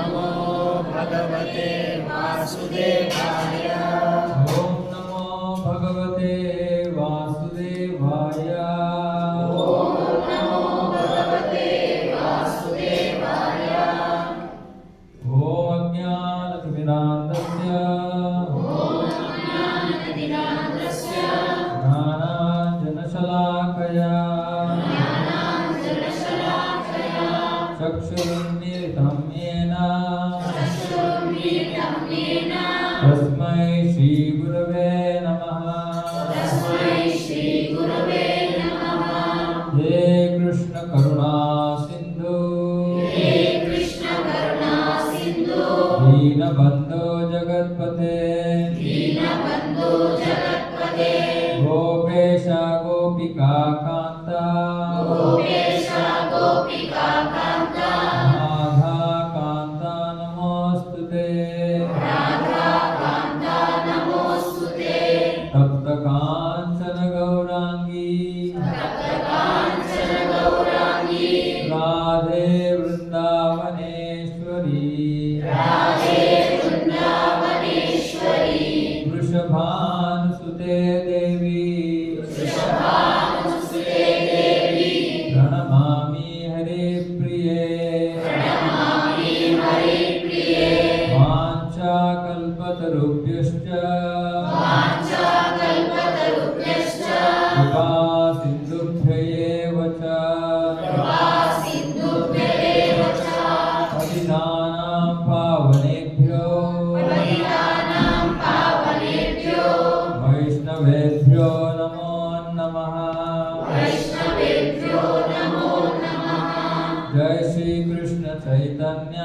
नमो भगवते वासुदेवाय। ओम नमो भगवते वासुदेवाय। ओम नमो भगवते वासुदेवाय। ओम अज्ञानतिमिरान्धस्य ज्ञानाञ्जनशलाकया चक्षुरुन्मीलितं येन तस्मै श्रीगुरवे नमः। हे कृष्ण करुणा सिन्धु दीनबन्धो जगत्पते गोपेश गोपिका कान्ता राधा कान्ता नमोऽस्तुते। तप्त काञ्चन गौराङ्गी राधे वृन्दावनेश्वरी वृषभानुसुते देवी प्रणमामि हरे प्रिये। वाञ्छाकल्पतरुभ्यश्च कृपा सिन्धुभ्यैव च पतितानां पावनेभ्यो वैष्णवेभ्यो नमो नमः। जय श्री कृष्ण चैतन्य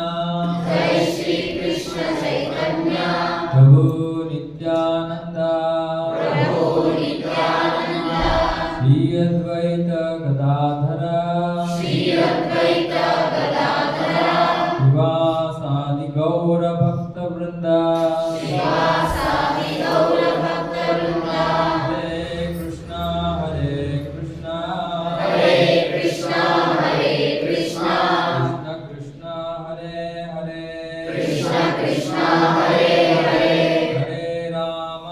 प्रभु नित्यानंद श्री अद्वैत गदाधर शिवासादि गौर भक्त वृंद। हरे कृष्णा कृष्ण कृष्ण हरे हरे हरे राम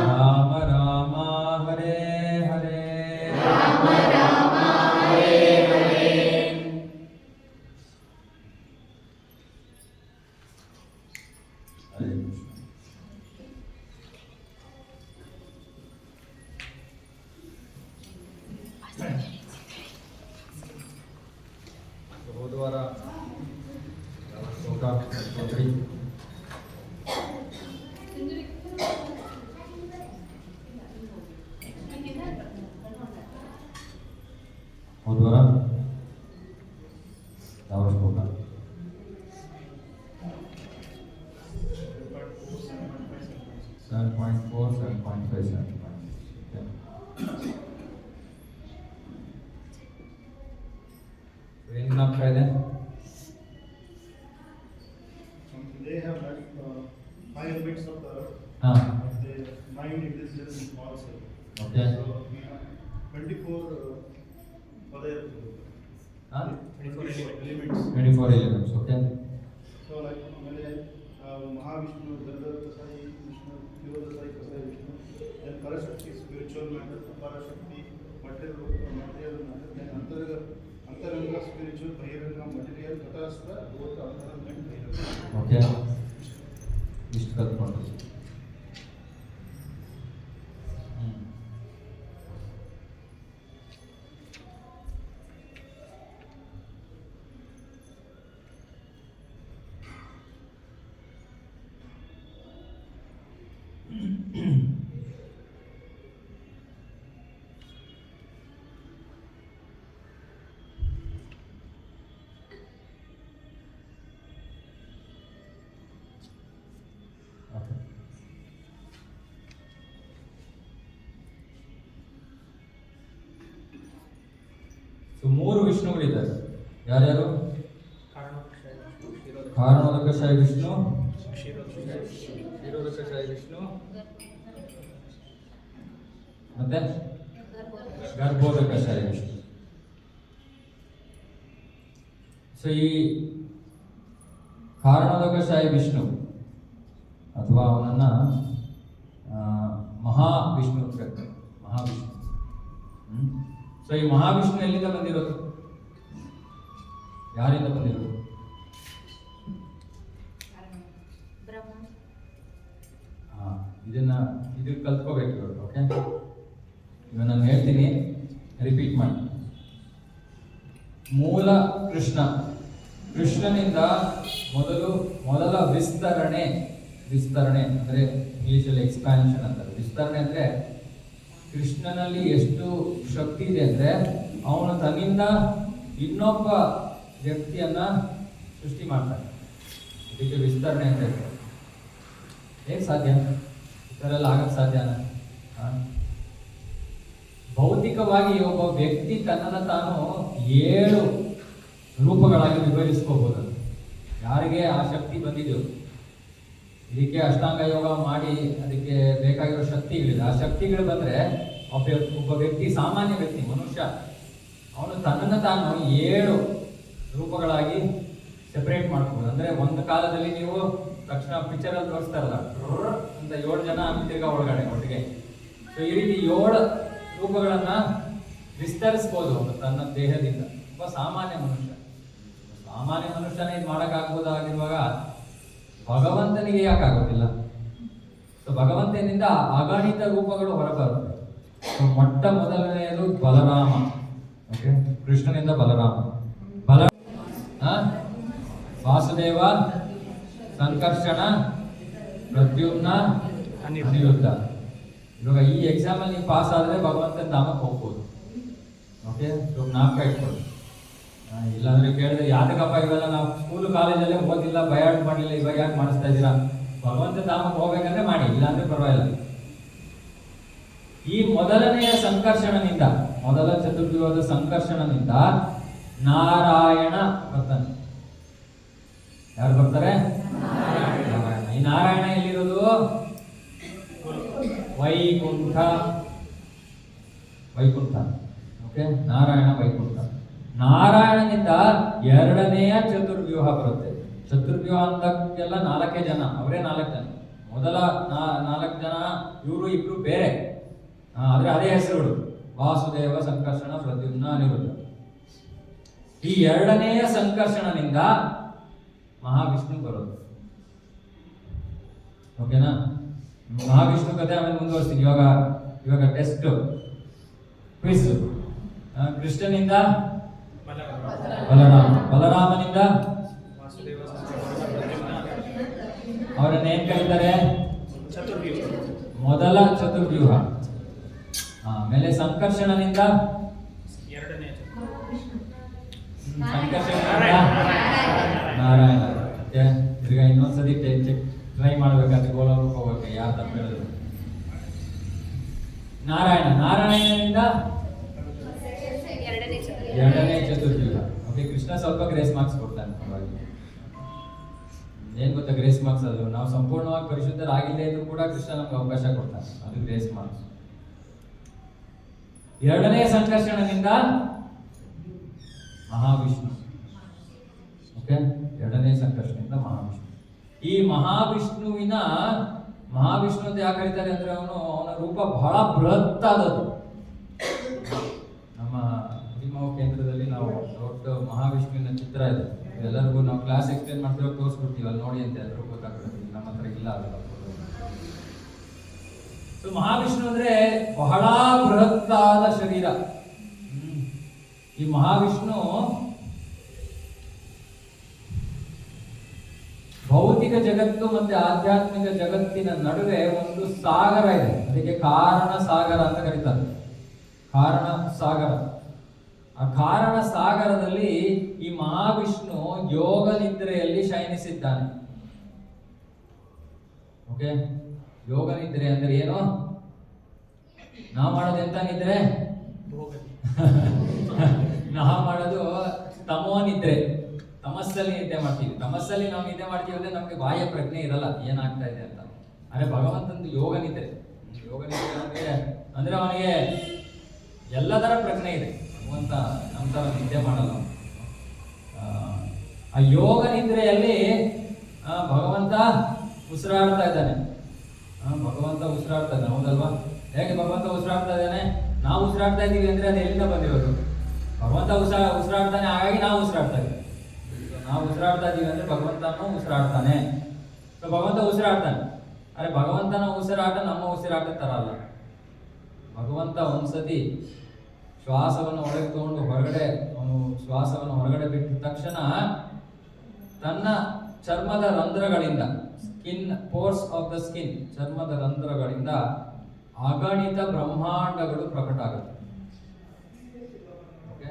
राम राम हरे हरे। हरे कृष्ण। ಹೋದವಾರ ಶ್ಲೋಕ ಕೊಟ್ರಿ. ಹೋದವಾರ ಯಾವ ಶ್ಲೋಕ? 7.4, 7.5, 7.6. ಏನಾಗ್ತಾ ಇದೆ? They have that 5 bits of the mind it is just small cell. Okay. So we have 24 other 24 elements. 24 elements. Okay. So like Mahavishnu, Dasai, Vishnu, Dasai, Kasai, Vishnu, then Parashakti, spiritual matter, Aparashakti, material matter, then Antaranga, spiritual, Bahiranga, material, Tatastha, both Antaranga and Bahiranga. Okay. ಇಷ್ಟು ಕಲ್ತ್ಕೊಂಡು ಮೂರು ವಿಷ್ಣುಗಳಿದ್ದಾರೆ. ಯಾರ್ಯಾರು? ಕಾರಣೋದಕಶಾಯಿ ವಿಷ್ಣು, ಕ್ಷೀರೋದಕಶಾಯಿ ವಿಷ್ಣು, ಮತ್ತೆ ಗರ್ಭೋದಕಶಾಯಿ Vishnu. So ಈ ಕಾರಣೋದಕಶಾಹಿ ವಿಷ್ಣು ಅಥವಾ ಅವನನ್ನ ಮಹಾವಿಷ್ಣು ಅಂತ ಕರೀತಾರೆ. ಮಹಾವಿಷ್ಣು. ಸೊ ಈ ಮಹಾವಿಷ್ಣು ಎಲ್ಲಿಂದ ಬಂದಿರೋದು? ಯಾರಿಂದ ಬಂದಿರೋದು? ಇದು ಕಲ್ತ್ಕೋಬೇಕು ಇವರು. ಓಕೆ, ಇವಾಗ ನಾನು ಹೇಳ್ತೀನಿ, ರಿಪೀಟ್ ಮಾಡಿ. ಮೂಲ ಕೃಷ್ಣನಿಂದ ಮೊದಲ ವಿಸ್ತರಣೆ ಅಂದ್ರೆ ಇಂಗ್ಲಿಷಲ್ಲಿ ಎಕ್ಸ್ಪ್ಯಾನ್ಷನ್ ಅಂತಾರೆ. ವಿಸ್ತರಣೆ ಅಂದ್ರೆ ಕೃಷ್ಣನಲ್ಲಿ ಎಷ್ಟು ಶಕ್ತಿ ಇದೆ ಅಂದ್ರೆ ಅವನು ತನ್ನಿಂದ ಇನ್ನೊಬ್ಬ ವ್ಯಕ್ತಿಯನ್ನ ಸೃಷ್ಟಿ ಮಾಡ್ತಾನೆ. ಇದಕ್ಕೆ ವಿಸ್ತರಣೆ ಅಂತ ಹೇಳ್ತಾರೆ. ಹೇಗೆ ಸಾಧ್ಯ? ಇದರೆಲ್ಲ ಆಗಕ್ಕೆ ಸಾಧ್ಯನಾ? ಭೌತಿಕವಾಗಿ ಒಬ್ಬ ವ್ಯಕ್ತಿ ತನ್ನನ್ನು ತಾನು 7 ರೂಪಗಳಾಗಿ ವಿಭಜಿಸ್ಕೋಬಹುದು. ಯಾರಿಗೆ ಆ ಶಕ್ತಿ ಬಂದಿದೆಯೋ, ಇದಕ್ಕೆ ಅಷ್ಟಾಂಗ ಯೋಗ ಮಾಡಿ ಅದಕ್ಕೆ ಬೇಕಾಗಿರೋ ಶಕ್ತಿಗಳಿದೆ. ಆ ಶಕ್ತಿಗಳು ಬಂದ್ರೆ ಒಬ್ಬ ವ್ಯಕ್ತಿ, ಸಾಮಾನ್ಯ ವ್ಯಕ್ತಿ, ಮನುಷ್ಯ, ಅವನು ತನ್ನನ್ನು ತಾನು 7 ರೂಪಗಳಾಗಿ ಸೆಪರೇಟ್ ಮಾಡ್ಕೋಬಹುದು. ಅಂದ್ರೆ ಒಂದು ಕಾಲದಲ್ಲಿ ನೀವು ತಕ್ಷಣ ಪಿಕ್ಚರ್ ಅಲ್ಲಿ ತೋರಿಸ್ತಾರಲ್ಲ ಅಂತ 7 ಜನ ತಿರ್ಗಾ ಒಳಗಡೆ ಒಟ್ಟಿಗೆ. ಸೊ ಈ ರೀತಿ 7 ರೂಪಗಳನ್ನ ವಿಸ್ತರಿಸ್ಬೋದು ತನ್ನ ದೇಹದಿಂದ. ಒಬ್ಬ ಸಾಮಾನ್ಯ ಮನುಷ್ಯನೇ ಇದು ಮಾಡೋಕ್ಕಾಗ್ಬೋದಾಗಿರುವಾಗ ಭಗವಂತನಿಗೆ ಯಾಕಾಗೋದಿಲ್ಲ? ಸೊ ಭಗವಂತನಿಂದ ಅಗಣಿತ ರೂಪಗಳು ಹೊರಬರುತ್ತೆ. ಸೊ ಮೊಟ್ಟ ಮೊದಲನೆಯದು ಬಲರಾಮ. ಓಕೆ, ಕೃಷ್ಣನಿಂದ ಬಲರಾಮ. ವಾಸುದೇವ, ಸಂಕರ್ಷಣ, ಪ್ರದ್ಯುಮ್ನ, ಅನಿರುದ್ಧ. ಇವಾಗ ಈ ಎಕ್ಸಾಮ್ ಅಲ್ಲಿ ನೀವು ಪಾಸ್ ಆದ್ರೆ ಭಗವಂತನ ಧಾಮಕ್ಕೆ ಹೋಗ್ಬೋದು. ಓಕೆ, ನಾಲ್ಕ ಇಟ್ಕೊಳ್ಳಿ. ಇಲ್ಲಾಂದ್ರೆ ಕೇಳಿದ್ರೆ ಯಾತಕಪ್ಪ ಇವೆಲ್ಲ ನಾವು ಸ್ಕೂಲ್ ಕಾಲೇಜಲ್ಲೇ ಓದಿಲ್ಲ, ಬಯಾಟ್ ಮಾಡಲಿಲ್ಲ, ಇವಾಗ ಯಾಕೆ ಮಾಡಿಸ್ತಾ ಇದ್ದೀರಾ? ಭಗವಂತ ಧಾಮಕ್ಕೆ ಹೋಗ್ಬೇಕಂದ್ರೆ ಮಾಡಿ, ಇಲ್ಲಾಂದ್ರೆ ಪರವಾಗಿಲ್ಲ. ಈ ಮೊದಲನೆಯ ಸಂಕರ್ಷಣನಿಂದ, ಮೊದಲ ಚತುರ್ವ್ಯೂಹದ ಸಂಕರ್ಷಣನಿಂದ ನಾರಾಯಣ ಬರ್ತಾನೆ. ಯಾರು ಬರ್ತಾರೆ? ನಾರಾಯಣ. ಈ ನಾರಾಯಣ ಎಲ್ಲಿರೋದು? ವೈಕುಂಠ. ಓಕೆ, ನಾರಾಯಣ ವೈಕುಂಠ. ನಾರಾಯಣನಿಂದ 2ನೇಯ ಚತುರ್ವ್ಯೂಹ ಬರುತ್ತೆ. ಚತುರ್ವ್ಯೂಹ ಅಂತಕ್ಕೆಲ್ಲ 4 ಜನ, ಅವರೇ 4 ಜನ. ಮೊದಲ 4 ಜನ ಇವರು ಇಬ್ರು ಬೇರೆ, ಆದ್ರೆ ಅದೇ ಹೆಸರುಗಳು: ವಾಸುದೇವ, ಸಂಕರ್ಷಣ, ಪ್ರದ್ಯುಮ್ನ, ಅನಿರುದ್ಧ. ಈ 2ನೇಯ ಸಂಕರ್ಷಣನಿಂದ ಮಹಾವಿಷ್ಣು ಬರೋದು. ಓಕೆನಾ? ಮಹಾವಿಷ್ಣು ಕಥೆ ಆಮೇಲೆ ಮುಂದುವರಿಸ್ತೀನಿ. ಇವಾಗ ಟೆಸ್ಟ್ ಕ್ವಿಜ್. ಕೃಷ್ಣನಿಂದ ಬಲರಾಮನಿಂದ ಅವರನ್ನೇನ್ ಕರೀತಾರೆ? ಮೊದಲ ಚತುರ್ವ್ಯೂಹ. ಆಮೇಲೆ ಸಂಕರ್ಷಣನಿಂದ ನಾರಾಯಣ. ಈಗ ಇನ್ನೊಂದ್ಸತಿ ಟ್ರೈ ಮಾಡ್ಬೇಕಾದ್ರೆ ಗೋಲಕ್ಕೆ ಹೋಗಕ್ಕೆ ಯಾರು ತಪ್ಪು ಹೇಳಿದ್ರು. ನಾರಾಯಣನಿಂದ 2ನೇ ಚತುರ್ವ್ಯೂಹ. ಓಕೆ, ಕೃಷ್ಣ ಸ್ವಲ್ಪ ಗ್ರೇಸ್ ಮಾರ್ಕ್ಸ್ ಕೊಡ್ತಾನೆ. ಏನ್ ಗೊತ್ತಾ ಗ್ರೇಸ್ ಮಾರ್ಕ್ಸ್? ಅದು ನಾವು ಸಂಪೂರ್ಣವಾಗಿ ಪರಿಶುದ್ಧರಾಗಿಲ್ಲೇ ಇದ್ರೂ ಕೂಡ ಕೃಷ್ಣ ನಮ್ಗೆ ಅವಕಾಶ ಕೊಡ್ತಾನೆ, ಅದು ಗ್ರೇಸ್ ಮಾರ್ಕ್ಸ್. 2ನೇ ಸಂಕರ್ಷಣನಿಂದ ಮಹಾವಿಷ್ಣು. ಓಕೆ, 2ನೇ ಸಂಕರ್ಷಣದಿಂದ ಮಹಾವಿಷ್ಣು. ಈ ಮಹಾವಿಷ್ಣು ಅಂತ ಯಾಕೆ ಕರೀತಾರೆ ಅಂದ್ರೆ ಅವನ ರೂಪ ಬಹಳ ಬೃಹತ್ತಾದದ್ದು. ನಮ್ಮ ಭೀಮಾವ್ ಕೇಂದ್ರದಲ್ಲಿ ನಾವು ದೊಡ್ಡ ಮಹಾವಿಷ್ಣುವಿನ ಚಿತ್ರ ಇದೆ. ಎಲ್ಲರಿಗೂ ನಾವು ಕ್ಲಾಸ್ ಎಕ್ಸ್ಪ್ಲೇನ್ ಮಾಡ್ತೀವಿ, ತೋರಿಸ್ಬಿಡ್ತೀವಿ, ಅಲ್ಲಿ ನೋಡಿ ಅಂತ ಎಲ್ಲರೂ ಗೊತ್ತಾಗ್ತದೆ. ನಮ್ಮ ಹತ್ರ ಇಲ್ಲ ಅದಲ್ಲ. ಸೊ ಮಹಾವಿಷ್ಣು ಅಂದ್ರೆ ಬಹಳ ಬೃಹತ್ತಾದ ಶರೀರ. ಈ ಮಹಾವಿಷ್ಣು ಭೌತಿಕ ಜಗತ್ತು ಮತ್ತೆ ಆಧ್ಯಾತ್ಮಿಕ ಜಗತ್ತಿನ ನಡುವೆ ಒಂದು ಸಾಗರ ಇದೆ. ಅದಕ್ಕೆ ಕಾರಣ ಸಾಗರ ಅಂತ ಕರೀತಾರೆ. ಕಾರಣ ಸಾಗರ. ಆ ಕಾರಣ ಸಾಗರದಲ್ಲಿ ಈ ಮಹಾವಿಷ್ಣು ಯೋಗ ನಿದ್ರೆಯಲ್ಲಿ ಶಯನಿಸಿದ್ದಾನೆ. ಓಕೆ, ಯೋಗ ನಿದ್ರೆ ಅಂದ್ರೆ ಏನು? ನಾವು ಮಾಡೋದು ಎಂತ ನಿದ್ರೆ? ನಾವು ಮಾಡೋದು ತಮೋ ನಿದ್ರೆ. ತಮಸ್ಸಲ್ಲಿ ನಿದ್ದೆ ಮಾಡ್ತೀವಿ. ತಮಸ್ಸಲ್ಲಿ ನಾವು ನಿದ್ದೆ ಮಾಡ್ತೀವಿ ಅಂದ್ರೆ ನಮ್ಗೆ ಬಾಹ್ಯ ಪ್ರಜ್ಞೆ ಇರಲ್ಲ ಏನಾಗ್ತಾ ಇದೆ ಅಂತ. ಆದ್ರೆ ಭಗವಂತಂದು ಯೋಗ ನಿದ್ರೆ ಅಂದ್ರೆ ಅವನಿಗೆ ಎಲ್ಲದರ ಪ್ರಜ್ಞೆ ಇದೆ. ಭಗವಂತ ನಮ್ಮ ತರ ನಿದ್ದೆ ಮಾಡಲ್ಲ. ಆ ಯೋಗ ನಿದ್ರೆಯಲ್ಲಿ ಭಗವಂತ ಉಸಿರಾಡ್ತಾ ಇದ್ದಾನೆ. ಭಗವಂತ ಉಸಿರಾಡ್ತಾ ಇದ್ದಾನೆ, ಹೌದಲ್ವಾ? ಹೇಗೆ ಭಗವಂತ ಉಸಿರಾಡ್ತಾ ಇದ್ದಾನೆ? ನಾವು ಉಸಿರಾಡ್ತಾ ಇದ್ದೀವಿ ಅಂದ್ರೆ ಅದು ಎಲ್ಲಿಂದ ಬಂದಿರೋದು? ಭಗವಂತ ಉಸಿರಾಡ್ತಾನೆ, ಹಾಗಾಗಿ ನಾವು ಉಸಿರಾಡ್ತಾ ಇದ್ದೀವಿ. ನಾವು ಉಸಿರಾಡ್ತಾ ಇದ್ದೀವಿ ಅಂದ್ರೆ ಭಗವಂತನೂ ಉಸಿರಾಡ್ತಾನೆ. ಸೊ ಭಗವಂತ ಉಸಿರಾಡ್ತಾನೆ. ಅರೆ ಭಗವಂತನ ಉಸಿರಾಟ ನಮ್ಮ ಉಸಿರಾಟ ತರ ಅಲ್ಲ. ಭಗವಂತ ಒಂದ್ಸತಿ ಶ್ವಾಸವನ್ನು ಒಳಗೆ ತಗೊಂಡು ಹೊರಗಡೆ, ಅವನು ಶ್ವಾಸವನ್ನು ಹೊರಗಡೆ ಬಿಟ್ಟ ತಕ್ಷಣ ತನ್ನ ಚರ್ಮದ ರಂಧ್ರಗಳಿಂದ, skin pores of the skin, ಚರ್ಮದ ರಂಧ್ರಗಳಿಂದ ಅಗಣಿತ ಬ್ರಹ್ಮಾಂಡಗಳು ಪ್ರಕಟ ಆಗುತ್ತೆ. ಓಕೆ,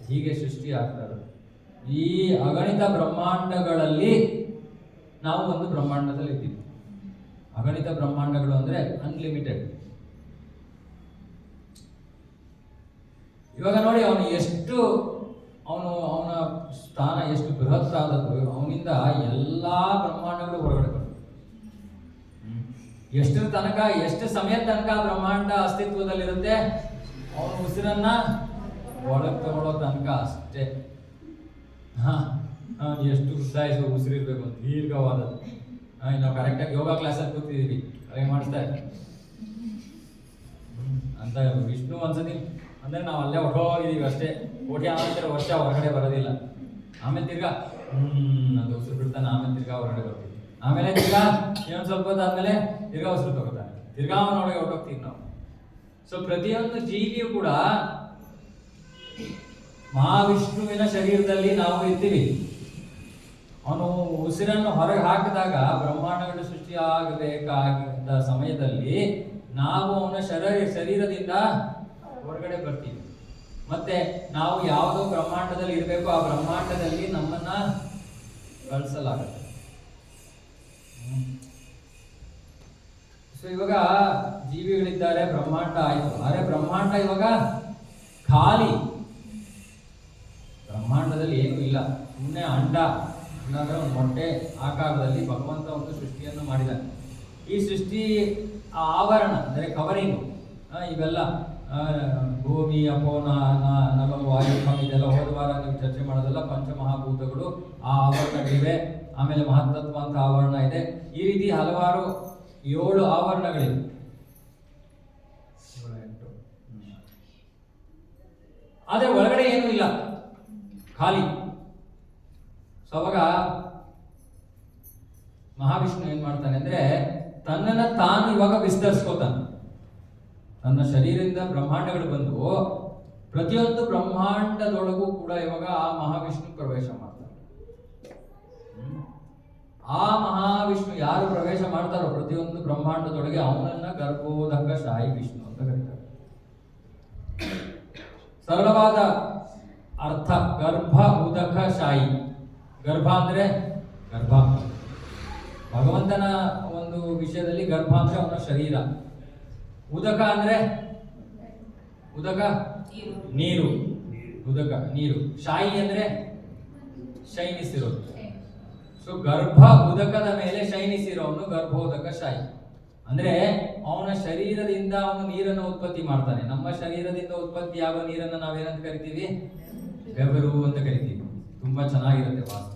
ಹೀಗೆ ಸೃಷ್ಟಿ ಆಗ್ತದೆ. ಈ ಅಗಣಿತ ಬ್ರಹ್ಮಾಂಡಗಳಲ್ಲಿ ನಾವು ಒಂದು ಬ್ರಹ್ಮಾಂಡದಲ್ಲಿ ಇದ್ದೀವಿ. ಅಗಣಿತ ಬ್ರಹ್ಮಾಂಡಗಳು ಅಂದ್ರೆ ಅನ್ಲಿಮಿಟೆಡ್. ಇವಾಗ ನೋಡಿ ಅವನ ಸ್ಥಾನ ಎಷ್ಟು ಬೃಹತ್ ಆದದ್ದು. ಅವನಿಂದ ಎಲ್ಲಾ ಬ್ರಹ್ಮಾಂಡಗಳು ಹೊರಗಡೆ ಬರ್ತವೆ. ಎಷ್ಟು ಸಮಯ ತನಕ ಬ್ರಹ್ಮಾಂಡ ಅಸ್ತಿತ್ವದಲ್ಲಿರುತ್ತೆ? ಅವನ ಉಸಿರನ್ನ ಒಳಗೆ ತಗೊಳ್ಳೋ ತನಕ ಅಷ್ಟೇ. ಎಷ್ಟು ಉದ್ದಾಯಿಸೋ ಉಸಿರಿರ್ಬೇಕು ಅಂತ, ದೀರ್ಘವಾದದ್ದು. ನಾವು ಕರೆಕ್ಟಾಗಿ ಯೋಗ ಕ್ಲಾಸಲ್ಲಿ ಕೂತಿದ್ದೀವಿ, ಹಾಗೆ ಮಾಡಿಸ್ತಾ ಇದ್ದೀವಿ ಅಂತ. ವಿಷ್ಣು ಒಂದ್ಸತಿ ಅಂದ್ರೆ ನಾವು ಅಲ್ಲೇ ಹೊಟ್ಟೋಗಿದ್ದೀವಿ ಅಷ್ಟೇ. ಕೋಟ್ಯಾಂತರ ವರ್ಷ ಹೊರಗಡೆ ಬರೋದಿಲ್ಲ. ಆಮೇಲೆ ತಿರ್ಗಾ ಅಂತ ಉಸಿರು ಬಿಡ್ತಾನೆ, ಆಮೇಲೆ ತಿರ್ಗಾ ಹೊರಗಡೆ ಬರ್ತೀವಿ. ಆಮೇಲೆ ತಿರ್ಗಾ ಇನ್ನೊಂದು ಸ್ವಲ್ಪ ಹೊತ್ತಾದ್ಮೇಲೆ ತಿರ್ಗಾ ಉಸಿರು ತಗೋತಾನೆ, ತಿರ್ಗಾ ಅವನೊಳಗೆ ಹೊಟ್ಟೋಗ್ತೀವಿ ನಾವು. ಸೊ ಪ್ರತಿಯೊಂದು ಜೀವಿಯು ಕೂಡ ಮಹಾವಿಷ್ಣುವಿನ ಶರೀರದಲ್ಲಿ ನಾವು ಇರ್ತೀವಿ. ಅವನು ಉಸಿರನ್ನು ಹೊರಗೆ ಹಾಕಿದಾಗ ಬ್ರಹ್ಮಾಂಡಗಳು ಸೃಷ್ಟಿಯಾಗಬೇಕಾದ ಸಮಯದಲ್ಲಿ ನಾವು ಅವನ ಶರೀರದಿಂದ ಹೊರಗಡೆ ಬರ್ತೀವಿ. ಮತ್ತೆ ನಾವು ಯಾವುದೋ ಬ್ರಹ್ಮಾಂಡದಲ್ಲಿ ಇರಬೇಕು, ಆ ಬ್ರಹ್ಮಾಂಡದಲ್ಲಿ ನಮ್ಮನ್ನ ಕಳಿಸಲಾಗುತ್ತೆ. ಸೊ ಇವಾಗ ಜೀವಿಗಳಿದ್ದಾರೆ, ಬ್ರಹ್ಮಾಂಡ ಆಯ್ತು. ಆದರೆ ಬ್ರಹ್ಮಾಂಡ ಇವಾಗ ಖಾಲಿ. ಬ್ರಹ್ಮಾಂಡದಲ್ಲಿ ಏನೂ ಇಲ್ಲ, ಸುಮ್ಮನೆ ಅಂಡ ಅಂದ್ರೆ ಒಂದು ಮೊಟ್ಟೆ ಆಕಾರದಲ್ಲಿ ಭಗವಂತ ಒಂದು ಸೃಷ್ಟಿಯನ್ನು ಮಾಡಿದ್ದಾನೆ. ಈ ಸೃಷ್ಟಿ ಆವರಣ ಅಂದರೆ ಕವರಿಂಗು, ಇವೆಲ್ಲ ಭೂಮಿ, ಅಪೋ, ನವ, ವಾಯು, ಇದೆಲ್ಲ ಹೋದ ವಾರ ನೀವು ಚರ್ಚೆ ಮಾಡೋದೆಲ್ಲ ಪಂಚಮಹಾಭೂತಗಳು, ಆ ಆವರಣಗಳಿವೆ. ಆಮೇಲೆ ಮಹತ್ತತ್ವ ಅಂತ ಆವರಣ ಇದೆ. ಈ ರೀತಿ ಹಲವಾರು 7 ಆವರಣಗಳಿವೆ. ಆದರೆ ಒಳಗಡೆ ಏನೂ ಇಲ್ಲ, ಖಾಲಿ. ಸೊ ಅವಾಗ ಮಹಾವಿಷ್ಣು ಏನ್ ಮಾಡ್ತಾನೆ ಅಂದ್ರೆ ತನ್ನನ್ನ ತಾನು ಇವಾಗ ವಿಸ್ತರಿಸ್ಕೋತಾನೆ. ತನ್ನ ಶರೀರದಿಂದ ಬ್ರಹ್ಮಾಂಡಗಳು ಬಂದು ಪ್ರತಿಯೊಂದು ಬ್ರಹ್ಮಾಂಡದೊಳಗೂ ಕೂಡ ಇವಾಗ ಆ ಮಹಾವಿಷ್ಣು ಪ್ರವೇಶ ಮಾಡ್ತಾನೆ. ಆ ಮಹಾವಿಷ್ಣು ಯಾರು ಪ್ರವೇಶ ಮಾಡ್ತಾರೋ ಪ್ರತಿಯೊಂದು ಬ್ರಹ್ಮಾಂಡದೊಳಗೆ ಅವನನ್ನ ಗರ್ಭೋದಕ ಶಾಯಿ ವಿಷ್ಣು ಅಂತ ಕರೀತಾರೆ. ಸರಳವಾದ ಅರ್ಥ ಗರ್ಭ ಉದಕ ಶಾಯಿ. ಗರ್ಭ ಅಂದ್ರೆ ಗರ್ಭ, ಭಗವಂತನ ಒಂದು ವಿಷಯದಲ್ಲಿ ಗರ್ಭ ಅಂದ್ರೆ ಅವನ ಶರೀರ. ಉದಕ ಅಂದ್ರೆ ಉದಕ ನೀರು, ಉದಕ ನೀರು. ಶಾಯಿ ಅಂದ್ರೆ ಶೈನಿಸಿರೋದು. ಸೊ ಗರ್ಭ ಉದಕದ ಮೇಲೆ ಶೈನಿಸಿರೋನು ಗರ್ಭೋದಕ ಶಾಯಿ. ಅಂದ್ರೆ ಅವನ ಶರೀರದಿಂದ ಅವನು ನೀರನ್ನು ಉತ್ಪತ್ತಿ ಮಾಡ್ತಾನೆ. ನಮ್ಮ ಶರೀರದಿಂದ ಉತ್ಪತ್ತಿ ಆಗೋ ನೀರನ್ನು ನಾವೇನಂತ ಕರಿತೀವಿ? ಬೆವರು ಅಂತ ಕರಿತೀವಿ. ತುಂಬಾ ಚೆನ್ನಾಗಿರುತ್ತೆ ವಾಸನೆ.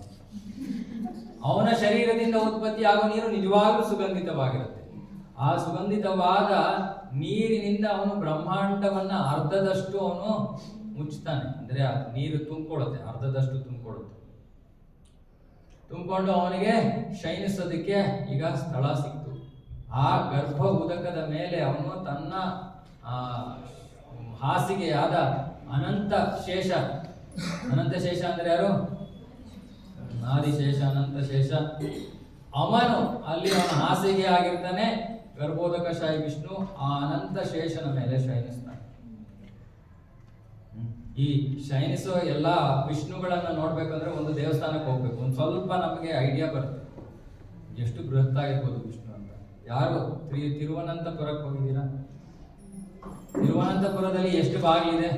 ಅವನ ಶರೀರದಿಂದ ಉತ್ಪತ್ತಿ ಆಗೋ ನೀರು ನಿಜವಾಗ್ಲೂ ಸುಗಂಧಿತವಾಗಿರುತ್ತೆ. ಆ ಸುಗಂಧಿತವಾದ ನೀರಿನಿಂದ ಅವನು ಬ್ರಹ್ಮಾಂಡವನ್ನ ಅರ್ಧದಷ್ಟು ಅವನು ಮುಚ್ಚುತ್ತಾನೆ. ಅಂದ್ರೆ ಆ ನೀರು ತುಂಬಿಕೊಳ್ಳುತ್ತೆ, ಅರ್ಧದಷ್ಟು ತುಂಬಿಕೊಂಡು ಅವನಿಗೆ ಶಯನಿಸೋದಕ್ಕೆ ಈಗ ಸ್ಥಳ ಸಿಕ್ತು. ಆ ಗರ್ಭ ಉದಕದ ಮೇಲೆ ಅವನು ತನ್ನ ಹಾಸಿಗೆಯಾದ ಅನಂತ ಶೇಷ ಅಂದ್ರೆ ಯಾರು? ಆದಿಶೇಷ, ಅನಂತ ಶೇಷ. ಅವನು ಅಲ್ಲಿ ಅವನ ಹಾಸಿಗೆ ಆಗಿರ್ತಾನೆ. ಗರ್ಭೋದಕ ಶಾಯಿ ವಿಷ್ಣು ಆ ಅನಂತ ಶೇಷನ ಮೇಲೆ ಶಯನಿಸ್ತಾನೆ. ಈ ಶಯನಿಸೋ ಎಲ್ಲ ವಿಷ್ಣುಗಳನ್ನ ನೋಡ್ಬೇಕಂದ್ರೆ ಒಂದು ದೇವಸ್ಥಾನಕ್ಕೆ ಹೋಗ್ಬೇಕು. ಒಂದು ಸ್ವಲ್ಪ ನಮಗೆ ಐಡಿಯಾ ಬರುತ್ತೆ ಎಷ್ಟು ಬೃಹತ್ತಾಗಿರ್ಬೋದು ವಿಷ್ಣು ಅಂತ. ಯಾರು ತಿರುವನಂತಪುರಕ್ಕೆ ಹೋಗಿದ್ದೀರಾ? ತಿರುವನಂತಪುರದಲ್ಲಿ ಎಷ್ಟು ಬಾಗಿಲಿದೆ?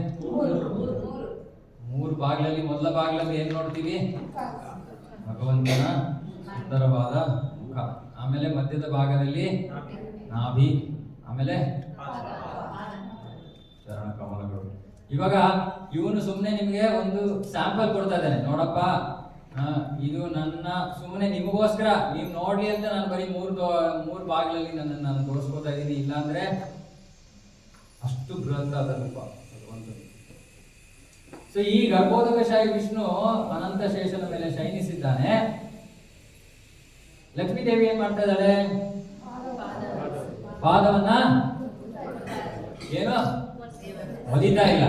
3 ಬಾಗಿಲಲ್ಲಿ ಮೊದಲ ಬಾಗಿಲಲ್ಲಿ ಏನ್ ನೋಡ್ತೀವಿ? ಭಗವಂತನ ಸುಂದರವಾದ ಮುಖ. ಆಮೇಲೆ ಮಧ್ಯದ ಭಾಗದಲ್ಲಿ ನಾಭಿ, ಆಮೇಲೆ ಚರಣ ಕಮಲಗಳು. ಇವಾಗ ಇವನು ಸುಮ್ಮನೆ ನಿಮಗೆ ಒಂದು ಸ್ಯಾಂಪಲ್ ಕೊಡ್ತಾ ಇದ್ದಾನೆ. ನೋಡಪ್ಪ, ಇದು ನನ್ನ ಸುಮ್ಮನೆ ನಿಮಗೋಸ್ಕರ ನೀವು ನೋಡ್ಲಿ ಅಂತ ನಾನು ಬರೀ ಮೂರು ಬಾಗಿಲಲ್ಲಿ ನಾನು ತೋರಿಸ್ಕೊತಾ ಇದ್ದೀನಿ. ಇಲ್ಲಾಂದ್ರೆ ಅಷ್ಟು ಬೃಹತ್ತಾದ ರೂಪ ಭಗವಂತನು. ಸೊ ಈ ಗರ್ಭೋದಕಶಾಹಿ ವಿಷ್ಣು ಅನಂತ ಶೇಷನ ಮೇಲೆ ಶಯನಿಸಿದ್ದಾನೆ. ಲಕ್ಷ್ಮೀ ದೇವಿ ಏನ್ ಮಾಡ್ತಾ ಇದ್ದಾಳೆ? ಪಾದವನ್ನ ಏನು ಒದಿತಾ ಇಲ್ಲ,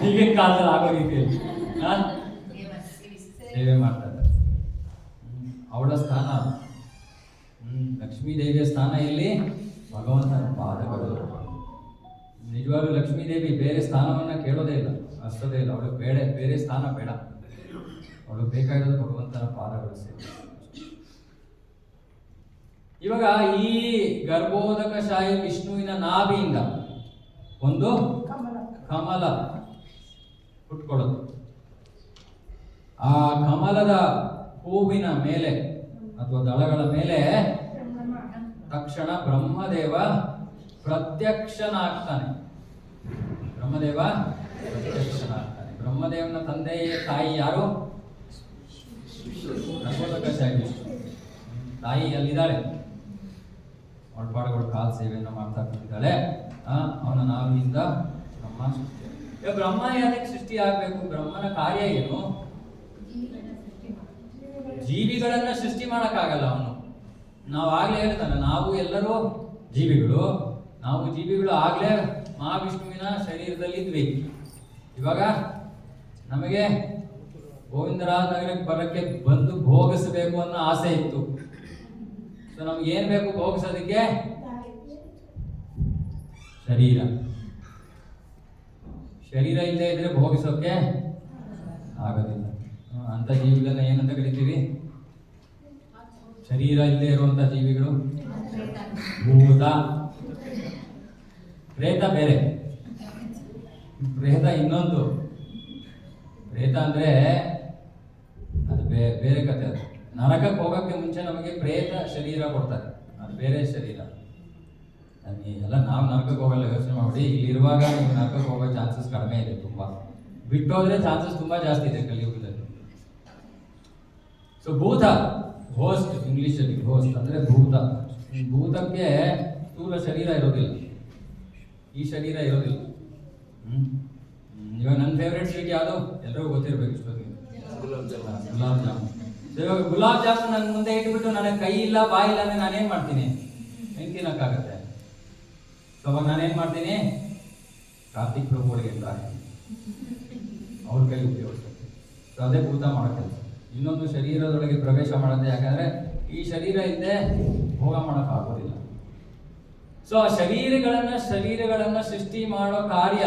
ಈಗಿನ ಕಾಲದಲ್ಲಿ ಆಗೋ ರೀತಿಯಲ್ಲಿ ಸೇವೆ ಮಾಡ್ತಾ ಇದ್ದಾರೆ. ಅವಳ ಸ್ಥಾನ, ಲಕ್ಷ್ಮೀ ದೇವಿಯ ಸ್ಥಾನ ಎಲ್ಲಿ? ಭಗವಂತನ ಪಾದಗಳು. ನಿಜವಾಗ್ಲೂ ಲಕ್ಷ್ಮೀ ದೇವಿ ಬೇರೆ ಸ್ಥಾನವನ್ನ ಕೇಳೋದೇ ಇಲ್ಲ, ಅಷ್ಟೋದೇ ಇಲ್ಲ. ಅವಳು ಬೇರೆ ಸ್ಥಾನ ಬೇಡ. ಅವಳು ಬೇಕಾಗಿರೋದು ಭಗವಂತನ ಪಾದಗಳು ಸೇವೆ. ಇವಾಗ ಈ ಗರ್ಭೋದಕಶಾಹಿ ವಿಷ್ಣುವಿನ ನಾಭಿಯಿಂದ ಒಂದು ಕಮಲ ಹುಟ್ಕೊಳ್ಳೋದು. ಆ ಕಮಲದ ಹೂವಿನ ಮೇಲೆ ಅಥವಾ ದಳಗಳ ಮೇಲೆ ತಕ್ಷಣ ಬ್ರಹ್ಮದೇವ ಪ್ರತ್ಯಕ್ಷನಾಗ್ತಾನೆ. ಬ್ರಹ್ಮದೇವನ ತಂದೆ ತಾಯಿ ಯಾರು? ಗರ್ಭೋದಕಶಾಹಿ ವಿಷ್ಣು. ತಾಯಿ ಅಲ್ಲಿದ್ದಾಳೆ, ಅವಳ ಪಾಡುಗಳು ಕಾಲ್ ಸೇವೆಯನ್ನು ಮಾಡ್ತಾ ಕೂತಿದ್ದಾಳೆ. ಅವನ ನಾವಿನಿಂದ ಬ್ರಹ್ಮ ಸೃಷ್ಟಿ. ಬ್ರಹ್ಮ ಯಾಕೆ ಸೃಷ್ಟಿ ಆಗ್ಬೇಕು? ಬ್ರಹ್ಮನ ಕಾರ್ಯ ಏನು? ಜೀವಿಗಳನ್ನ ಸೃಷ್ಟಿ ಮಾಡಕ್ಕಾಗಲ್ಲ ಅವನು. ನಾವು ಆಗ್ಲೇ ಹೇಳ್ತಾನೆ, ನಾವು ಎಲ್ಲರೂ ಜೀವಿಗಳು. ನಾವು ಜೀವಿಗಳು ಆಗ್ಲೇ ಮಹಾವಿಷ್ಣುವಿನ ಶರೀರದಲ್ಲಿ ಇದ್ವಿ. ಇವಾಗ ನಮಗೆ ಗೋವಿಂದರಾಜ ನಗರಕ್ಕೆ ಬರಕ್ಕೆ ಬಂದು ಭೋಗಿಸಬೇಕು ಅನ್ನೋ ಆಸೆ ಇತ್ತು. ಸೊ ನಮ್ಗೆ ಏನ್ ಬೇಕು ಭೋಗಿಸೋದಕ್ಕೆ? ಶರೀರ. ಶರೀರ ಇಲ್ಲದೆ ಇದ್ರೆ ಭೋಗಿಸೋಕೆ ಆಗೋದಿಲ್ಲ. ಅಂತ ಜೀವಿಗಳನ್ನ ಏನಂತ ಕರಿತೀವಿ? ಶರೀರ ಇಲ್ಲದೆ ಇರುವಂತ ಜೀವಿಗಳು ಭೂತ. ಪ್ರೇತ ಬೇರೆ, ಪ್ರೇತ ಇನ್ನೊಂದು. ಪ್ರೇತ ಅಂದ್ರೆ ಅದು ಬೇರೆ ಕಥೆ. ಅದು ನರಕಕ್ಕೆ ಹೋಗಕ್ಕೆ ಮುಂಚೆ ನಮಗೆ ಪ್ರೇತ ಶರೀರ ಕೊಡ್ತಾರೆ, ಅದು ಬೇರೆ ಶರೀರ. ಎಲ್ಲ ನಾವು ನರಕಕ್ಕೆ ಹೋಗಲ್ಲ, ಯೋಚನೆ ಮಾಡಿ. ಇಲ್ಲಿರುವಾಗ ನೀವು ನರಕಕ್ಕೆ ಹೋಗೋ ಚಾನ್ಸಸ್ ಕಡಿಮೆ ಇದೆ, ತುಂಬಾ. ಬಿಟ್ಟೋದ್ರೆ ಚಾನ್ಸಸ್ ತುಂಬಾ ಜಾಸ್ತಿ ಇದೆ ಕಲಿಯುಗದಲ್ಲಿ. ಸೊ ಭೂತ, ಹೋಸ್ಟ್, ಇಂಗ್ಲಿಷಲ್ಲಿ ಹೋಸ್ಟ್ ಅಂದ್ರೆ ಭೂತ. ಭೂತಕ್ಕೆ ಸ್ಥೂಲ ಶರೀರ ಇರೋದಿಲ್ಲ, ಈ ಶರೀರ ಇರೋದಿಲ್ಲ. ಇವಾಗ ನನ್ನ ಫೇವ್ರೆಟ್ ಸ್ವೀಟ್ ಯಾವುದು? ಎಲ್ಲರಿಗೂ ಗೊತ್ತಿರ್ಬೇಕು ಇಷ್ಟೊತ್ತಿಗೆ. ಗುಲಾಬ್ ಜಾಮೂನ್. ಇವಾಗ ಗುಲಾಬ್ ಜಾಮೂನ್ ನನ್ನ ಮುಂದೆ ಇಟ್ಬಿಟ್ಟು ನನಗೆ ಕೈ ಇಲ್ಲ ಬಾಯಿ ಇಲ್ಲ ಅಂದ್ರೆ ನಾನೇನ್ ಮಾಡ್ತೀನಿ? ಹೆಂಗ್ ತಿನ್ನಕ್ಕಾಗತ್ತೆ? ಸೊ ಅವಾಗ ನಾನೇನ್ ಮಾಡ್ತೀನಿ? ಕಾರ್ತಿಕ್ ಪ್ರಭುವರಿಗೆ ಅವ್ರ ಕೈ ಉಪಯೋಗಿಸ್ತೀನಿ. ಸೊ ಅದೇ ಭೂತ ಮಾಡೋ ಕೆಲಸ. ಇನ್ನೊಂದು ಶರೀರದೊಳಗೆ ಪ್ರವೇಶ ಮಾಡುತ್ತೆ. ಯಾಕಂದ್ರೆ ಈ ಶರೀರ ಇಲ್ಲದೆ ಭೋಗ ಮಾಡಕ್ ಆಗೋದಿಲ್ಲ. ಸೊ ಆ ಶರೀರಗಳನ್ನ ಸೃಷ್ಟಿ ಮಾಡೋ ಕಾರ್ಯ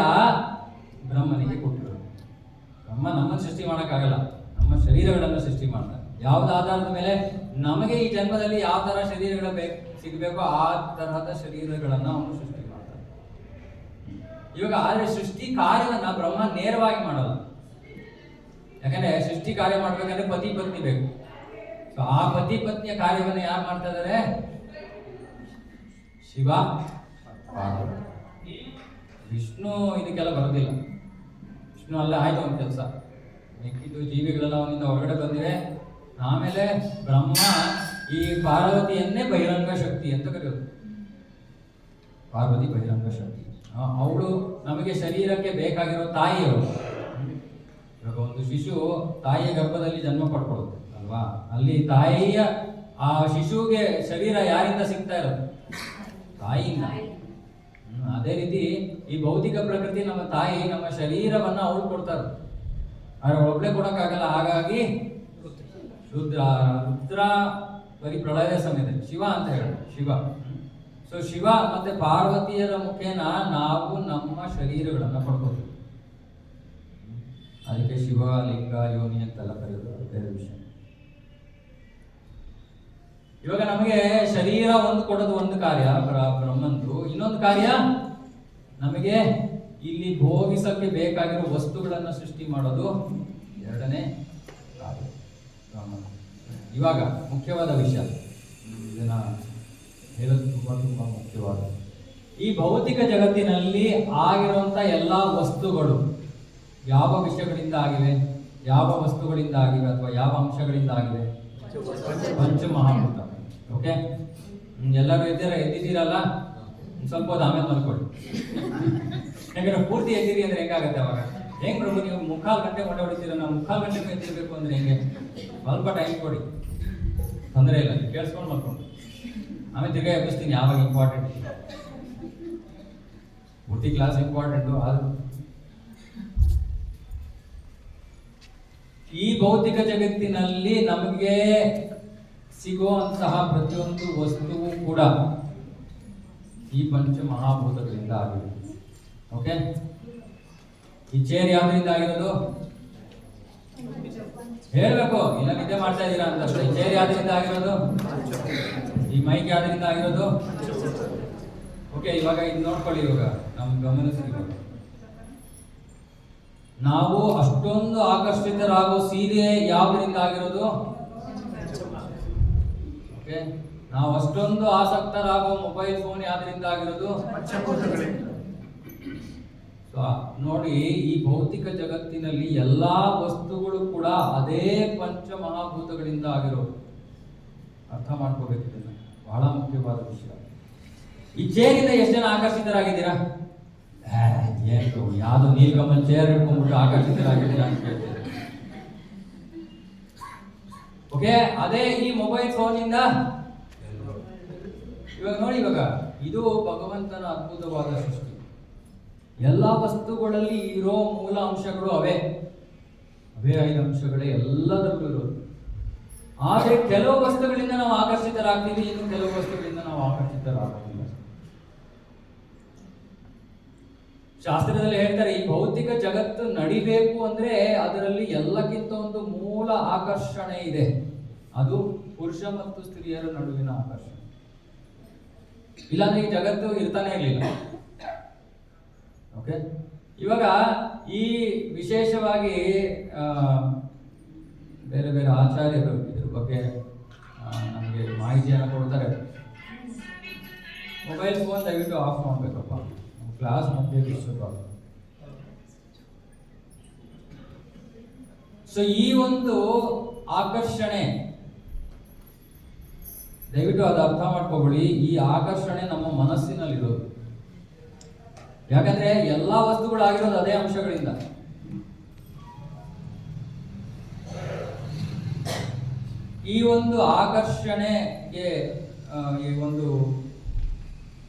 ಬ್ರಹ್ಮನಿಗೆ ಕೊಟ್ಟಿರೋದು. ಬ್ರಹ್ಮ ನಮ್ಮನ್ನು ಸೃಷ್ಟಿ ಮಾಡಕ್ಕಾಗಲ್ಲ, ನಮ್ಮ ಶರೀರಗಳನ್ನು ಸೃಷ್ಟಿ ಮಾಡ್ತಾರೆ. ಯಾವ್ದು ಆಧಾರದ ಮೇಲೆ? ನಮಗೆ ಈ ಜನ್ಮದಲ್ಲಿ ಯಾವ ತರ ಶರೀರಗಳು ಸಿಗಬೇಕೋ ಆ ತರಹದ ಶರೀರಗಳನ್ನ ಅವನು ಸೃಷ್ಟಿ ಮಾಡ್ತಾನೆ. ಇವಾಗ ಆದ್ರೆ ಸೃಷ್ಟಿ ಕಾರ್ಯವನ್ನ ಬ್ರಹ್ಮ ನೇರವಾಗಿ ಮಾಡಲ್ಲ. ಯಾಕಂದ್ರೆ ಸೃಷ್ಟಿ ಕಾರ್ಯ ಮಾಡ್ಬೇಕಂದ್ರೆ ಪತಿ ಪತ್ನಿ ಬೇಕು. ಸೊ ಆ ಪತಿ ಪತ್ನಿಯ ಕಾರ್ಯವನ್ನು ಯಾರು ಮಾಡ್ತಾ ಇದಾರೆ? ಶಿವ, ವಿಷ್ಣು ಇದಕ್ಕೆಲ್ಲ ಬರೋದಿಲ್ಲ. ವಿಷ್ಣು ಅಲ್ಲೇ ಆಯ್ತು ಒಂದು ಕೆಲಸ. ಮಿಕ್ಕಿದ್ದು ಜೀವಿಗಳೆಲ್ಲ ಅವನಿಂದ ಹೊರಗಡೆ ಬಂದಿವೆ. ಆಮೇಲೆ ಬ್ರಹ್ಮ ಈ ಪಾರ್ವತಿಯನ್ನೇ ಬಹಿರಂಗ ಶಕ್ತಿ ಅಂತ ಕರೆಯೋದು. ಪಾರ್ವತಿ ಬಹಿರಂಗ ಶಕ್ತಿ. ಅವಳು ನಮಗೆ ಶರೀರಕ್ಕೆ ಬೇಕಾಗಿರೋ ತಾಯಿ ಅವಳು. ಇವಾಗ ಒಂದು ಶಿಶು ತಾಯಿಯ ಗರ್ಭದಲ್ಲಿ ಜನ್ಮ ಪಡ್ಕೊಳ್ಳುತ್ತೆ ಅಲ್ವಾ? ಅಲ್ಲಿ ತಾಯಿಯ ಆ ಶಿಶುವಿಗೆ ಶರೀರ ಯಾರಿಂದ ಸಿಗ್ತಾ ಇರೋದು? ತಾಯಿಯಿಂದ. ಅದೇ ರೀತಿ ಈ ಭೌತಿಕ ಪ್ರಕೃತಿ ನಮ್ಮ ತಾಯಿ ನಮ್ಮ ಶರೀರವನ್ನ ಅವಳು ಕೊಡ್ತಾರೆ. ಆದ್ರೆ ಒಬ್ಳೆ ಕೊಡಕ್ಕಾಗಲ್ಲ. ಹಾಗಾಗಿ ರುದ್ರ ಬರೀ ಪ್ರಳಯದ ಸಮಯದಲ್ಲಿ ಶಿವ ಅಂತ ಹೇಳ ಶಿವ. ಸೊ ಶಿವ ಮತ್ತೆ ಪಾರ್ವತಿಯರ ಮುಖೇನ ನಾವು ನಮ್ಮ ಶರೀರಗಳನ್ನ ಪಡ್ಕೋತೀವಿ. ಅದಕ್ಕೆ ಶಿವ ಲಿಂಗ ಯೋನಿ ಅಂತೆಲ್ಲ ಕರೆಯೋದು ಬೇರೆ ವಿಷಯ. ಇವಾಗ ನಮಗೆ ಶರೀರ ಒಂದು ಕೊಡೋದು ಒಂದು ಕಾರ್ಯ ಬ್ರಹ್ಮಂದು. ಇನ್ನೊಂದು ಕಾರ್ಯ ನಮಗೆ ಇಲ್ಲಿ ಭೋಗಿಸಕ್ಕೆ ಬೇಕಾಗಿರೋ ವಸ್ತುಗಳನ್ನ ಸೃಷ್ಟಿ ಮಾಡೋದು ಎರಡನೇ ಕಾರ್ಯ ಬ್ರಹ್ಮನ. ಇವಾಗ ಮುಖ್ಯವಾದ ವಿಷಯ ಇದನ್ನ ಹೇಳೋದು ತುಂಬಾ ಮುಖ್ಯವಾದ. ಈ ಭೌತಿಕ ಜಗತ್ತಿನಲ್ಲಿ ಆಗಿರುವಂತ ಎಲ್ಲಾ ವಸ್ತುಗಳು ಯಾವ ವಿಷಯಗಳಿಂದ ಆಗಿವೆ? ಯಾವ ವಸ್ತುಗಳಿಂದ ಆಗಿವೆ ಅಥವಾ ಯಾವ ಅಂಶಗಳಿಂದ ಆಗಿವೆ? ಪಂಚಮಹಾಭೂತ. ಓಕೆ, ಎಲ್ಲರೂ ಎದ್ದಿದ್ದೀರಲ್ಲ, ಸ್ವಲ್ಪ ಹೊತ್ತು ಆಮೇಲೆ ಮಲ್ಕೊಳ್ಳಿ. ಯಾಕಂದ್ರೆ ಪೂರ್ತಿ ಎದ್ದಿರಿ ಅಂದ್ರೆ ಹೆಂಗಾಗತ್ತೆ ಅವಾಗ? ಹೆಂಗ್ ಪ್ರಭು ನೀವು 3/4 ಗಂಟೆ ಹೊಡೆ ಹೊಡಿತೀರ, ನಾವು 3/4 ಗಂಟೆ ಎದ್ದಿರ್ಬೇಕು ಅಂದ್ರೆ ಹೆಂಗೆ? ಸ್ವಲ್ಪ ಟೈಮ್ ಕೊಡಿ, ತೊಂದರೆ ಇಲ್ಲ, ಕೇಳಿಸ್ಕೊಂಡು ಮಲ್ಕೊಂಡು ಆಮೇಲೆ ತಿರ್ಗಾ ಎಬ್ಬಿಸ್ತೀನಿ ಯಾವಾಗ ಇಂಪಾರ್ಟೆಂಟ್. ಪೂರ್ತಿ ಕ್ಲಾಸ್ ಇಂಪಾರ್ಟೆಂಟು. ಆದ್ರೂ ಈ ಭೌತಿಕ ಜಗತ್ತಿನಲ್ಲಿ ನಮಗೆ ಸಿಗುವಂತಹ ಪ್ರತಿಯೊಂದು ವಸ್ತುವು ಕೂಡ ಈ ಪಂಚ ಮಹಾಭೂತಗಳಿಂದ ಆಗಿದೆ. ಓಕೆ, ಈ ಚೇರ್ ಯಾವ್ದ್ರಿಂದ ಆಗಿರೋದು? ಹೇಳ್ಬೇಕು, ಇಲ್ಲ ನಿದ್ದೆ ಮಾಡ್ತಾ ಇದ್ದೀರಾ ಅಂತ. ಈ ಚೇರ್ ಯಾವ್ದ್ರಿಂದ ಆಗಿರೋದು? ಈ ಮೈಕ್ ಯಾವ್ದ್ರಿಂದ ಆಗಿರೋದು? ಓಕೆ, ಇವಾಗ ಇದು ನೋಡ್ಕೊಳ್ಳಿ. ಇವಾಗ ನಮ್ಗೆ ಗಮನಿಸಿ, ನಾವು ಅಷ್ಟೊಂದು ಆಕರ್ಷಿತರಾಗೋ ಸೀರೆ ಯಾವ್ದ್ರಿಂದ ಆಗಿರೋದು? ಓಕೆ, ನಾವು ಅಷ್ಟೊಂದು ಆಸಕ್ತರಾಗೋ ಮೊಬೈಲ್ ಫೋನ್ ಯಾವ್ದ್ರಿಂದ ಆಗಿರೋದು? ನೋಡಿ, ಈ ಭೌತಿಕ ಜಗತ್ತಿನಲ್ಲಿ ಎಲ್ಲಾ ವಸ್ತುಗಳು ಕೂಡ ಅದೇ ಪಂಚ ಮಹಾಭೂತಗಳಿಂದ ಆಗಿರೋದು. ಅರ್ಥ ಮಾಡ್ಕೋಬೇಕಿದೆ, ಬಹಳ ಮುಖ್ಯವಾದ ವಿಷಯ. ಈ ಚೇರಿಂದ ಎಷ್ಟು ಜನ ಆಕರ್ಷಿತರಾಗಿದ್ದೀರಾ? ಏನು ಯಾವ್ದು ನೀಲ್ಕಮಲ್ ಚೇರ್ ಹಿಡ್ಕೊಂಡ್ಬಿಟ್ಟು ಆಕರ್ಷಿತರಾಗಿದ್ದೀರಾ ಅಂತ ಕೇಳ್ತೀರಾ? ಓಕೆ, ಅದೇ ಈ ಮೊಬೈಲ್ ಫೋನ್ ಇಂದ ಇವಾಗ ನೋಡಿ, ಇವಾಗ ಇದು ಭಗವಂತನ ಅದ್ಭುತವಾದ ಸೃಷ್ಟಿ. ಎಲ್ಲಾ ವಸ್ತುಗಳಲ್ಲಿ ಇರೋ ಮೂಲ ಅಂಶಗಳು ಅವೇ 5 ಅಂಶಗಳೇ ಎಲ್ಲದರಲ್ಲೂ ಇರೋದು. ಆದ್ರೆ ಕೆಲವು ವಸ್ತುಗಳಿಂದ ನಾವು ಆಕರ್ಷಿತರಾಗ್ತೀವಿ, ಇನ್ನು ಕೆಲವು ವಸ್ತುಗಳಿಂದ ನಾವು ಆಕರ್ಷಿತರಾಗೋದಿಲ್ಲ. ಶಾಸ್ತ್ರದಲ್ಲಿ ಹೇಳ್ತಾರೆ, ಈ ಭೌತಿಕ ಜಗತ್ತು ನಡಿಬೇಕು ಅಂದ್ರೆ ಅದರಲ್ಲಿ ಎಲ್ಲಕ್ಕಿಂತ ಒಂದು ಮೂಲ ಆಕರ್ಷಣೆ ಇದೆ. ಅದು ಪುರುಷ ಮತ್ತು ಸ್ತ್ರೀಯರ ನಡುವಿನ ಆಕರ್ಷಣೆ. ಇಲ್ಲಾಂದ್ರೆ ಈ ಜಗತ್ತು ಇರ್ತಾನೆ ಇರಲಿಲ್ಲ. ಓಕೆ, ಇವಾಗ ಈ ವಿಶೇಷವಾಗಿ ಬೇರೆ ಬೇರೆ ಆಚಾರ್ಯರು ಇದ್ರ ಬಗ್ಗೆ ನಮಗೆ ಮಾಹಿತಿಯನ್ನು ಕೊಡ್ತಾರೆ. ಮೊಬೈಲ್ ಫೋನ್ ದಯವಿಟ್ಟು ಆಫ್ ಮಾಡಬೇಕಪ್ಪ, ಕ್ಲಾಸ್ ಮಧ್ಯೆ ಡಿಸ್ಟರ್ಬ್ ಆಗುತ್ತೆ. ಸೊ ಈ ಒಂದು ಆಕರ್ಷಣೆ ದಯವಿಟ್ಟು ಅದು ಅರ್ಥ ಮಾಡ್ಕೊಬಿಡಿ. ಈ ಆಕರ್ಷಣೆ ನಮ್ಮ ಮನಸ್ಸಿನಲ್ಲಿರೋದು. ಯಾಕಂದ್ರೆ ಎಲ್ಲಾ ವಸ್ತುಗಳಾಗಿರೋದು ಅದೇ ಅಂಶಗಳಿಂದ. ಈ ಒಂದು ಆಕರ್ಷಣೆಗೆ ಈ ಒಂದು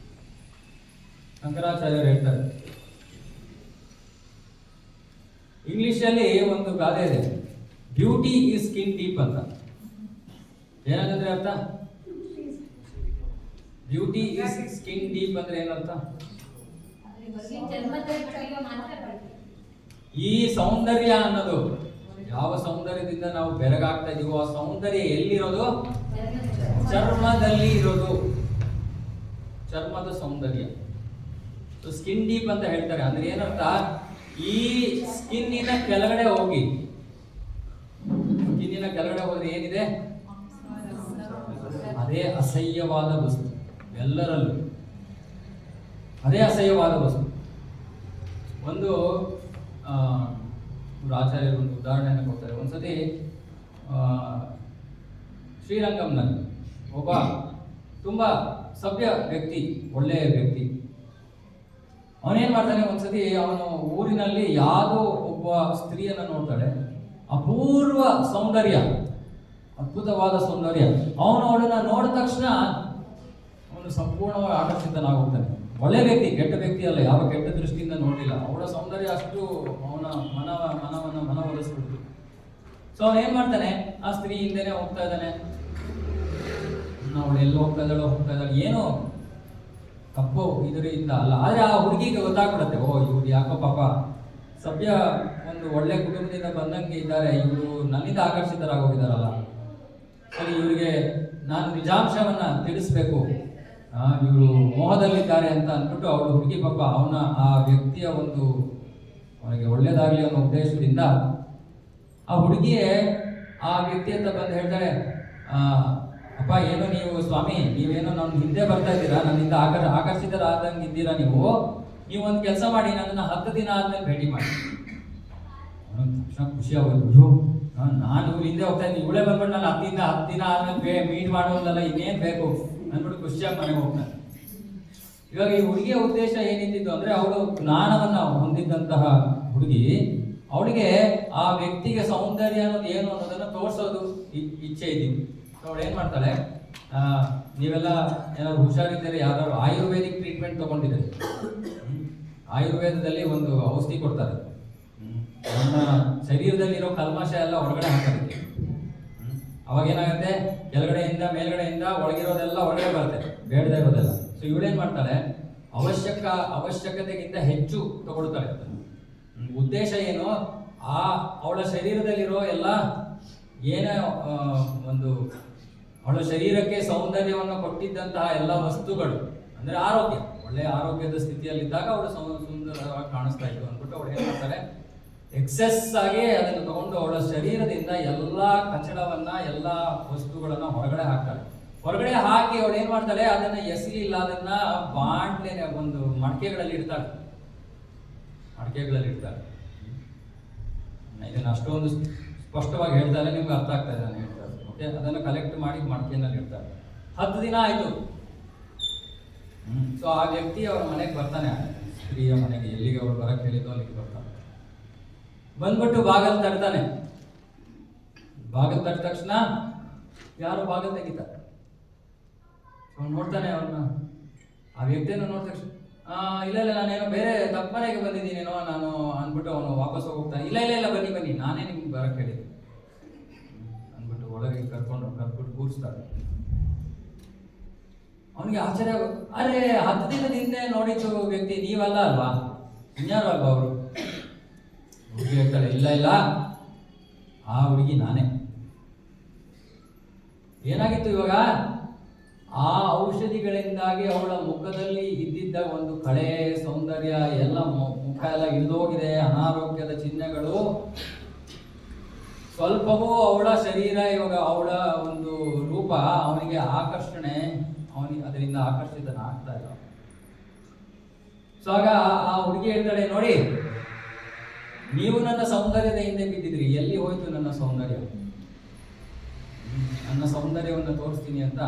ಶಂಕರಾಚಾರ್ಯರು ಹೇಳ್ತಾರೆ, ಇಂಗ್ಲಿಷ್ ಅಲ್ಲಿ ಒಂದು ಗಾದೆ ಇದೆ, ಬ್ಯೂಟಿ ಈಸ್ ಸ್ಕಿನ್ ಡೀಪ್ ಅಂತ. ಏನಂದ್ರೆ ಅರ್ಥ? ಬ್ಯೂಟಿ ಈಸ್ ಸ್ಕಿನ್ ಡೀಪ್ ಅಂದ್ರೆ ಏನರ್ಥ? ಈ ಸೌಂದರ್ಯ ಅನ್ನೋದು ಯಾವ ಸೌಂದರ್ಯದಿಂದ ನಾವು ಬೆರಗಾಗ್ತಾ ಇದೀವೋ ಆ ಸೌಂದರ್ಯ ಎಲ್ಲಿರೋದು? ಚರ್ಮದಲ್ಲಿ ಇರೋದು. ಚರ್ಮದ ಸೌಂದರ್ಯ. ಸ್ಕಿನ್ ಡೀಪ್ ಅಂತ ಹೇಳ್ತಾರೆ. ಅಂದ್ರೆ ಏನರ್ಥ? ಈ ಸ್ಕಿನ್ನಿನ ಕೆಳಗಡೆ ಹೋಗಿ, ಸ್ಕಿನ್ನಿನ ಕೆಳಗಡೆ ಹೋದ್ರೆ ಏನಿದೆ? ಅದೇ ಅಸಹ್ಯವಾದ ವಸ್ತು. ಎಲ್ಲರಲ್ಲೂ ಅದೇ ಅಸಹ್ಯವಾದ ವಸ್ತು. ಒಂದು ಆಚಾರ್ಯರು ಒಂದು ಉದಾಹರಣೆಯನ್ನು ಕೊಡ್ತಾರೆ. ಒಂದ್ಸತಿ ಶ್ರೀರಂಗಂನಲ್ಲಿ ಒಬ್ಬ ತುಂಬಾ ಸಭ್ಯ ವ್ಯಕ್ತಿ, ಒಳ್ಳೆಯ ವ್ಯಕ್ತಿ, ಅವನೇನ್ ಮಾಡ್ತಾನೆ, ಒಂದ್ಸತಿ ಅವನು ಊರಿನಲ್ಲಿ ಯಾವುದೋ ಒಬ್ಬ ಸ್ತ್ರೀಯನ್ನ ನೋಡ್ತಾಳೆ, ಅಪೂರ್ವ ಸೌಂದರ್ಯ, ಅದ್ಭುತವಾದ ಸೌಂದರ್ಯ. ಅವನು ಅವಳನ್ನ ನೋಡಿದ ತಕ್ಷಣ ಅವನು ಸಂಪೂರ್ಣವಾಗಿ ಆಕರ್ಷಿತನಾಗುತ್ತಾನೆ. ಒಳ್ಳೆ ವ್ಯಕ್ತಿ, ಕೆಟ್ಟ ವ್ಯಕ್ತಿ ಅಲ್ಲ, ಯಾವ ಕೆಟ್ಟ ದೃಷ್ಟಿಯಿಂದ ನೋಡಲಿಲ್ಲ. ಅವಳ ಸೌಂದರ್ಯ ಅಷ್ಟು ಅವನ ಮನವೊಲಿಸ್ಬಿಡ್ತು. ಸೊ ಅವನು ಏನ್ ಮಾಡ್ತಾನೆ, ಆ ಸ್ತ್ರೀ ಹಿಂದೆನೆ ಹೋಗ್ತಾ ಇದ್ದಾನೆ. ಅವಳು ಎಲ್ಲಿ ಹೋಗ್ತಾ ಇದ್ದಾಳೆ, ಏನೋ ತಪ್ಪು ಇದರಿಂದ ಅಲ್ಲ. ಆದ್ರೆ ಆ ಹುಡುಗಿಗೆ ಗೊತ್ತಾಗ್ಬಿಡತ್ತೆ, ಓ ಇವ್ರು ಯಾಕೋ ಪಾಪ ಸಭ್ಯ ಒಂದು ಒಳ್ಳೆ ಕುಟುಂಬದಿಂದ ಬಂದಂಗೆ ಇದ್ದಾರೆ, ಇವರು ನನ್ನಿಂದ ಆಕರ್ಷಿತರಾಗೋಗಿದಾರಲ್ಲ, ಸರಿ ಇವರಿಗೆ ನಾನು ನಿಜಾಂಶವನ್ನ ತಿಳಿಸ್ಬೇಕು, ಇವರು ಮೋಹದಲ್ಲಿದ್ದಾರೆ ಅಂತ ಅಂದ್ಬಿಟ್ಟು ಅವಳು ಹುಡುಗಿ ಪಾಪ ಆ ವ್ಯಕ್ತಿಯ ಒಂದು ಅವನಿಗೆ ಒಳ್ಳೇದಾಗ್ಲಿ ಅನ್ನೋ ಉದ್ದೇಶದಿಂದ ಆ ಹುಡುಗಿಯೇ ಆ ವ್ಯಕ್ತಿ ಅಂತ ಬಂದು ಹೇಳ್ತಾಳೆ, ಅಪ್ಪ ಏನು ನೀವು ಸ್ವಾಮಿ, ನೀವೇನೋ ನನ್ನ ಹಿಂದೆ ಬರ್ತಾ ಇದ್ದೀರಾ, ನನ್ನಿಂದ ಆಕರ್ಷಿತರಾದಂಗೆ ಇದ್ದೀರಾ, ನೀವು ಒಂದು ಕೆಲಸ ಮಾಡಿ, ನನ್ನನ್ನು 10 ದಿನ ಆದ್ಮೇಲೆ ಭೇಟಿ ಮಾಡಿ. ತಕ್ಷಣ ಖುಷಿ ಆಗೋದು. ಅಯ್ಯೋ ನಾನು ಇವ್ರ ಹಿಂದೆ ಹೋಗ್ತಾ ಇದ್ದೀನಿ, ಇವಳೇ ಬಂದ್ಬಿಟ್ಟು ನಾನು 10 ದಿನ ಆದ್ಮೇಲೆ ಮೀಟ್ ಮಾಡೋದಲ್ಲ, ಇನ್ನೇನು ಬೇಕು ಅಂದ್ಬಿಟ್ಟು ಖುಷಿಯಾಗಿ ಮನೆಗೆ ಹೋಗ್ತಾನೆ. ಇವಾಗ ಈ ಹುಡುಗಿಯ ಉದ್ದೇಶ ಏನಿತ್ತು ಅಂದ್ರೆ, ಅವಳು ಜ್ಞಾನವನ್ನ ಹೊಂದಿದ್ದಂತಹ ಹುಡುಗಿ, ಅವಳಿಗೆ ಆ ವ್ಯಕ್ತಿಗೆ ಸೌಂದರ್ಯ ಅನ್ನೋದು ಏನು ಅನ್ನೋದನ್ನ ತೋರಿಸೋದು ಇಚ್ಛೆ ಇದ್ದಿದ್ದು. ಅವಳು ಏನ್ ಮಾಡ್ತಾಳೆ, ನೀವೆಲ್ಲ ಏನಾದ್ರು ಹುಷಾರಿದ್ದರೆ ಯಾರು ಆಯುರ್ವೇದಿಕ್ ಟ್ರೀಟ್ಮೆಂಟ್ ತಗೊಂಡಿದ್ದಾರೆ, ಆಯುರ್ವೇದದಲ್ಲಿ ಒಂದು ಔಷಧಿ ಕೊಡ್ತಾರೆ, ನಮ್ಮ ಶರೀರದಲ್ಲಿರೋ ಕಲ್ಮಶ ಎಲ್ಲ ಹೊರಗಡೆ ಹಾಕೋದಕ್ಕೆ. ಅವಾಗ ಏನಾಗುತ್ತೆ, ಕೆಳಗಡೆಯಿಂದ ಮೇಲ್ಗಡೆಯಿಂದ ಒಳಗಿರೋದೆಲ್ಲ ಹೊರಗಡೆ ಬರುತ್ತೆ, ಬೇಡದೇ ಇರೋದೆಲ್ಲ. ಸೊ ಇವಳೇನ್ ಮಾಡ್ತಾಳೆ, ಅವಶ್ಯಕತೆಗಿಂತ ಹೆಚ್ಚು ತಗೊಳ್ತಾಳೆ. ಉದ್ದೇಶ ಏನು, ಅವಳ ಶರೀರದಲ್ಲಿರೋ ಎಲ್ಲ ಏನೇ ಒಂದು ಅವಳ ಶರೀರಕ್ಕೆ ಸೌಂದರ್ಯವನ್ನು ಕೊಟ್ಟಿದ್ದಂತಹ ಎಲ್ಲ ವಸ್ತುಗಳು, ಅಂದ್ರೆ ಆರೋಗ್ಯ, ಒಳ್ಳೆಯ ಆರೋಗ್ಯದ ಸ್ಥಿತಿಯಲ್ಲಿದ್ದಾಗ ಅವಳು ಸುಂದರವಾಗಿ ಕಾಣಿಸ್ತಾ ಇತ್ತು ಅಂದ್ಬಿಟ್ಟು ಅವಳು ಏನ್ ಮಾಡ್ತಾರೆ, ಎಕ್ಸೆಸ್ ಆಗಿ ಅದನ್ನು ತಗೊಂಡು ಅವಳ ಶರೀರದಿಂದ ಎಲ್ಲಾ ಕಚಡವನ್ನ, ಎಲ್ಲಾ ವಸ್ತುಗಳನ್ನ ಹೊರಗಡೆ ಹಾಕ್ತಾಳೆ. ಹೊರಗಡೆ ಹಾಕಿ ಅವಳು ಏನ್ ಮಾಡ್ತಾಳೆ, ಅದನ್ನ ಎಸಲಿಲ್ಲ, ಅದನ್ನ ಬಾಂಡ್ಲೆ ಒಂದು ಮಡಕೆಗಳಲ್ಲಿ ಇಡ್ತಾಳೆ. ಇದನ್ನ ಅಷ್ಟೊಂದು ಸ್ಪಷ್ಟವಾಗಿ ಹೇಳ್ತಾರೆ, ನಿಮ್ಗೆ ಅರ್ಥ ಆಗ್ತಾ ಇದೆ ನಾನು ಹೇಳ್ತಾರೆ. ಓಕೆ, ಅದನ್ನ ಕಲೆಕ್ಟ್ ಮಾಡಿ ಮಡಕೆಯಲ್ಲಿ ಇಡ್ತಾರೆ. 10 ದಿನ ಆಯ್ತು. ಸೊ ಆ ವ್ಯಕ್ತಿ ಅವರ ಮನೆಗೆ ಬರ್ತಾನೆ, ಸ್ತ್ರೀಯ ಮನೆಗೆ, ಎಲ್ಲಿಗೆ ಅವಳು ಬರಕ್ಕೆ ಹೇಳಿದ್ದು ಅಲ್ಲಿಗೆ ಬರ್ತಾನೆ. ಬಂದ್ಬಿಟ್ಟು ಬಾಗಲ್ ತಟ್ತಾನೆ. ಬಾಗಲ್ ತಟ್ಟ ತಕ್ಷಣ ಯಾರು ಬಾಗಲ್ ತೆಗಿತಾರೆ. ಅವ್ನು ನೋಡ್ತಾನೆ ಅವ್ರನ್ನ, ಆ ವ್ಯಕ್ತಿಯನ್ನು ನೋಡಿದ ತಕ್ಷಣ ಇಲ್ಲ ನಾನೇನೋ ಬೇರೆ ತಪ್ಪನೆಗೆ ಬಂದಿದ್ದೀನೇನೋ ನಾನು ಅಂದ್ಬಿಟ್ಟು ಅವನು ವಾಪಸ್ ಹೋಗ್ತಾನೆ. ಇಲ್ಲ ಬನ್ನಿ ನಾನೇ ನಿಮ್ಗೆ ಬರಕ್ಕೆ ಹೇಳಿದ್ದೆ ಅಂದ್ಬಿಟ್ಟು ಒಳಗೆ ಕರ್ಬಿಟ್ಟು ಕೂರಿಸ್ತಾರೆ. ಅವನಿಗೆ ಆಶ್ಚರ್ಯ ಆಗುತ್ತೆ, ಅರೆ 10 ದಿನದ ಹಿಂದೆ ನೋಡಿದ್ದು ವ್ಯಕ್ತಿ ನೀವಲ್ಲ ಅಲ್ವಾ, ಇನ್ಯಾರು ಅಲ್ವಾ ಅವರು? ಹುಡುಗಿ ಹೇಳ್ತಾಳೆ, ಇಲ್ಲ ಆ ಹುಡುಗಿ ನಾನೇ. ಏನಾಗಿತ್ತು ಇವಾಗ, ಆ ಔಷಧಿಗಳಿಂದಾಗಿ ಅವಳ ಮುಖದಲ್ಲಿ ಇದ್ದಿದ್ದ ಒಂದು ಕಳೆ, ಸೌಂದರ್ಯ ಎಲ್ಲ ಮುಖ ಎಲ್ಲ ಇಳಿದೋಗಿದೆ, ಅನಾರೋಗ್ಯದ ಚಿಹ್ನೆಗಳು. ಸ್ವಲ್ಪವೂ ಅವಳ ಶರೀರ, ಇವಾಗ ಅವಳ ಒಂದು ರೂಪ ಅವನಿಗೆ ಆಕರ್ಷಣೆ, ಅವನಿಗೆ ಅದರಿಂದ ಆಕರ್ಷಿತನಾಗ್ತಾ ಇಲ್ಲ. ಸೊ ಆಗ ಆ ಹುಡುಗಿ ಹೇಳ್ತಾಳೆ, ನೋಡಿ ನೀವು ನನ್ನ ಸೌಂದರ್ಯದ ಹಿಂದೆ ಬಿದ್ದಿದ್ರಿ, ಎಲ್ಲಿ ಹೋಯ್ತು ನನ್ನ ಸೌಂದರ್ಯ? ನನ್ನ ಸೌಂದರ್ಯವನ್ನು ತೋರಿಸ್ತೀನಿ ಅಂತ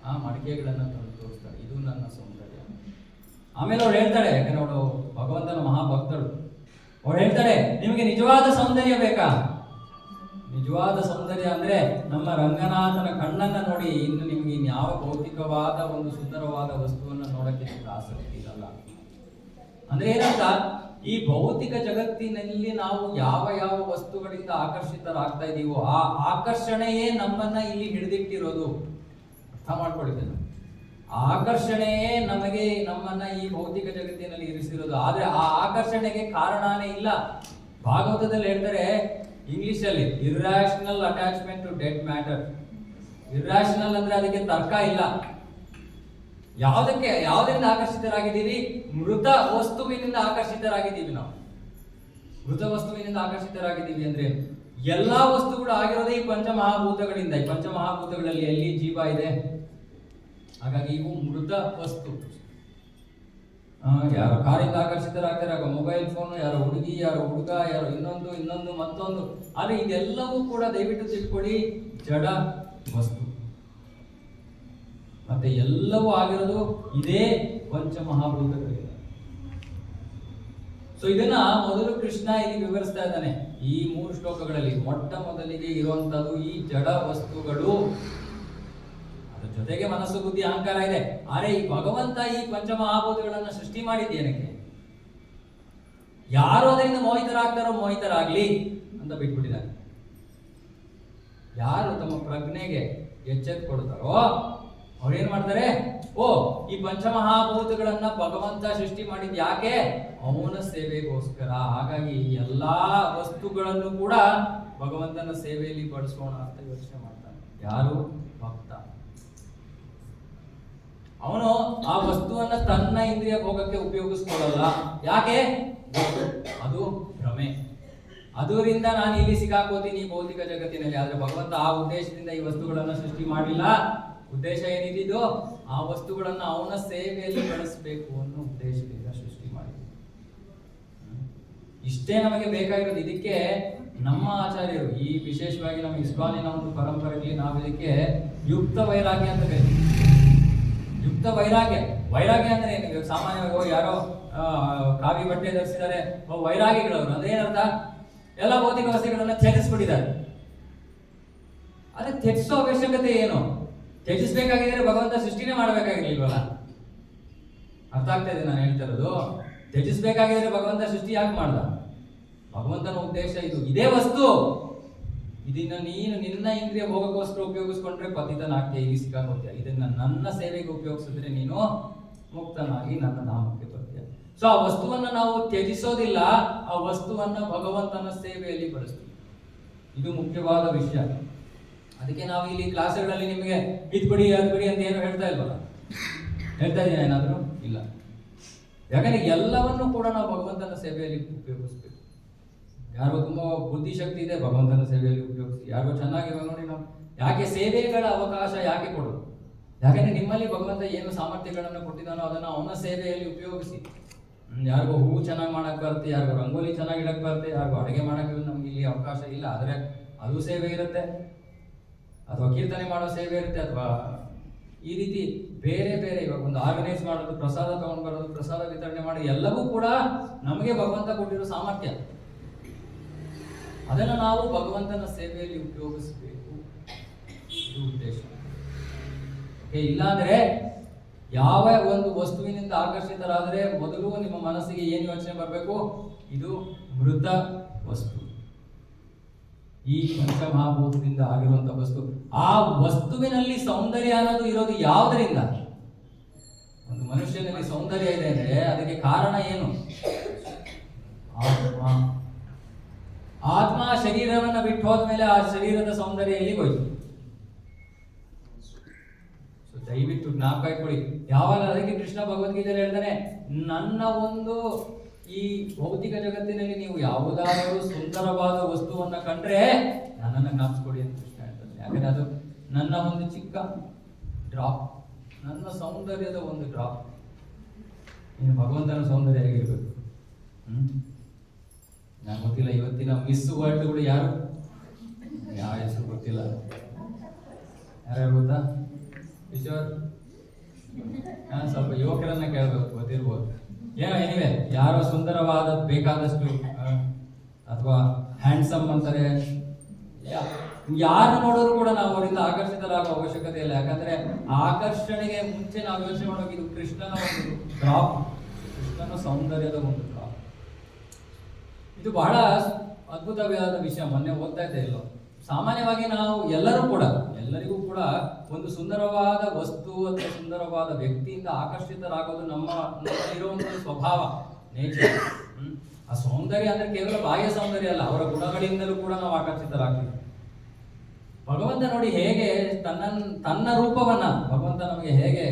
ಆ ಮಡಿಕೆಗಳನ್ನು ತಂದು ತೋರಿಸ್ತಾಳೆ, ಇದು ನನ್ನ ಸೌಂದರ್ಯ. ಆಮೇಲೆ ಅವಳು ಹೇಳ್ತಾಳೆ, ಯಾಕಂದ್ರೆ ಅವಳು ಭಗವಂತನ ಮಹಾಭಕ್ತಳು, ಅವಳು ಹೇಳ್ತಾಳೆ, ನಿಮಗೆ ನಿಜವಾದ ಸೌಂದರ್ಯ ಬೇಕಾ? ನಿಜವಾದ ಸೌಂದರ್ಯ ಅಂದ್ರೆ ನಮ್ಮ ರಂಗನಾಥನ ಕಣ್ಣನ್ನ ನೋಡಿ, ಇನ್ನು ನಿಮಗೆ ಇನ್ಯಾವ ಭೌತಿಕವಾದ ಒಂದು ಸುಂದರವಾದ ವಸ್ತುವನ್ನು ನೋಡಕ್ಕೆ ನಿಮ್ಗೆ ಆಸಕ್ತಿ ಇರಲ್ಲ. ಅಂದ್ರೆ ಏನಂತ, ಈ ಭೌತಿಕ ಜಗತ್ತಿನಲ್ಲಿ ನಾವು ಯಾವ ಯಾವ ವಸ್ತುಗಳಿಂದ ಆಕರ್ಷಿತರಾಗ್ತಾ ಇದೀವೋ ಆ ಆಕರ್ಷಣೆಯೇ ನಮ್ಮನ್ನ ಇಲ್ಲಿ ಹಿಡಿದಿಟ್ಟಿರೋದು. ಅರ್ಥ ಮಾಡ್ಕೊಂಡಿದ್ದೇನೆ, ಆಕರ್ಷಣೆಯೇ ನಮ್ಮನ್ನ ಈ ಭೌತಿಕ ಜಗತ್ತಿನಲ್ಲಿ ಇರಿಸಿರೋದು. ಆದ್ರೆ ಆ ಆಕರ್ಷಣೆಗೆ ಕಾರಣನೇ ಇಲ್ಲ. ಭಾಗವತದಲ್ಲಿ ಹೇಳ್ತಾರೆ ಇಂಗ್ಲಿಷಲ್ಲಿ, irrational attachment to dead matter. Irrational ಅಂದ್ರೆ ಅದಕ್ಕೆ ತರ್ಕ ಇಲ್ಲ. ಯಾವುದರಿಂದ ಆಕರ್ಷಿತರಾಗಿದ್ದೀವಿ? ಮೃತ ವಸ್ತುವಿನಿಂದ ಆಕರ್ಷಿತರಾಗಿದ್ದೀವಿ. ನಾವು ಮೃತ ವಸ್ತುವಿನಿಂದ ಆಕರ್ಷಿತರಾಗಿದ್ದೀವಿ ಅಂದ್ರೆ ಎಲ್ಲಾ ವಸ್ತುಗಳು ಆಗಿರೋದೇ ಈ ಪಂಚಮಹಾಭೂತಗಳಿಂದ. ಈ ಪಂಚಮಹಾಭೂತಗಳಲ್ಲಿ ಎಲ್ಲಿ ಜೀವ ಇದೆ, ಹಾಗಾಗಿ ಇವು ಮೃತ ವಸ್ತು. ಯಾರೋ ಕಾರಿಂದ ಆಕರ್ಷಿತರಾಗ್ತಾರೆ, ಮೊಬೈಲ್ ಫೋನ್, ಯಾರೋ ಹುಡುಗಿ, ಯಾರೋ ಹುಡುಗ, ಯಾರೋ ಇನ್ನೊಂದು ಮತ್ತೊಂದು. ಆದ್ರೆ ಇದೆಲ್ಲವೂ ಕೂಡ ದಯವಿಟ್ಟು ತಿಳ್ಕೊಳ್ಳಿ, ಜಡ ವಸ್ತು. ಮತ್ತೆ ಎಲ್ಲವೂ ಆಗಿರೋದು ಇದೇ ಪಂಚಮಹಾಭೂತಗಳಿಂದ. ಸೊ ಇದನ್ನ ಮೊದಲು ಕೃಷ್ಣ ಇಲ್ಲಿ ವಿವರಿಸ್ತಾ ಇದ್ದಾನೆ ಈ 3 ಶ್ಲೋಕಗಳಲ್ಲಿ. ಮೊಟ್ಟ ಮೊದಲಿಗೆ ಇರುವಂತದ್ದು ಈ ಜಡ ವಸ್ತುಗಳು, ಅದ್ರ ಜೊತೆಗೆ ಮನಸ್ಸು, ಬುದ್ಧಿ, ಅಹಂಕಾರ ಇದೆ. ಆದ್ರೆ ಈ ಭಗವಂತ ಈ ಪಂಚಮಹಾಭೂತಗಳನ್ನ ಸೃಷ್ಟಿ ಮಾಡಿದ್ದೇನಕ್ಕೆ? ಯಾರು ಅದರಿಂದ ಮೋಹಿತರಾಗ್ತಾರೋ ಮೋಹಿತರಾಗ್ಲಿ ಅಂತ ಬಿಟ್ಬಿಟ್ಟಿದ್ದಾರೆ. ಯಾರು ತಮ್ಮ ಪ್ರಜ್ಞೆಗೆ ಎಚ್ಚೆತ್ಕೊಡ್ತಾರೋ ಅವ್ರೇನ್ ಮಾಡ್ತಾರೆ, ಈ ಪಂಚಮಹಾಭೂತಗಳನ್ನ ಭಗವಂತ ಸೃಷ್ಟಿ ಮಾಡಿದ್ ಯಾಕೆ? ಅವನ ಸೇವೆಗೋಸ್ಕರ. ಹಾಗಾಗಿ ಎಲ್ಲಾ ವಸ್ತುಗಳನ್ನು ಕೂಡ ಭಗವಂತನ ಸೇವೆಯಲ್ಲಿ ಬಳಸೋಣ ಅಂತ ಯೋಚನೆ ಮಾಡ್ತಾನೆ. ಯಾರು? ಭಕ್ತ. ಅವನು ಆ ವಸ್ತುವನ್ನ ತನ್ನ ಇಂದ್ರಿಯ ಭೋಗಕ್ಕೆ ಉಪಯೋಗಿಸ್ಕೊಳ್ಳಲ್ಲ. ಯಾಕೆ? ಅದು ಭ್ರಮೆ. ಅದರಿಂದ ನಾನು ಇಲ್ಲಿ ಸಿಗಾಕೋತೀನಿ ಈ ಭೌತಿಕ ಜಗತ್ತಿನಲ್ಲಿ. ಆದ್ರೆ ಭಗವಂತ ಆ ಉದ್ದೇಶದಿಂದ ಈ ವಸ್ತುಗಳನ್ನ ಸೃಷ್ಟಿ ಮಾಡಿಲ್ಲ. ಉದ್ದೇಶ ಏನಿದ್ದು, ಆ ವಸ್ತುಗಳನ್ನ ಅವನ ಸೇವೆಯಲ್ಲಿ ಬಳಸಬೇಕು ಅನ್ನೋ ಉದ್ದೇಶದಿಂದ ಸೃಷ್ಟಿ ಮಾಡಿದ. ಇಷ್ಟೇ ನಮಗೆ ಬೇಕಾಗಿರೋದು. ಇದಕ್ಕೆ ನಮ್ಮ ಆಚಾರ್ಯರು ಈ ವಿಶೇಷವಾಗಿ ನಮ್ಮ ಇಸ್ಕಾನಿನ ಒಂದು ಪರಂಪರೆಯಲ್ಲಿ ನಾವು ಇದಕ್ಕೆ ಯುಕ್ತ ವೈರಾಗ್ಯ ಅಂತ ಕರಿತೀವಿ. ಯುಕ್ತ ವೈರಾಗ್ಯ. ವೈರಾಗ್ಯ ಅಂದ್ರೆ ಏನು? ಇವಾಗ ಸಾಮಾನ್ಯವಾಗಿ ಯಾರೋ ಕಾವಿ ಬಟ್ಟೆ ಧರಿಸಿದ್ದಾರೆ, ವೈರಾಗ್ಯಗಳವರು ಅಂದ್ರೆ ಏನರ್ಥ? ಎಲ್ಲ ಭೌತಿಕ ವಸ್ತುಗಳನ್ನ ತ್ಯಜಿಸ್ಬಿಟ್ಟಿದ್ದಾರೆ. ಅದೇ ತ್ಯಜಿಸೋ ಅವಶ್ಯಕತೆ ಏನು? ತ್ಯಜಿಸ್ಬೇಕಾಗಿದ್ರೆ ಭಗವಂತ ಸೃಷ್ಟಿನೇ ಮಾಡಬೇಕಾಗಿರ್ಲಿಲ್ವಲ್ಲ? ಅರ್ಥ ಆಗ್ತಾ ಇದೆ ನಾನು ಹೇಳ್ತಾ ಇರೋದು? ತ್ಯಜಿಸ್ಬೇಕಾಗಿದ್ರೆ ಭಗವಂತ ಸೃಷ್ಟಿ ಯಾಕೆ ಮಾಡ್ದ? ಭಗವಂತನ ಉದ್ದೇಶ ಇದು. ಇದೇ ವಸ್ತು, ಇದನ್ನ ನೀನು ನಿನ್ನ ಇಂದ್ರಿಯ ಭೋಗಕ್ಕೋಸ್ಕರ ಉಪಯೋಗಿಸ್ಕೊಂಡ್ರೆ ಪತಿತನಾಗ್ತೀಯ, ಇಲ್ಲಿ ಸಿಕ್ಕಾಕೋತೀಯ. ಇದನ್ನ ನನ್ನ ಸೇವೆಗೆ ಉಪಯೋಗಿಸಿದ್ರೆ ನೀನು ಮುಕ್ತನಾಗಿ ನನ್ನ ನಾಮಕ್ಕೆ ಬರ್ತೀಯ. ಸೊ ಆ ವಸ್ತುವನ್ನ ನಾವು ತ್ಯಜಿಸೋದಿಲ್ಲ, ಆ ವಸ್ತುವನ್ನ ಭಗವಂತನ ಸೇವೆಯಲ್ಲಿ ಬಳಸ್ತೀವಿ. ಇದು ಮುಖ್ಯವಾದ ವಿಷಯ. ಅದಕ್ಕೆ ನಾವು ಇಲ್ಲಿ ಕ್ಲಾಸ್ಗಳಲ್ಲಿ ನಿಮಗೆ ಇದು ಬಿಡಿ ಅದು ಬಿಡಿ ಅಂತ ಏನು ಹೇಳ್ತಾ ಇಲ್ವಲ್ಲ? ಹೇಳ್ತಾ ಇದ್ದೀನಿ ಏನಾದರೂ? ಇಲ್ಲ. ಯಾಕಂದ್ರೆ ಎಲ್ಲವನ್ನು ಕೂಡ ನಾವು ಭಗವಂತನ ಸೇವೆಯಲ್ಲಿ ಉಪಯೋಗಿಸ್ಬೇಕು. ಯಾರಿಗೂ ತುಂಬ ಬುದ್ಧಿಶಕ್ತಿ ಇದೆ, ಭಗವಂತನ ಸೇವೆಯಲ್ಲಿ ಉಪಯೋಗಿಸಿ. ಯಾರಿಗೂ ಚೆನ್ನಾಗಿರೋ ನೋಡಿ ನಾವು ಯಾಕೆ ಸೇವೆಗಳ ಅವಕಾಶ ಯಾಕೆ ಕೊಡೋದು? ಯಾಕಂದ್ರೆ ನಿಮ್ಮಲ್ಲಿ ಭಗವಂತ ಏನು ಸಾಮರ್ಥ್ಯಗಳನ್ನು ಕೊಟ್ಟಿದ್ದಾನೋ ಅದನ್ನು ಅವನ ಸೇವೆಯಲ್ಲಿ ಉಪಯೋಗಿಸಿ. ಯಾರಿಗೂ ಹೂವು ಚೆನ್ನಾಗಿ ಮಾಡಕ್ ಬರುತ್ತೆ, ಯಾರಿಗೂ ರಂಗೋಲಿ ಚೆನ್ನಾಗಿ ಇಡಕ್ ಬರುತ್ತೆ, ಯಾರಿಗೂ ಅಡುಗೆ ಮಾಡಕ್ಕೆ ನಮ್ಗೆ ಇಲ್ಲಿ ಅವಕಾಶ ಇಲ್ಲ, ಆದರೆ ಅದು ಸೇವೆ ಇರುತ್ತೆ. ಅಥವಾ ಕೀರ್ತನೆ ಮಾಡೋ ಸೇವೆ ಇರುತ್ತೆ, ಅಥವಾ ಈ ರೀತಿ ಬೇರೆ ಬೇರೆ ಇವಾಗ ಒಂದು ಆರ್ಗನೈಸ್ ಮಾಡೋದು, ಪ್ರಸಾದ ತಗೊಂಡು ಬರೋದು, ಪ್ರಸಾದ ವಿತರಣೆ ಮಾಡಿ, ಎಲ್ಲವೂ ಕೂಡ ನಮಗೆ ಭಗವಂತ ಕೊಟ್ಟಿರೋ ಸಾಮರ್ಥ್ಯ. ಅದನ್ನು ನಾವು ಭಗವಂತನ ಸೇವೆಯಲ್ಲಿ ಉಪಯೋಗಿಸಬೇಕು, ಇದು ಉದ್ದೇಶ. ಇಲ್ಲಾಂದ್ರೆ ಯಾವ ಒಂದು ವಸ್ತುವಿನಿಂದ ಆಕರ್ಷಿತರಾದರೆ ಮೊದಲು ನಿಮ್ಮ ಮನಸ್ಸಿಗೆ ಏನು ಯೋಚನೆ ಬರಬೇಕು? ಇದು ಮೃತ ವಸ್ತು, ಈ ಪಂಚಮಹಾಭೂತದಿಂದ ಆಗಿರುವಂತಹ ವಸ್ತು. ಆ ವಸ್ತುವಿನಲ್ಲಿ ಸೌಂದರ್ಯ ಅನ್ನೋದು ಇರೋದು ಯಾವುದರಿಂದ? ಒಂದು ಮನುಷ್ಯನಲ್ಲಿ ಸೌಂದರ್ಯ ಇದೆ ಅಂದ್ರೆ ಅದಕ್ಕೆ ಕಾರಣ ಏನು? ಆತ್ಮ. ಆತ್ಮ ಶರೀರವನ್ನ ಬಿಟ್ಟು ಹೋದ್ಮೇಲೆ ಆ ಶರೀರದ ಸೌಂದರ್ಯ ಎಲ್ಲಿಗೆ ಹೋಯ್ತು? ದಯವಿಟ್ಟು ಜ್ಞಾಪಕ ಇಟ್ಕೊಳ್ಳಿ. ಯಾವಾಗ ಅದಕ್ಕೆ ಕೃಷ್ಣ ಭಗವದ್ಗೀತೆಯಲ್ಲಿ ಹೇಳ್ತಾನೆ, ನನ್ನ ಒಂದು ಈ ಭೌತಿಕ ಜಗತ್ತಿನಲ್ಲಿ ನೀವು ಯಾವುದಾದರೂ ಸುಂದರವಾದ ವಸ್ತುವನ್ನ ಕಂಡ್ರೆ ನನ್ನನ್ನು ಜ್ಞಾಪಿಸ್ಕೊಡಿ ಅಂತ ಕೃಷ್ಣ ಹೇಳ್ತಾನೆ. ಯಾಕಂದ್ರೆ ಅದು ನನ್ನ ಒಂದು ಚಿಕ್ಕ ಡ್ರಾಪ್, ನನ್ನ ಸೌಂದರ್ಯದ ಒಂದು ಡ್ರಾಪ್. ಇನ್ನು ಭಗವಂತನ ಸೌಂದರ್ಯ ಹೇಗಿರ್ಬೇಕು? ನಂಗೆ ಗೊತ್ತಿಲ್ಲ. ಇವತ್ತಿನ ಮಿಸ್ ವರ್ಲ್ಡ್ಗಳು ಯಾರು? ಯಾವ ಹೆಸರು ಗೊತ್ತಿಲ್ಲ. ಯಾರ್ಯಾರು ಗೊತ್ತಾ? ಈಶ್ವರ್, ಸ್ವಲ್ಪ ಯುವಕರನ್ನ ಕೇಳಬೇಕು, ಗೊತ್ತಿರ್ಬೋದು. ಏನೋ ಎನಿವೆ, ಯಾರೋ ಸುಂದರವಾದ ಬೇಕಾದಷ್ಟು ಅಥವಾ ಹ್ಯಾಂಡ್ಸಮ್ ಅಂತಾರೆ, ಯಾರು ನೋಡೋರು ಕೂಡ ನಾವು ಅವರಿಂದ ಆಕರ್ಷಿತರಾಗುವ ಅವಶ್ಯಕತೆ ಇಲ್ಲ. ಯಾಕಂದ್ರೆ ಆಕರ್ಷಣೆಗೆ ಮುಂಚೆ ನಾವು ಯೋಚನೆ ಮಾಡೋಕೆ ಇದು ಕೃಷ್ಣನ ಒಂದು ಡ್ರಾಪ್, ಕೃಷ್ಣನ ಸೌಂದರ್ಯದ ಒಂದು ಡ್ರಾಪ್. ಇದು ಬಹಳ ಅದ್ಭುತವಾದ ವಿಷಯ. ಮೊನ್ನೆ ಓದ್ತಾ ಇದ್ದೆ ಎಲ್ಲೋ. ಸಾಮಾನ್ಯವಾಗಿ ನಾವು ಎಲ್ಲರಿಗೂ ಕೂಡ ಒಂದು ಸುಂದರವಾದ ವಸ್ತು ಅಥವಾ ಸುಂದರವಾದ ವ್ಯಕ್ತಿಯಿಂದ ಆಕರ್ಷಿತರಾಗೋದು ನಮ್ಮಲ್ಲಿರುವಂತಹ ಸ್ವಭಾವ, ನೇಚರ್. ಆ ಸೌಂದರ್ಯ ಅಂದ್ರೆ ಕೇವಲ ಬಾಹ್ಯ ಸೌಂದರ್ಯ ಅಲ್ಲ, ಅವರ ಗುಣಗಳಿಂದಲೂ ಕೂಡ ನಾವು ಆಕರ್ಷಿತರಾಗ್ತೀವಿ. ಭಗವಂತ ನೋಡಿ ಹೇಗೆ ತನ್ನ ರೂಪವನ್ನ ಭಗವಂತ ನಮಗೆ ಹೇಗೆ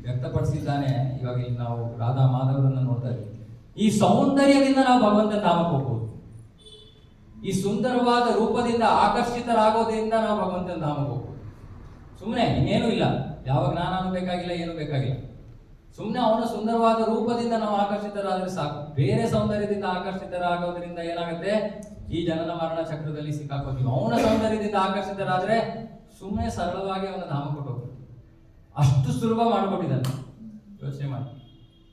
ವ್ಯಕ್ತಪಡಿಸಿದ್ದಾನೆ. ಇವಾಗ ಇಲ್ಲಿ ನಾವು ರಾಧಾ ಮಾಧವರನ್ನ ನೋಡ್ತಾ ಇದ್ದೀವಿ. ಈ ಸೌಂದರ್ಯದಿಂದ ನಾವು ಭಗವಂತನ ಧಾಮಕ್ಕೆ ಹೋಗ್ಬೋದು. ಈ ಸುಂದರವಾದ ರೂಪದಿಂದ ಆಕರ್ಷಿತರಾಗೋದ್ರಿಂದ ನಾವು ಭಗವಂತನ ಧಾಮಕ್ಕೆ ಹೋಗ್ಬೋದು. ಸುಮ್ಮನೆ ಇನ್ನೇನು ಇಲ್ಲ, ಯಾವ ಜ್ಞಾನನೂ ಬೇಕಾಗಿಲ್ಲ, ಏನೂ ಬೇಕಾಗಿಲ್ಲ. ಸುಮ್ಮನೆ ಅವನ ಸುಂದರವಾದ ರೂಪದಿಂದ ನಾವು ಆಕರ್ಷಿತರಾದ್ರೆ ಸಾಕು. ಬೇರೆ ಸೌಂದರ್ಯದಿಂದ ಆಕರ್ಷಿತರಾಗೋದ್ರಿಂದ ಏನಾಗುತ್ತೆ? ಈ ಜನನ ಮರಣ ಚಕ್ರದಲ್ಲಿ ಸಿಕ್ಕಾಕೋತೀವಿ. ಅವನ ಸೌಂದರ್ಯದಿಂದ ಆಕರ್ಷಿತರಾದ್ರೆ ಸುಮ್ಮನೆ ಸರಳವಾಗಿ ಅವನ ಧಾಮ ಕೊಟ್ಟೋಗ್ತೀವಿ. ಅಷ್ಟು ಸುಲಭ ಮಾಡಿಕೊಟ್ಟಿದ್ದಾನೆ. ಯೋಚನೆ ಮಾಡಿ,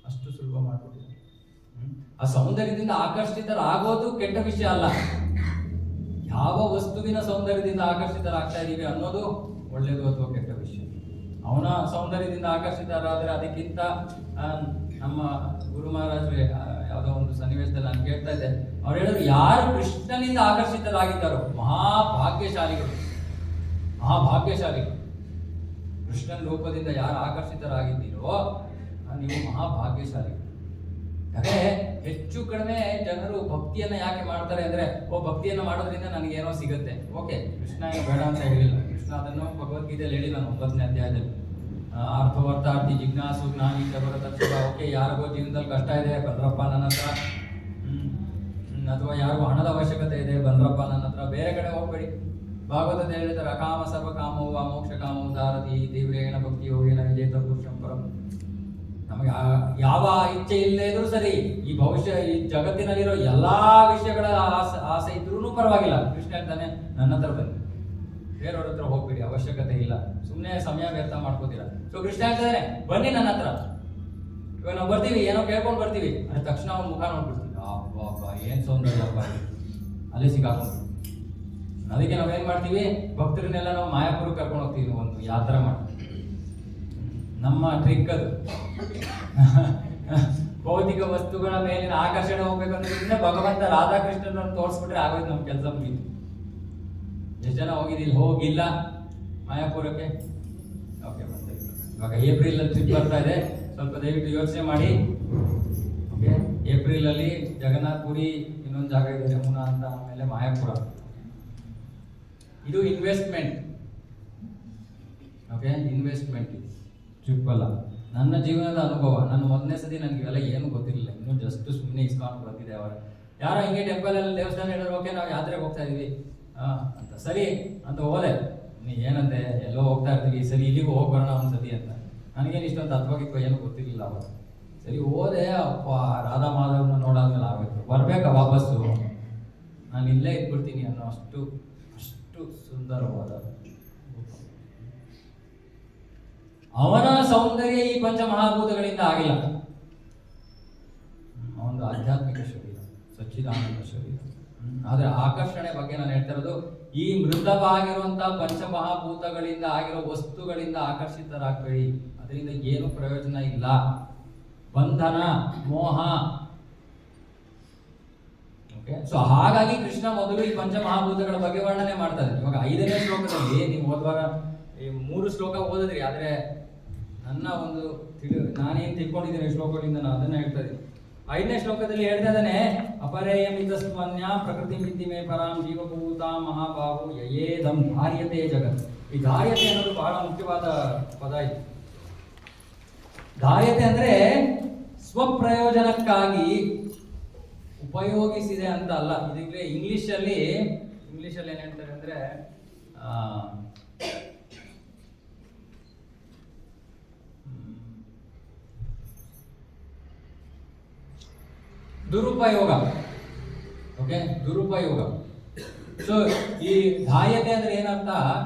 ಅಷ್ಟು ಸುಲಭ ಮಾಡಿಕೊಟ್ಟಿದ್ದಾನೆ. ಆ ಸೌಂದರ್ಯದಿಂದ ಆಕರ್ಷಿತರಾಗೋದು ಕೆಟ್ಟ ವಿಷಯ ಅಲ್ಲ. ಯಾವ ವಸ್ತುವಿನ ಸೌಂದರ್ಯದಿಂದ ಆಕರ್ಷಿತರಾಗ್ತಾ ಇದೀವಿ ಅನ್ನೋದು ಒಳ್ಳೇದು ಅಥವಾ ಕೆಟ್ಟ ವಿಷಯ. ಅವನ ಸೌಂದರ್ಯದಿಂದ ಆಕರ್ಷಿತರಾದ್ರೆ ಅದಕ್ಕಿಂತ ನಮ್ಮ ಗುರು ಮಹಾರಾಜರು ಯಾವುದೋ ಒಂದು ಸನ್ನಿವೇಶದಲ್ಲಿ ನಾನು ಕೇಳ್ತಾ ಇದ್ದೆ. ಅವ್ರು ಹೇಳಿದ್ರು, ಯಾರು ಕೃಷ್ಣನಿಂದ ಆಕರ್ಷಿತರಾಗಿದ್ದಾರೋ ಮಹಾಭಾಗ್ಯಶಾಲಿಗಳು. ಕೃಷ್ಣನ ರೂಪದಿಂದ ಯಾರು ಆಕರ್ಷಿತರಾಗಿದ್ದೀರೋ ನೀವು ಮಹಾಭಾಗ್ಯಶಾಲಿಗಳು. ಯಾಕೆ ಹೆಚ್ಚು ಕಡಿಮೆ ಜನರು ಭಕ್ತಿಯನ್ನ ಯಾಕೆ ಮಾಡ್ತಾರೆ ಅಂದ್ರೆ, ಭಕ್ತಿಯನ್ನ ಮಾಡೋದ್ರಿಂದ ನನಗೇನೋ ಸಿಗುತ್ತೆ. ಓಕೆ, ಕೃಷ್ಣ ಏನು ಬೇಡ ಅಂತ ಹೇಳಿಲ್ಲ. ಕೃಷ್ಣ ಅದನ್ನು ಭಗವದ್ಗೀತೆಯಲ್ಲಿ ಹೇಳಿಲ್ಲ 9ನೇ ಅಧ್ಯಾಯದಲ್ಲಿ. ಅರ್ಥವರ್ಥಾರ್ಥಿ ಜಿಜ್ಞಾಸು ಜ್ಞಾನಿ ಜಗತ್ತ. ಓಕೆ, ಯಾರಿಗೋ ಜೀವನದಲ್ಲಿ ಕಷ್ಟ ಇದೆ, ಬಂದ್ರಪ್ಪ ನನ್ನ ಹತ್ರ. ಅಥವಾ ಯಾರಿಗೂ ಹಣದ ಅವಶ್ಯಕತೆ ಇದೆ, ಬಂದ್ರಪ್ಪ ನನ್ನ ಹತ್ರ. ಬೇರೆ ಕಡೆ ಹೋಗ್ಬೇಡಿ. ಭಾಗವತದಲ್ಲಿ ಹೇಳಿದ್ದಾರೆ, ಅಕಾಮ ಸರ್ವ ಕಾಮೋ ವಾ ಮೋಕ್ಷ ಕಾಮೋ ದಾರತಿ ತೀವ್ರೇಣ ಭಕ್ತಿ ಯೋಗೇನ ವಿಜೇತ ಪುರುಷಂ ಪರಂ. ನಮಗೆ ಯಾವ ಇಚ್ಛೆ ಇಲ್ಲದೇ ಇದ್ರೂ ಸರಿ, ಈ ಭವಿಷ್ಯ ಈ ಜಗತ್ತಿನಲ್ಲಿರೋ ಎಲ್ಲಾ ವಿಷಯಗಳ ಆಸೆ ಇದ್ರೂ ಪರವಾಗಿಲ್ಲ. ಕೃಷ್ಣ ಹೇಳ್ತಾನೆ, ನನ್ನ ಹತ್ರ ಬನ್ನಿ, ಬೇರೆಯವ್ರ ಹತ್ರ ಹೋಗ್ಬೇಡಿ, ಅವಶ್ಯಕತೆ ಇಲ್ಲ, ಸುಮ್ಮನೆ ಸಮಯ ವ್ಯರ್ಥ ಮಾಡ್ಕೋತೀರಾ. ಸೊ ಕೃಷ್ಣ ಹೇಳ್ತಾನೆ, ಬನ್ನಿ ನನ್ನ ಹತ್ರ. ಇವಾಗ ನಾವು ಬರ್ತೀವಿ, ಏನೋ ಕೇಳ್ಕೊಂಡು ಬರ್ತೀವಿ, ಅದೇ ತಕ್ಷಣ ಅವ್ನ ಮುಖ ನೋಡ್ಬಿಡ್ತೀವಿ, ಅಬ್ಬ ಏನ್ ಸೌಂದರ್ಯ ಅಪ್ಪ, ಅಲ್ಲೇ ಸಿಕ್ಕಾಕೊಂಡು. ಅದಕ್ಕೆ ನಾವೇನ್ ಮಾಡ್ತೀವಿ, ಭಕ್ತರನ್ನೆಲ್ಲ ನಾವು ಮಾಯಾಪುರಕ್ಕೆ ಕರ್ಕೊಂಡು ಹೋಗ್ತೀವಿ, ಒಂದು ಯಾತ್ರೆ ಮಾಡ್ತೀವಿ. ನಮ್ಮ ಟ್ರಿಕ್ ಅದು. ಭೌತಿಕ ವಸ್ತುಗಳ ಮೇಲಿನ ಆಕರ್ಷಣೆ ಹೋಗ್ಬೇಕಂದ್ರೆ ಭಗವಂತ ರಾಧಾಕೃಷ್ಣನನ್ನು ತೋರಿಸ್ಬಿಟ್ರೆ ಆಗೋಯ್ತು, ನಮ್ಮ ಕೆಲಸ ಮುಗೀತು. ಎಷ್ಟು ಜನ ಹೋಗಿದ್ದಿಲ್ಲ? ಹೋಗಿಲ್ಲ ಮಾಯಾಪುರಕ್ಕೆ? ಓಕೆ, ಮತ್ತೆ ಇವಾಗ ಏಪ್ರಿಲ್ ಅಲ್ಲಿ ಟ್ರಿಪ್ ಬರ್ತಾ ಇದೆ, ಸ್ವಲ್ಪ ದಯವಿಟ್ಟು ಯೋಚನೆ ಮಾಡಿ. ಓಕೆ, ಏಪ್ರಿಲ್ ಅಲ್ಲಿ ಜಗನ್ನಾಥ್ ಪುರಿ, ಇನ್ನೊಂದು ಜಾಗ ಇದೆ ಯಮುನಾ ಅಂತ, ಆಮೇಲೆ ಮಾಯಾಪುರ. ಇದು ಇನ್ವೆಸ್ಟ್ಮೆಂಟ್. ಓಕೆ, ಇನ್ವೆಸ್ಟ್ಮೆಂಟ್ ಇದು, ಟ್ರಿಪ್ ಅಲ್ಲ. ನನ್ನ ಜೀವನದ ಅನುಭವ. ನಾನು ಮೊದಲನೇ ಸತಿ ನನಗೆ ಇವೆಲ್ಲ ಏನು ಗೊತ್ತಿರಲಿಲ್ಲ, ಇನ್ನೂ ಜಸ್ಟ್ ಸುಮ್ಮನೆ ಇಸ್ಕೊಂಡು ಬಂದಿದೆ. ಅವರ ಯಾರೋ ಹಿಂಗೆ ಟೆಂಪಲ್ ಅಲ್ಲಿ ದೇವಸ್ಥಾನ ಹೇಳಿದ್ರು, ಓಕೆ ನಾವು ಯಾತ್ರೆಗೆ ಹೋಗ್ತಾ ಇದೀವಿ ಅಂತ. ಸರಿ ಅಂತ ಹೋದೆ. ನೀ ಏನಂತೆ, ಎಲ್ಲೋ ಹೋಗ್ತಾ ಇರ್ತೀವಿ, ಸರಿ ಇಲ್ಲಿಗೂ ಹೋಗಿ ಬರೋಣ ಒಂದ್ಸತಿ ಅಂತ. ನನಗೇನು ಇಷ್ಟೊಂದು ತತ್ವಗಿತ್ವ ಏನು ಗೊತ್ತಿರಲಿಲ್ಲ ಅವಾಗ. ಸರಿ ಹೋದೆ, ಅಪ್ಪ ರಾಧಾ ಮಾಧವ್ನ ನೋಡಾದ್ಮೇಲೆ ಆಗೋಯ್ತು, ಬರ್ಬೇಕಾ ವಾಪಸ್ಸು, ನಾನು ಇಲ್ಲೇ ಇಟ್ಬಿಡ್ತೀನಿ ಅನ್ನೋ ಅಷ್ಟು ಸುಂದರವಾದ ಅವನ ಸೌಂದರ್ಯ ಈ ಪಂಚಮಹಾಭೂತಗಳಿಂದ ಆಗಿಲ್ಲ. ಅವನ ಆಧ್ಯಾತ್ಮಿಕ ಶರೀರ, ಸಚ್ಚಿದಾನಂದ ಶರೀರ. ಆದ್ರೆ ಆಕರ್ಷಣೆ ಬಗ್ಗೆ ನಾನು ಹೇಳ್ತಾ ಇರೋದು, ಈ ಮೃತವಾಗಿರುವಂತಹ ಪಂಚಮಹಾಭೂತಗಳಿಂದ ಆಗಿರೋ ವಸ್ತುಗಳಿಂದ ಆಕರ್ಷಿತರಾಗಬೇಡಿ, ಅದರಿಂದ ಏನು ಪ್ರಯೋಜನ ಇಲ್ಲ. ಬಂಧನ, ಮೋಹ. ಓಕೆ, ಸೊ ಹಾಗಾಗಿ ಕೃಷ್ಣ ಮೊದಲು ಈ ಪಂಚಮಹಾಭೂತಗಳ ಬಗ್ಗೆ ವರ್ಣನೆ ಮಾಡ್ತಾರೆ. ಇವಾಗ 5ನೇ ಶ್ಲೋಕದಲ್ಲಿ ನೀವು ಹೋದ್ವಾರ ಈ 3 ಶ್ಲೋಕ ಓದಿದ್ರಿ, ಆದ್ರೆ ನನ್ನ ಒಂದು ನಾನೇನ್ ತಿಳ್ಕೊಂಡಿದ್ದೀನಿ ಶ್ಲೋಕಗಳಿಂದ ನಾನು ಅದನ್ನ ಹೇಳ್ತಾ ಇದ್ದೀನಿ. 5ನೇ ಶ್ಲೋಕದಲ್ಲಿ ಹೇಳ್ತಾ ಇದ್ದಾನೆ, ಅಪರೇಯಮಿತಸ್ಮನ್ಯ ಪ್ರಕೃತಿ ಮಿತಿ ಮೇ ಪರಾಂ ಜೀವಭೂತ ಮಹಾಬಾಹು ಯಯೇದಂ ಧಾರ್ಯತೆ ಜಗತ್. ಈ ಧಾರ್ಯತೆ ಅನ್ನೋದು ಬಹಳ ಮುಖ್ಯವಾದ ಪದ ಇದು. ಧಾರ್ಯತೆ ಅಂದ್ರೆ ಸ್ವಪ್ರಯೋಜನಕ್ಕಾಗಿ ಉಪಯೋಗಿಸಿದೆ ಅಂತ ಅಲ್ಲ. ಇದಕ್ಕೆ ಇಂಗ್ಲಿಷಲ್ಲಿ ಏನ್ ಹೇಳ್ತಾರೆ ಅಂದ್ರೆ ದುರುಪಯೋಗ. ಓಕೆ, ದುರುಪಯೋಗ. ಸೊ ಈ ಧಾರ್ಯತೆ ಅಂದ್ರೆ ಏನರ್ಥ,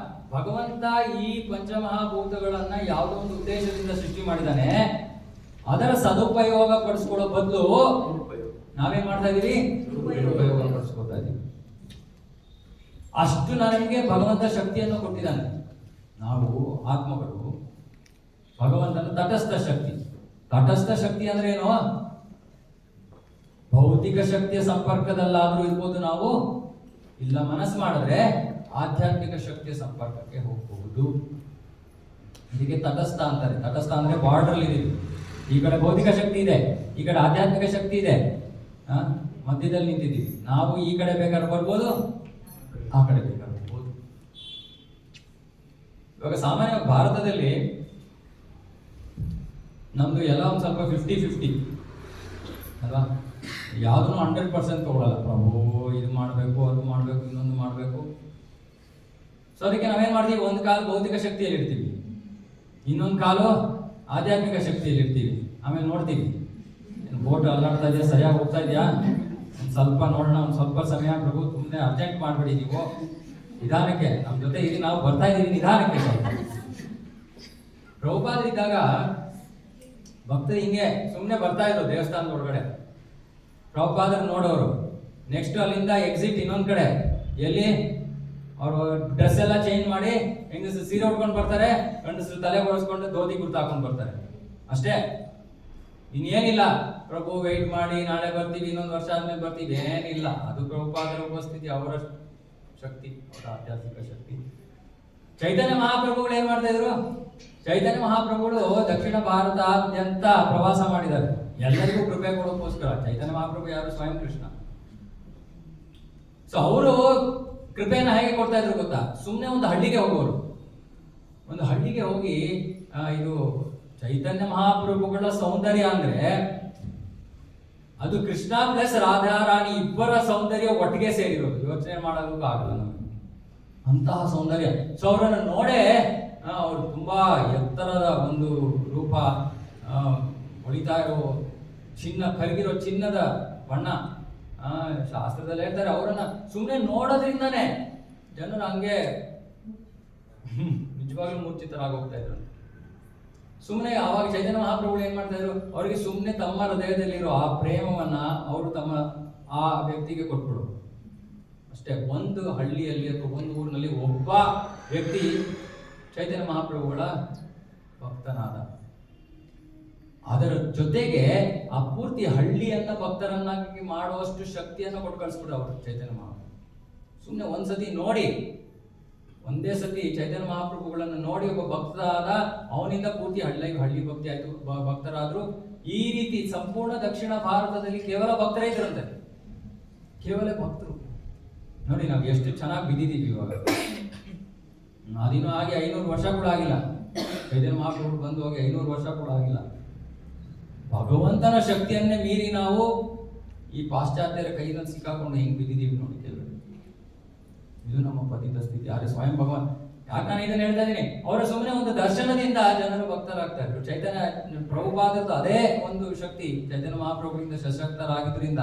ಭಗವಂತ ಈ ಪಂಚಮಹಾಭೂತಗಳನ್ನ ಯಾವುದೋ ಒಂದು ಉದ್ದೇಶದಿಂದ ಸೃಷ್ಟಿ ಮಾಡಿದಾನೆ, ಅದರ ಸದುಪಯೋಗ ಪಡಿಸ್ಕೊಳ್ಳೋ ಬದಲು ನಾವೇನ್ ಮಾಡ್ತಾ ಇದೀವಿ, ದುರುಪಯೋಗ ಪಡಿಸ್ಕೊಳ್ತಾ ಇದೀವಿ. ಅಷ್ಟು ನಮಗೆ ಭಗವಂತ ಶಕ್ತಿಯನ್ನು ಕೊಟ್ಟಿದ್ದಾನೆ. ನಾವು ಆತ್ಮಗಳು ಭಗವಂತನ ತಟಸ್ಥ ಶಕ್ತಿ. ತಟಸ್ಥ ಶಕ್ತಿ ಅಂದ್ರೆ ಏನು, ಭೌತಿಕ ಶಕ್ತಿಯ ಸಂಪರ್ಕದಲ್ಲಾದ್ರೂ ಇರ್ಬೋದು ನಾವು, ಇಲ್ಲ ಮನಸ್ಸು ಮಾಡಿದ್ರೆ ಆಧ್ಯಾತ್ಮಿಕ ಶಕ್ತಿಯ ಸಂಪರ್ಕಕ್ಕೆ ಹೋಗಬಹುದು. ಇದಕ್ಕೆ ತಟಸ್ಥ ಅಂತಾರೆ. ತಟಸ್ಥ ಅಂದ್ರೆ ಬಾರ್ಡರ್ ಇದೆ. ಈ ಕಡೆ ಭೌತಿಕ ಶಕ್ತಿ ಇದೆ, ಈ ಕಡೆ ಆಧ್ಯಾತ್ಮಿಕ ಶಕ್ತಿ ಇದೆ, ಮಧ್ಯದಲ್ಲಿ ನಿಂತಿದ್ದೀವಿ ನಾವು. ಈ ಕಡೆ ಬೇಕಾದ್ರೆ ಬರ್ಬೋದು, ಆ ಕಡೆ ಬೇಕಾದ್ರೆ ಬರ್ಬೋದು. ಇವಾಗ ಸಾಮಾನ್ಯ ಭಾರತದಲ್ಲಿ ನಮ್ದು ಎಲ್ಲ ಒಂದು ಸ್ವಲ್ಪ 50-50 ಅಲ್ವಾ. ಯಾವುದೂ 100% ತಗೊಳ್ಳಲ್ಲ. ಪ್ರಭು ಇದು ಮಾಡಬೇಕು, ಅದು ಮಾಡಬೇಕು, ಇನ್ನೊಂದು ಮಾಡಬೇಕು. ಸೊ ಅದಕ್ಕೆ ನಾವೇನ್ ಮಾಡ್ತೀವಿ, ಒಂದು ಕಾಲು ಭೌತಿಕ ಶಕ್ತಿಯಲ್ಲಿ ಇರ್ತೀವಿ, ಇನ್ನೊಂದು ಕಾಲು ಆಧ್ಯಾತ್ಮಿಕ ಶಕ್ತಿಯಲ್ಲಿ ಇರ್ತೀವಿ. ಆಮೇಲೆ ನೋಡ್ತೀವಿ, ಬೋಟ್ ಅಲ್ಲಾಡ್ತಾ ಇದೆಯಾ, ಸರಿಯಾಗಿ ಹೋಗ್ತಾ ಇದೆಯಾ, ಒಂದು ಸ್ವಲ್ಪ ನೋಡೋಣ, ಒಂದು ಸ್ವಲ್ಪ ಸಮಯ ಪ್ರಭು, ಸುಮ್ಮನೆ ಅರ್ಜೆಂಟ್ ಮಾಡಬೇಡಿ, ನೀವು ನಿಧಾನಕ್ಕೆ ನಮ್ಮ ಜೊತೆ ಇಲ್ಲಿ ನಾವು ಬರ್ತಾ ಇದ್ದೀವಿ, ನಿಧಾನಕ್ಕೆ. ಪ್ರಭುಪಾದರಿದ್ದಾಗ ಭಕ್ತರು ಹಿಂಗೆ ಸುಮ್ಮನೆ ಬರ್ತಾ ಇದ್ರು ದೇವಸ್ಥಾನದ ಒಳಗಡೆ. ಪ್ರಭುಪಾದರು ನೋಡೋರು, ನೆಕ್ಸ್ಟ್ ಅಲ್ಲಿಂದ ಎಕ್ಸಿಟ್ ಇನ್ನೊಂದು ಕಡೆ, ಎಲ್ಲಿ ಅವರು ಡ್ರೆಸ್ ಎಲ್ಲ ಚೇಂಜ್ ಮಾಡಿ, ಹೆಂಗಸರು ಸೀರೆ ಉಟ್ಕೊಂಡು ಬರ್ತಾರೆ, ಗಂಡಸರು ತಲೆ ಒರೆಸ್ಕೊಂಡು ಧೋತಿ ಕುರ್ತ ಹಾಕೊಂಡು ಬರ್ತಾರೆ, ಅಷ್ಟೇ. ಇನ್ನೇನಿಲ್ಲ, ಪ್ರಭು ವೆಯ್ಟ್ ಮಾಡಿ ನಾಳೆ ಬರ್ತೀವಿ, ಇನ್ನೊಂದು ವರ್ಷ ಆದ್ಮೇಲೆ ಬರ್ತೀವಿ, ಏನಿಲ್ಲ. ಅದು ಪ್ರಭುಪಾದರ ಉಪಸ್ಥಿತಿ, ಅವರ ಶಕ್ತಿ, ಅವರ ಆಧ್ಯಾತ್ಮಿಕ ಶಕ್ತಿ. ಚೈತನ್ಯ ಮಹಾಪ್ರಭುಗಳು ಏನ್ ಮಾಡ್ತಾ ಇದ್ರು, ಚೈತನ್ಯ ಮಹಾಪ್ರಭುಗಳು ದಕ್ಷಿಣ ಭಾರತಾದ್ಯಂತ ಪ್ರವಾಸ ಮಾಡಿದ್ದಾರೆ, ಎಲ್ಲರಿಗೂ ಕೃಪೆ ಕೊಡೋಕ್ಕೋಸ್ಕರ. ಚೈತನ್ಯ ಮಹಾಪ್ರಭು ಯಾರು, ಸ್ವಯಂ ಕೃಷ್ಣ. ಸೊ ಅವರು ಕೃಪೆನ ಹೇಗೆ ಕೊಡ್ತಾ ಇದ್ರು ಗೊತ್ತಾ, ಸುಮ್ಮನೆ ಒಂದು ಹಳ್ಳಿಗೆ ಹೋಗೋರು, ಒಂದು ಹಳ್ಳಿಗೆ ಹೋಗಿ ಇದು ಚೈತನ್ಯ ಮಹಾಪ್ರಭುಗಳ ಸೌಂದರ್ಯ ಅಂದ್ರೆ ಅದು ಕೃಷ್ಣ ಪ್ಲಸ್ ರಾಧಾರಾಣಿ ಇಬ್ಬರ ಸೌಂದರ್ಯ ಒಟ್ಟಿಗೆ ಸೇರಿರೋದು. ಯೋಚನೆ ಮಾಡೋದಕ್ಕೂ ಆಗಲ್ಲ ನಮಗೆ ಅಂತಹ ಸೌಂದರ್ಯ. ಸೊ ಅವರನ್ನು ನೋಡೇ ಅವರು ತುಂಬಾ ಎತ್ತರದ ಒಂದು ರೂಪ, ಹೊಳಿತಾ ಇರೋ ಚಿನ್ನ, ಕರಗಿರೋ ಚಿನ್ನದ ಬಣ್ಣ. ಶಾಸ್ತ್ರದಲ್ಲಿ ಹೇಳ್ತಾರೆ, ಅವರನ್ನ ಸುಮ್ಮನೆ ನೋಡೋದ್ರಿಂದಾನೇ ಜನರು ಹಂಗೆ ನಿಜವಾಗ್ಲೂ ಮೂರ್ಛಿತರಾಗೋಗ್ತಾ ಇದ್ರು. ಸುಮ್ಮನೆ ಆವಾಗ ಚೈತನ್ಯ ಮಹಾಪ್ರಭುಗಳು ಏನ್ ಮಾಡ್ತಾ ಇದ್ರು, ಅವರಿಗೆ ಸುಮ್ಮನೆ ತಮ್ಮ ಹೃದಯದಲ್ಲಿರೋ ಆ ಪ್ರೇಮವನ್ನ ಅವರು ತಮ್ಮ ಆ ವ್ಯಕ್ತಿಗೆ ಕೊಟ್ಬಿಡು ಅಷ್ಟೇ. ಒಂದು ಹಳ್ಳಿಯಲ್ಲಿ ಅಥವಾ ಒಂದು ಊರಿನಲ್ಲಿ ಒಬ್ಬ ವ್ಯಕ್ತಿ ಚೈತನ್ಯ ಮಹಾಪ್ರಭುಗಳ ಭಕ್ತನಾದ. ಅದರ ಜೊತೆಗೆ ಆ ಪೂರ್ತಿ ಹಳ್ಳಿಯನ್ನ ಭಕ್ತರನ್ನಾಗಿ ಮಾಡುವಷ್ಟು ಶಕ್ತಿಯನ್ನು ಕೊಟ್ಟು ಕಳಿಸ್ಬಿಟ್ರು ಅವರು ಚೈತನ್ಯ ಮಹಾಪ್ರಭು. ಸುಮ್ಮನೆ ಒಂದ್ಸತಿ ನೋಡಿ, ಒಂದೇ ಸತಿ ಚೈತನ್ಯ ಮಹಾಪ್ರಭುಗಳನ್ನು ನೋಡಿ ಒಬ್ಬ ಭಕ್ತ ಆದ, ಅವನಿಂದ ಪೂರ್ತಿ ಹಳ್ಳಿ ಭಕ್ತಿ ಆಯ್ತು, ಭಕ್ತರಾದ್ರು. ಈ ರೀತಿ ಸಂಪೂರ್ಣ ದಕ್ಷಿಣ ಭಾರತದಲ್ಲಿ ಕೇವಲ ಭಕ್ತರೇ ಇದ್ರಂತೆ, ಕೇವಲ ಭಕ್ತರು. ನೋಡಿ ನಾವು ಎಷ್ಟು ಚೆನ್ನಾಗಿ ಬಿದ್ದಿದ್ದೀವಿ ಇವಾಗ. ಅದಿನ್ನೂ ಆಗಿ 500 ವರ್ಷ ಕೂಡ ಆಗಿಲ್ಲ. ಚೈತನ್ಯ ಮಹಾಪ್ರಭು ಬಂದು ಹೋಗಿ 500 ವರ್ಷ ಕೂಡ ಆಗಿಲ್ಲ. ಭಗವಂತನ ಶಕ್ತಿಯನ್ನೇ ಮೀರಿ ನಾವು ಈ ಪಾಶ್ಚಾತ್ಯರ ಕೈನಲ್ಲಿ ಸಿಕ್ಕಾಕೊಂಡು ಹೆಂಗ್ ಬಿದ್ದಿದ್ದೀವಿ ನೋಡಿ ಕೆಲವರು. ಇದು ನಮ್ಮ ಪತಿತ ಸ್ಥಿತಿ. ಆದ್ರೆ ಸ್ವಯಂ ಭಗವಾನ್, ಯಾಕೆ ನಾನು ಇದನ್ನ ಹೇಳ್ತಾ ಇದ್ದೀನಿ, ಅವರ ಸುಮ್ಮನೆ ಒಂದು ದರ್ಶನದಿಂದ ಜನರು ಭಕ್ತರಾಗ್ತಾ ಇದ್ರು. ಚೈತನ್ಯ ಪ್ರಭುಪಾದದ್ದು ಅದೇ ಒಂದು ಶಕ್ತಿ, ಚೈತನ್ಯ ಮಹಾಪ್ರಭುವಿಂದ ಸಶಕ್ತರಾಗಿದ್ರಿಂದ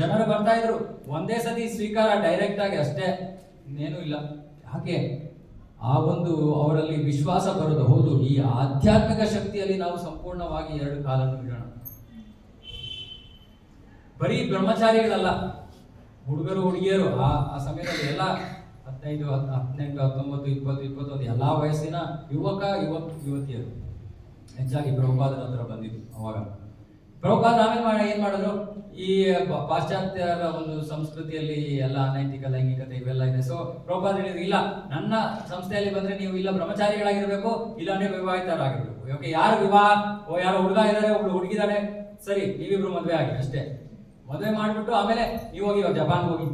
ಜನರು ಬರ್ತಾ ಇದ್ರು. ಒಂದೇ ಸತಿ ಸ್ವೀಕಾರ ಡೈರೆಕ್ಟ್ ಆಗಿ ಅಷ್ಟೇ, ಇನ್ನೇನು ಇಲ್ಲ. ಯಾಕೆ ಆ ಒಂದು ಅವರಲ್ಲಿ ವಿಶ್ವಾಸ ಬರೋದು, ಹೌದು ಈ ಆಧ್ಯಾತ್ಮಿಕ ಶಕ್ತಿಯಲ್ಲಿ ನಾವು ಸಂಪೂರ್ಣವಾಗಿ 2 ಕಾಲನ್ನು ಇಡೋಣ. ಬರೀ ಬ್ರಹ್ಮಚಾರಿಗಳಲ್ಲ, ಹುಡುಗರು ಹುಡುಗಿಯರು ಆ ಸಮಯದಲ್ಲಿ ಎಲ್ಲ 15, 18, 19, 20, 21 ಎಲ್ಲಾ ವಯಸ್ಸಿನ ಯುವತಿಯರು ಹೆಚ್ಚಾಗಿ ಪ್ರಭುಪಾದರ ಹತ್ರ ಬಂದಿದ್ದು. ಅವಾಗ ಪ್ರಭುಪಾದ ಏನ್ ಮಾಡಿದ್ರು, ಈ ಪಾಶ್ಚಾತ್ಯರ ಒಂದು ಸಂಸ್ಕೃತಿಯಲ್ಲಿ ಎಲ್ಲ ಅನೈತಿಕ ಲೈಂಗಿಕತೆ ಇವೆಲ್ಲ ಇದೆ. ಸೊ ಪ್ರಭುಪಾದ ಹೇಳಿದ್ರು, ಇಲ್ಲ ನನ್ನ ಸಂಸ್ಥೆಯಲ್ಲಿ ಬಂದ್ರೆ ನೀವು ಇಲ್ಲ ಬ್ರಹ್ಮಚಾರಿಗಳಾಗಿರ್ಬೇಕು, ಇಲ್ಲಾಂದ್ರೆ ವಿವಾಹಿತರಾಗಿರ್ಬೇಕು. ಓಕೆ, ಯಾರು ವಿವಾಹ, ಯಾರೋ ಹುಡುಗ ಇದ್ದಾರೆ, ಒಬ್ಳು ಹುಡುಗಿದಾಳೆ, ಸರಿ ನೀವಿಬ್ರು ಮದುವೆ ಆಗಿ ಅಷ್ಟೇ. ಮದುವೆ ಮಾಡ್ಬಿಟ್ಟು ಆಮೇಲೆ ನೀವು ಹೋಗಿ ಜಪಾನ್ ಹೋಗಿ,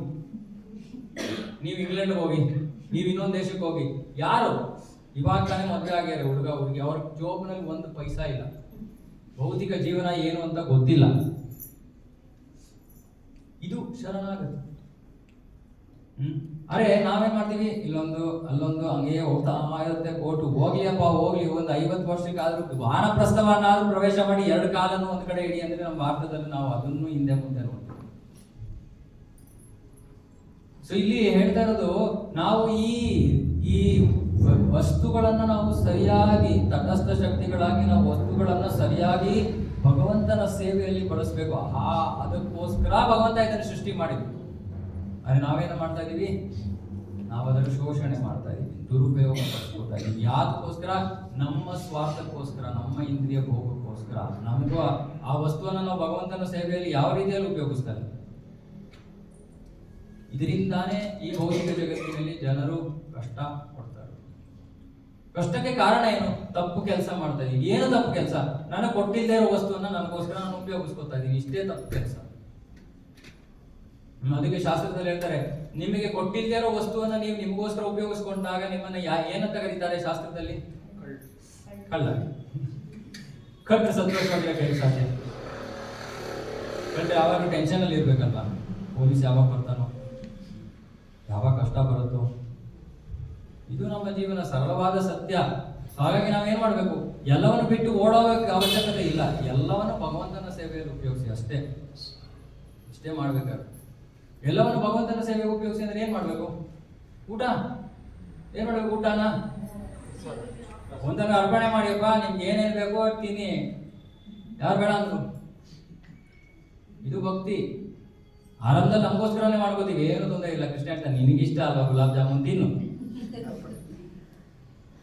ನೀವು ಇಂಗ್ಲೆಂಡ್ ಹೋಗಿ, ನೀವು ಇನ್ನೊಂದು ದೇಶಕ್ಕೆ ಹೋಗಿ. ಯಾರು ಇವಾಗ ತಾನೇ ಮದುವೆ ಆಗ್ಯಾರ ಹುಡುಗ ಹುಡುಗಿ, ಅವ್ರ ಜೋಬ್ನಲ್ಲಿ 1 ಪೈಸಾ ಇಲ್ಲ, ಭೌತಿಕ ಜೀವನ ಏನು ಅಂತ ಗೊತ್ತಿಲ್ಲ. ಇದು ಶರಣಾಗತಿ. ಅರೆ ನಾವೇನ್ ಮಾಡ್ತೀವಿ, ಇಲ್ಲೊಂದು ಅಲ್ಲೊಂದು ಹಂಗೆ ಹೋಗ್ತಾ ಇರುತ್ತೆ ಕೋರ್ಟು. ಹೋಗ್ಲಿಯಪ್ಪ ಹೋಗ್ಲಿ, ಒಂದು 50 ವರ್ಷಕ್ಕಾದ್ರೂ ವಾನಪ್ರಸ್ಥವನ್ನಾದ್ರೂ ಪ್ರವೇಶ ಮಾಡಿ 2 ಕಾಲನ್ನು ಒಂದ್ ಕಡೆ ಇಡಿ ಅಂದ್ರೆ ನಮ್ಮ ಭಾರತದಲ್ಲಿ ನಾವು ಅದನ್ನು ಹಿಂದೆ ಮುಂದೆ ನೋಡ್ತೀವಿ. ಸೊ ಇಲ್ಲಿ ಹೇಳ್ತಾ ಇರೋದು, ನಾವು ಈ ವಸ್ತುಗಳನ್ನ ನಾವು ಸರಿಯಾಗಿ ತಟಸ್ಥ ಶಕ್ತಿಗಳಾಗಿ ನಾವು ವಸ್ತುಗಳನ್ನ ಸರಿಯಾಗಿ ಭಗವಂತನ ಸೇವೆಯಲ್ಲಿ ಬಳಸಬೇಕು. ಅದಕ್ಕೋಸ್ಕರ ಭಗವಂತ ಇದನ್ನು ಸೃಷ್ಟಿ ಮಾಡಿದ್ವಿ. ಅರೆ ನಾವೇನು ಮಾಡ್ತಾ ಇದೀವಿ, ನಾವು ಅದರ ಶೋಷಣೆ ಮಾಡ್ತಾ ಇದೀವಿ, ದುರುಪಯೋಗ ಪಡಿಸ್ಕೊಳ್ತಾ ಇದೀವಿ. ಯಾದಕ್ಕೋಸ್ಕರ? ನಮ್ಮ ಸ್ವಾರ್ಥಕ್ಕೋಸ್ಕರ, ನಮ್ಮ ಇಂದ್ರಿಯ ಭೋಗಕ್ಕೋಸ್ಕರ. ನಮಗೂ ಆ ವಸ್ತುವನ್ನು ನಾವು ಭಗವಂತನ ಸೇವೆಯಲ್ಲಿ ಯಾವ ರೀತಿಯಲ್ಲಿ ಉಪಯೋಗಿಸ್ತಾರೆ. ಇದರಿಂದಾನೇ ಈ ಭೌತಿಕ ಜಗತ್ತಿನಲ್ಲಿ ಜನರು ಕಷ್ಟ ಪಡ್ತಾರೆ. ಕಷ್ಟಕ್ಕೆ ಕಾರಣ ಏನು? ತಪ್ಪು ಕೆಲಸ ಮಾಡ್ತಾ ಇದೀವಿ. ಏನು ತಪ್ಪು ಕೆಲಸ? ನನಗೆ ಕೊಟ್ಟಿಲ್ಲದೆ ಇರೋ ವಸ್ತುವನ್ನ ನನಗೋಸ್ಕರ ನಾನು ಉಪಯೋಗಿಸ್ಕೊತಾ ಇದೀನಿ, ಇಷ್ಟೇ ತಪ್ಪು ಕೆಲಸ. ಅದಕ್ಕೆ ಶಾಸ್ತ್ರದಲ್ಲಿ ಹೇಳ್ತಾರೆ, ನಿಮಗೆ ಕೊಟ್ಟಿಲ್ಲದೆ ಇರೋ ವಸ್ತುವನ್ನ ನೀವು ನಿಮಗೋಸ್ಕರ ಉಪಯೋಗಿಸ್ಕೊಂಡಾಗ ನಿಮ್ಮನ್ನ ಏನಂತ ಕರೀತಾರೆ ಶಾಸ್ತ್ರದಲ್ಲಿ? ಕಳ್ಳ. ಕಳ್ಳ ಸಂತೋಷವಾಗಿರಕ್ಕೆ ಹೇಳಿ ಸಾಧ್ಯ? ಕಳ್ಳ ಯಾವಾಗ ಟೆನ್ಷನ್ ಅಲ್ಲಿ ಇರ್ಬೇಕಲ್ಲ, ಪೊಲೀಸ್ ಯಾವಾಗ ಬರ್ತಾನೋ, ಯಾವಾಗ ಕಷ್ಟ ಬರುತ್ತೋ. ಇದು ನಮ್ಮ ಜೀವನ ಸರಳವಾದ ಸತ್ಯ. ಹಾಗಾಗಿ ನಾವೇನ್ ಮಾಡ್ಬೇಕು? ಎಲ್ಲವನ್ನು ಬಿಟ್ಟು ಓಡೋಗಕ್ಕೆ ಅವಶ್ಯಕತೆ ಇಲ್ಲ. ಎಲ್ಲವನ್ನು ಭಗವಂತನ ಸೇವೆಯಲ್ಲಿ ಉಪಯೋಗಿಸಿ ಅಷ್ಟೇ, ಇಷ್ಟೇ ಮಾಡ್ಬೇಕಾಗುತ್ತೆ. ಎಲ್ಲವನ್ನು ಭಗವಂತನ ಸೇವೆಗೆ ಉಪಯೋಗಿಸಿ ಅಂದ್ರೆ ಏನ್ ಮಾಡ್ಬೇಕು? ಊಟ ಏನ್ ಮಾಡ್ಬೇಕು? ಊಟನ ಒಂದನ್ನು ಅರ್ಪಣೆ ಮಾಡಿಯಪ್ಪ, ನಿಮ್ಗೆ ಏನೇನ್ ಬೇಕೋ ತಿನ್ನಿ, ಯಾರು ಬೇಡ ಅಂದ್ರು. ಇದು ಭಕ್ತಿ. ಆರಂಭದಲ್ಲಿ ನಮಗೋಸ್ಕರನೇ ಮಾಡ್ಕೋತೀವಿ, ಏನು ತೊಂದರೆ ಇಲ್ಲ. ಕೃಷ್ಣ ಹೇಳ್ತಾನೆ, ನಿನಗಿಷ್ಟ ಅಲ್ವಾ ಗುಲಾಬ್ ಜಾಮೂನ್ ತಿನ್ನು.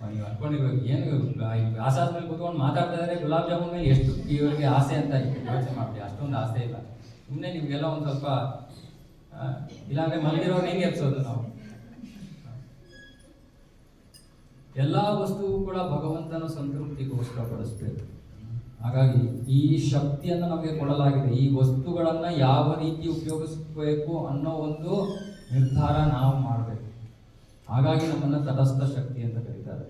ನೀವು ಅನ್ಕೊಂಡಿರ್ಬೇಕು, ಏನು ಆಸಾದ ಮೇಲೆ ಕೂತ್ಕೊಂಡು ಮಾತಾಡ್ತಾ ಇದಾರೆ, ಗುಲಾಬ್ ಜಾಮೂನ್ ಮೇಲೆ ಎಷ್ಟು ಇವರಿಗೆ ಆಸೆ ಅಂತ ಯೋಚನೆ ಮಾಡ್ತೀವಿ. ಅಷ್ಟೊಂದು ಆಸೆ ಇಲ್ಲ. ಸುಮ್ಮನೆ ನಿಮ್ಗೆಲ್ಲ ಒಂದು ಸ್ವಲ್ಪ, ಇಲ್ಲಾಂದ್ರೆ ಮಲಗಿರೋರು ಹೆಂಗೆ ಎಪ್ಸೋದು ನಾವು? ಎಲ್ಲಾ ವಸ್ತುವು ಕೂಡ ಭಗವಂತನ ಸಂತೃಪ್ತಿಗೋಸ್ಕರ ಬಳಸಬೇಕು. ಹಾಗಾಗಿ ಈ ಶಕ್ತಿಯನ್ನು ನಮಗೆ ಕೊಡಲಾಗಿದೆ. ಈ ವಸ್ತುಗಳನ್ನ ಯಾವ ರೀತಿ ಉಪಯೋಗಿಸಬೇಕು ಅನ್ನೋ ಒಂದು ನಿರ್ಧಾರ ನಾವು ಮಾಡಬೇಕು. ಹಾಗಾಗಿ ನಮ್ಮನ್ನ ತಟಸ್ಥ ಶಕ್ತಿ ಅಂತ ಕರೀತಾರೆ.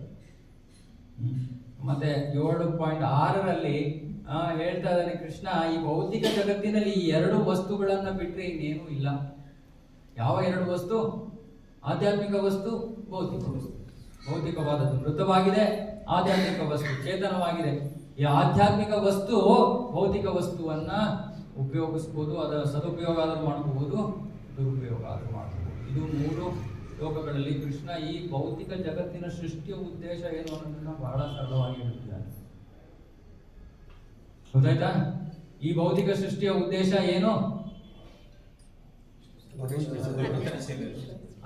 ಮತ್ತೆ 7.6ರಲ್ಲಿ ಹೇಳ್ತಾ ಇದ್ದಾನೆ ಕೃಷ್ಣ, ಈ ಭೌತಿಕ ಜಗತ್ತಿನಲ್ಲಿ ಈ 2 ವಸ್ತುಗಳನ್ನ ಬಿಟ್ರೆ ಇನ್ನೇನು ಇಲ್ಲ. ಯಾವ 2 ವಸ್ತು? ಆಧ್ಯಾತ್ಮಿಕ ವಸ್ತು, ಭೌತಿಕ ವಸ್ತು. ಭೌತಿಕವಾದದ್ದು ಮೃತವಾಗಿದೆ, ಆಧ್ಯಾತ್ಮಿಕ ವಸ್ತು ಚೇತನವಾಗಿದೆ. ಈ ಆಧ್ಯಾತ್ಮಿಕ ವಸ್ತು ಭೌತಿಕ ವಸ್ತುವನ್ನ ಉಪಯೋಗಿಸ್ಬೋದು, ಅದರ ಸದುಪಯೋಗ ಆದರೂ ಮಾಡ್ಕೋಬಹುದು, ದುರುಪಯೋಗ ಆದರೂ ಮಾಡ್ಕೋಬಹುದು. ಇದು 3 ಶ್ಲೋಕಗಳಲ್ಲಿ ಕೃಷ್ಣ ಈ ಭೌತಿಕ ಜಗತ್ತಿನ ಸೃಷ್ಟಿಯ ಉದ್ದೇಶ ಏನು ಅನ್ನೋದನ್ನ ಬಹಳ ಸರಳವಾಗಿ ಹೇಳ್ತಿದ್ದಾನೆ. ಗೊತ್ತಾಯ್ತಾ? ಈ ಭೌತಿಕ ಸೃಷ್ಟಿಯ ಉದ್ದೇಶ ಏನು?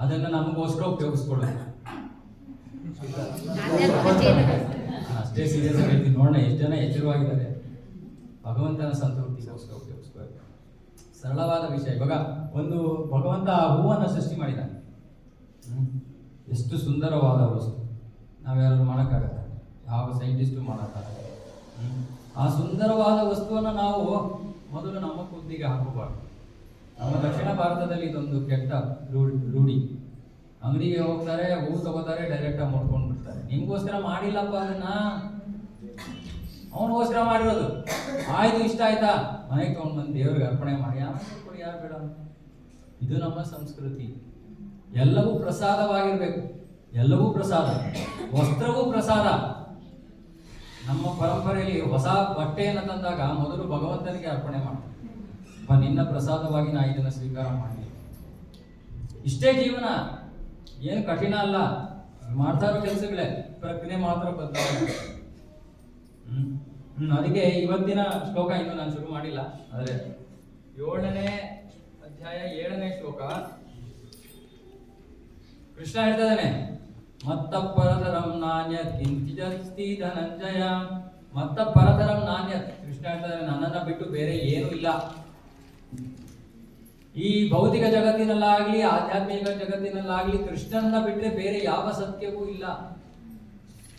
ಅದನ್ನ ನಮಗೋಸ್ಕರ ಉಪಯೋಗಿಸ್ಕೊಳ್ಳೋದು. ಅಷ್ಟೇ ಸೀರಿಯಸ್ ಆಗಿ ಹೇಳ್ತೀನಿ, ನೋಡೋಣ ಎಷ್ಟು ಜನ ಎಚ್ಚರವಾಗಿದ್ದಾರೆ. ಭಗವಂತನ ಸಂತೃಪ್ತಿಗೋಸ್ಕರ ಉಪಯೋಗಿಸ್ಕೊಳ್ಳೋದು ಸರಳವಾದ ವಿಷಯ. ಇವಾಗ ಒಂದು ಭಗವಂತ ಹೂವನ್ನು ಸೃಷ್ಟಿ ಮಾಡಿದ್ದಾನೆ. ಎಷ್ಟು ಸುಂದರವಾದ ವಸ್ತು, ನಾವ್ಯಾರು ಮಾಡೋಕ್ಕಾಗತ್ತ? ಯಾವ ಸೈಂಟಿಸ್ಟು ಮಾಡೋಕ್ಕಾಗಲ್ಲ. ಆ ಸುಂದರವಾದ ವಸ್ತುವನ್ನು ನಾವು ಮೊದಲು ನಮ್ಮ ಕುದ್ದಿಗೆ ಹಾಕಬಾರ್ದು. ನಮ್ಮ ದಕ್ಷಿಣ ಭಾರತದಲ್ಲಿ ಇದೊಂದು ಕೆಟ್ಟ ರೂಢಿ. ಅಂಗಡಿಗೆ ಹೋಗ್ತಾರೆ, ಹೂ ತಗೋತಾರೆ, ಡೈರೆಕ್ಟಾಗಿ ಮುಟ್ಕೊಂಡು ಬಿಡ್ತಾರೆ. ನಿಮ್ಗೋಸ್ಕರ ಮಾಡಿಲ್ಲಪ್ಪ, ಅದನ್ನ ಅವನಿಗೋಸ್ಕರ ಮಾಡಿರೋದು. ಆಯ್ತು, ಇಷ್ಟ ಆಯ್ತಾ, ಮನೆಗೆ ತೊಗೊಂಡು ಬಂದು ದೇವ್ರಿಗೆ ಅರ್ಪಣೆ ಮಾಡಿ ಆಮೇಲೆ ಕೊಡಿ, ಯಾರು ಬೇಡ. ಇದು ನಮ್ಮ ಸಂಸ್ಕೃತಿ. ಎಲ್ಲವೂ ಪ್ರಸಾದವಾಗಿರ್ಬೇಕು, ಎಲ್ಲವೂ ಪ್ರಸಾದ, ವಸ್ತ್ರವೂ ಪ್ರಸಾದ. ನಮ್ಮ ಪರಂಪರೆಯಲ್ಲಿ ಹೊಸ ಬಟ್ಟೆಯನ್ನು ತಂದಾಗ ಮೊದಲು ಭಗವಂತನಿಗೆ ಅರ್ಪಣೆ ಮಾಡ್ತಾರೆ. ನಿನ್ನ ಪ್ರಸಾದವಾಗಿ ನಾ ಇದನ್ನು ಸ್ವೀಕಾರ ಮಾಡಿ. ಇಷ್ಟೇ ಜೀವನ, ಏನು ಕಠಿಣ ಅಲ್ಲ. ಮಾಡ್ತಾ ಇರೋ ಕೆಲಸಗಳೇ, ಪ್ರಜ್ಞೆ ಮಾತ್ರ ಬದಲಾವಣೆ. ಅದಕ್ಕೆ ಇವತ್ತಿನ ಶ್ಲೋಕ ಇನ್ನು ನಾನು ಶುರು ಮಾಡಿಲ್ಲ, ಆದರೆ 7ನೇ ಅಧ್ಯಾಯ 7ನೇ ಶ್ಲೋಕ ಕೃಷ್ಣ ಹೇಳ್ತಿದ್ದಾನೆ, ಮತ್ತ ಪರತರಂ ನಾಣ್ಯತ್ ಕಿಂಚಿದಸ್ತಿ ಧನಂಜಯ. ಮತ್ತ ಪರತರಂ ನಾಣ್ಯತ್, ಕೃಷ್ಣ ಹೇಳ್ತಿದ್ದಾನೆ, ನನ್ನನ್ನ ಬಿಟ್ಟು ಬೇರೆ ಏನೂ ಇಲ್ಲ. ಈ ಭೌತಿಕ ಜಗತ್ತಿನಲ್ಲಾಗ್ಲಿ ಆಧ್ಯಾತ್ಮಿಕ ಜಗತ್ತಿನಲ್ಲಾಗ್ಲಿ ಕೃಷ್ಣನ ಬಿಟ್ಟರೆ ಬೇರೆ ಯಾವ ಸತ್ಯವೂ ಇಲ್ಲ.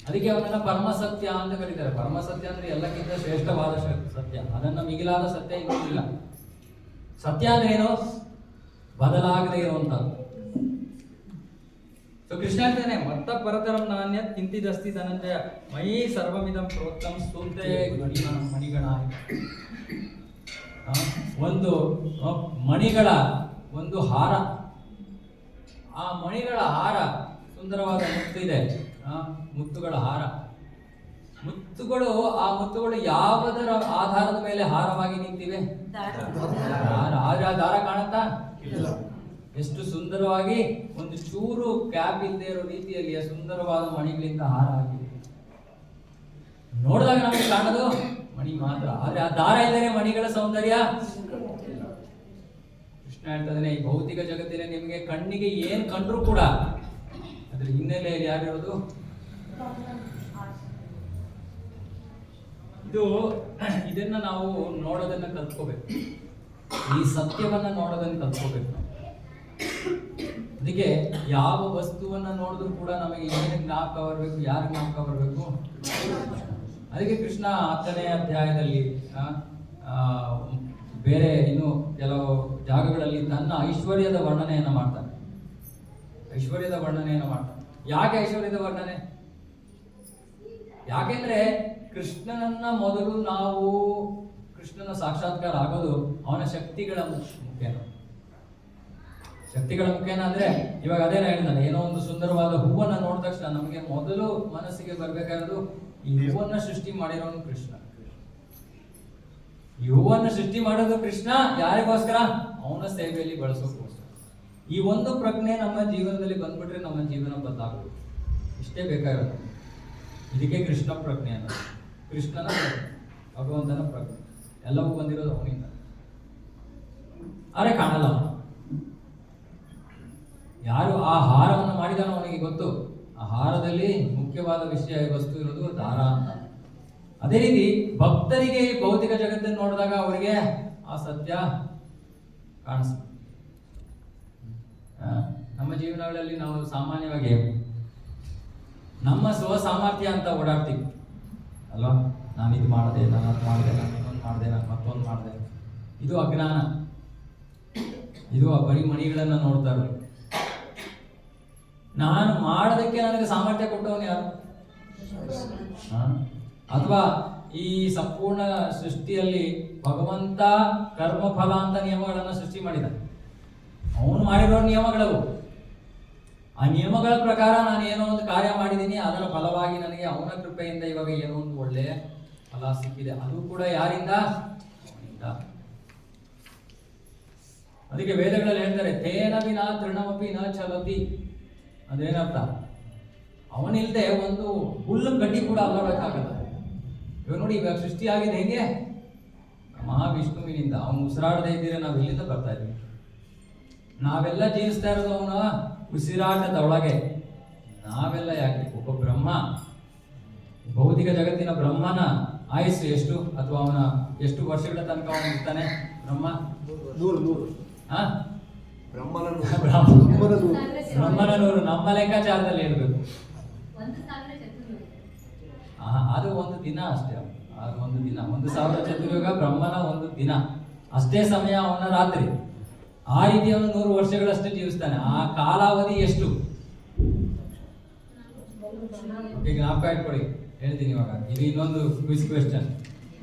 ಅದಕ್ಕೆ ಅವನನ್ನ ಪರಮ ಸತ್ಯ ಅಂತ ಕರೀತಾರೆ. ಪರಮ ಸತ್ಯ ಅಂದ್ರೆ ಎಲ್ಲಕ್ಕಿಂತ ಶ್ರೇಷ್ಠವಾದ ಸತ್ಯ, ಅದನ್ನ ಮಿಗಿಲಾದ ಸತ್ಯ ಇನ್ನೂ ಇಲ್ಲ. ಸತ್ಯ ಅಂದ್ರೆ ಏನು? ಬದಲಾಗದೆ ಇರುವಂತದ್ದು. ಸೊ ಕೃಷ್ಣ ಹೇಳ್ತಾನೆ, ಮತ್ತ ಪರತರಂ ನಾಣ್ಯ ಕಿಂಚಿದಸ್ತಿ ಧನಂಜಯ ಮಯಿ ಸರ್ವಮಿದಂ ಪ್ರೋಕ್ತಂ ಸ್ತುತೆ ಮಣಿಗಣಾಯ. ಒಂದು ಮಣಿಗಳ ಒಂದು ಹಾರ, ಆ ಮಣಿಗಳ ಹಾರ, ಸುಂದರವಾದ ಮುತ್ತಿದೆ, ಮುತ್ತುಗಳ ಹಾರ. ಮುತ್ತುಗಳು, ಆ ಮುತ್ತುಗಳು ಯಾವುದರ ಆಧಾರದ ಮೇಲೆ ಹಾರವಾಗಿ ನಿಂತಿವೆ? ಆದ್ರೆ ಆ ದಾರ ಕಾಣುತ್ತಾ? ಎಷ್ಟು ಸುಂದರವಾಗಿ, ಒಂದು ಚೂರು ಕ್ಯಾಪ್ ಇಲ್ಲದೆ ಇರೋ ರೀತಿಯಲ್ಲಿ ಸುಂದರವಾದ ಮಣಿಗಳಿಂದ ಹಾರ ಆಗಿದೆ. ನೋಡಿದಾಗ ನಮಗೆ ಕಾಣೋದು ಮಣಿ ಮಾತ್ರ, ಆದ್ರೆ ಆ ದಾರ ಇಲ್ಲದೆ ಮಣಿಗಳ ಸೌಂದರ್ಯ. ಕೃಷ್ಣ ಹೇಳ್ತಾನೆ, ಈ ಭೌತಿಕ ಜಗತ್ತಿನ ನಿಮಗೆ ಕಣ್ಣಿಗೆ ಏನ್ ಕಂಡ್ರು ಕೂಡ ಅದ್ರ ಹಿನ್ನೆಲೆಯಲ್ಲಿ ಯಾರಿರೋದು? ಇದನ್ನ ನಾವು ನೋಡೋದನ್ನ ಕಲ್ತ್ಕೋಬೇಕು, ಈ ಸತ್ಯವನ್ನ ನೋಡೋದನ್ನ ಕಲ್ತ್ಕೋಬೇಕು. ಅದಕ್ಕೆ ಯಾವ ವಸ್ತುವನ್ನ ನೋಡಿದ್ರು ಕೂಡ ನಮಗೆ ಏನು ಜ್ಞಾಪಕ ಬರಬೇಕು, ಯಾರು ಜ್ಞಾಪಕ ಬರಬೇಕು? ಅದಕ್ಕೆ ಕೃಷ್ಣ 10ನೇ ಅಧ್ಯಾಯದಲ್ಲಿ ಬೇರೆ ಇನ್ನು ಕೆಲವು ಜಾಗಗಳಲ್ಲಿ ತನ್ನ ಐಶ್ವರ್ಯದ ವರ್ಣನೆಯನ್ನು ಮಾಡ್ತಾನೆ. ಐಶ್ವರ್ಯದ ವರ್ಣನೆಯನ್ನು ಮಾಡ್ತಾನೆ. ಯಾಕೆ ಐಶ್ವರ್ಯದ ವರ್ಣನೆ? ಯಾಕೆಂದ್ರೆ ಕೃಷ್ಣನನ್ನ ಮೊದಲು ನಾವು, ಕೃಷ್ಣನ ಸಾಕ್ಷಾತ್ಕಾರ ಆಗೋದು ಅವನ ಶಕ್ತಿಗಳ ಮುಖೇನ. ಶಕ್ತಿಗಳ ಮುಖೇನ ಅಂದ್ರೆ ಇವಾಗ ಅದೇನ ಹೇಳ್ತಾನೆ, ಏನೋ ಒಂದು ಸುಂದರವಾದ ಹೂವನ್ನ ನೋಡಿದ ತಕ್ಷಣ ನಮಗೆ ಮೊದಲು ಮನಸ್ಸಿಗೆ ಬರ್ಬೇಕಾಗಿರೋದು ಈ ಹೂವನ್ನ ಸೃಷ್ಟಿ ಮಾಡಿರೋನು ಕೃಷ್ಣ. ಈ ಹೂವನ್ನ ಸೃಷ್ಟಿ ಮಾಡೋದು ಕೃಷ್ಣ. ಯಾರಿಗೋಸ್ಕರ? ಅವನ ಸೇವೆಯಲ್ಲಿ ಬಳಸೋಕ್ಕೋಸ್ಕರ. ಈ ಒಂದು ಪ್ರಜ್ಞೆ ನಮ್ಮ ಜೀವನದಲ್ಲಿ ಬಂದ್ಬಿಟ್ರೆ ನಮ್ಮ ಜೀವನ ಬದಲಾಗೋದು. ಇಷ್ಟೇ ಬೇಕಾಗಿರೋದು. ಇದಕ್ಕೆ ಕೃಷ್ಣ ಪ್ರಜ್ಞೆ ಅನ್ನೋದು. ಕೃಷ್ಣನ ಪ್ರಜ್ಞೆ, ಭಗವಂತನ ಪ್ರಜ್ಞೆ, ಎಲ್ಲವೂ ಬಂದಿರೋದು ಅವನಿಂದ. ಆದರೆ ಕಾಣಲ್ಲ. ಯಾರು ಆ ಹಾರವನ್ನು ಮಾಡಿದಾನೋ ಅವನಿಗೆ ಗೊತ್ತು. ಆ ಹಾರದಲ್ಲಿ ಮುಖ್ಯವಾದ ವಿಷಯ ವಸ್ತು ಇರೋದು ದಾರ ಅಂತ. ಅದೇ ರೀತಿ ಭಕ್ತರಿಗೆ ಈ ಭೌತಿಕ ಜಗತ್ತನ್ನು ನೋಡಿದಾಗ ಅವರಿಗೆ ಆ ಸತ್ಯ ಕಾಣಿಸ್ತದೆ. ನಮ್ಮ ಜೀವನಗಳಲ್ಲಿ ನಾವು ಸಾಮಾನ್ಯವಾಗಿ ನಮ್ಮ ಸ್ವಸಾಮರ್ಥ್ಯ ಅಂತ ಓಡಾಡ್ತೀವಿ ಅಲ್ವಾ? ನಾನು ಇದು ಮಾಡಿದೆ, ನಾನು ಅದು ಮಾಡಿದೆ, ನಾನು ಇನ್ನೊಂದು ಮಾಡಿದೆ, ನಾನು ಮತ್ತೊಂದು ಮಾಡಿದೆ. ಇದು ಅಜ್ಞಾನ. ಇದು ಆ ಬರೀ ಮಣಿಗಳನ್ನು ನೋಡ್ತಾ ಇರೋದು. ನಾನು ಮಾಡೋದಕ್ಕೆ ನನಗೆ ಸಾಮರ್ಥ್ಯ ಕೊಟ್ಟವನು ಯಾರು? ಅಥವಾ ಈ ಸಂಪೂರ್ಣ ಸೃಷ್ಟಿಯಲ್ಲಿ ಭಗವಂತ ಕರ್ಮಫಲ ಅಂತ ನಿಯಮಗಳನ್ನು ಸೃಷ್ಟಿ ಮಾಡಿದ. ಅವನು ಮಾಡಿರೋ ನಿಯಮಗಳವು. ಆ ನಿಯಮಗಳ ಪ್ರಕಾರ ನಾನು ಏನೋ ಒಂದು ಕಾರ್ಯ ಮಾಡಿದ್ದೀನಿ, ಅದರ ಫಲವಾಗಿ ನನಗೆ ಅವನ ಕೃಪೆಯಿಂದ ಇವಾಗ ಏನೋ ಒಂದು ಒಳ್ಳೆಯ ಫಲ ಸಿಕ್ಕಿದೆ. ಅದು ಕೂಡ ಯಾರಿಂದ? ಅವನಿಂದ. ಅದಕ್ಕೆ ವೇದಗಳಲ್ಲಿ ಹೇಳ್ತಾರೆ, ತೇನ ವಿನಾ ತೃಣಮಪಿ ನ ಚಲತಿ. ಅದೇನರ್ಥ? ಅವನಿಲ್ಲದೆ ಒಂದು ಹುಲ್ಲು ಗಡ್ಡಿ ಕೂಡ ಅಲ್ಲಾಡಕ್ಕಾಗಲ್ಲ. ಇವಾಗ ನೋಡಿ, ಇವಾಗ ಸೃಷ್ಟಿ ಆಗಿದೆ ಹೆಂಗೆ? ಮಹಾವಿಷ್ಣುವಿನಿಂದ. ಅವನು ಉಸಿರಾಡದೇ ಇದ್ದೀರ ನಾವು ಇಲ್ಲಿಂದ ಬರ್ತಾ ಇದ್ವಿ. ನಾವೆಲ್ಲ ಜೀವಿಸ್ತಾ ಇರೋದು ಅವನ ಉಸಿರಾಟದ ಒಳಗೆ. ನಾವೆಲ್ಲ ಯಾಕೆ? ಒಬ್ಬ ಬ್ರಹ್ಮ, ಭೌತಿಕ ಜಗತ್ತಿನ ಬ್ರಹ್ಮನ ಆಯುಸ್ಸು ಎಷ್ಟು, ಅಥವಾ ಅವನ ಎಷ್ಟು ವರ್ಷಗಳ ತನಕ ಅವನು ಇರ್ತಾನೆ? ಬ್ರಹ್ಮ 100 ಹಾ, ಬ್ರಹ್ಮನ ಬ್ರಹ್ಮನ 100. ನಮ್ಮ ಲೆಕ್ಕಾಚಾರದಲ್ಲಿ ಹೇಳ್ಬೇಕು, ಅದು ಒಂದು ದಿನ ಅಷ್ಟೇ. ಅದು ಒಂದು ದಿನ, 1000 ಚತುರ್ಯುಗ ಬ್ರಹ್ಮನ ಒಂದು ದಿನ ಅಷ್ಟೇ ಸಮಯ, ಅವನ ರಾತ್ರಿ. ಆ ರೀತಿ ಅವನು 100 ವರ್ಷಗಳಷ್ಟೇ ಜೀವಿಸ್ತಾನೆ. ಆ ಕಾಲಾವಧಿ ಎಷ್ಟು? ಜ್ಞಾಪಕ ಇಟ್ಕೊಳ್ಳಿ, ಹೇಳ್ತೀನಿ ಇವಾಗ. ಇದು ಇನ್ನೊಂದು ಕ್ವಿಜ್ ಕ್ವೆಶ್ಚನ್.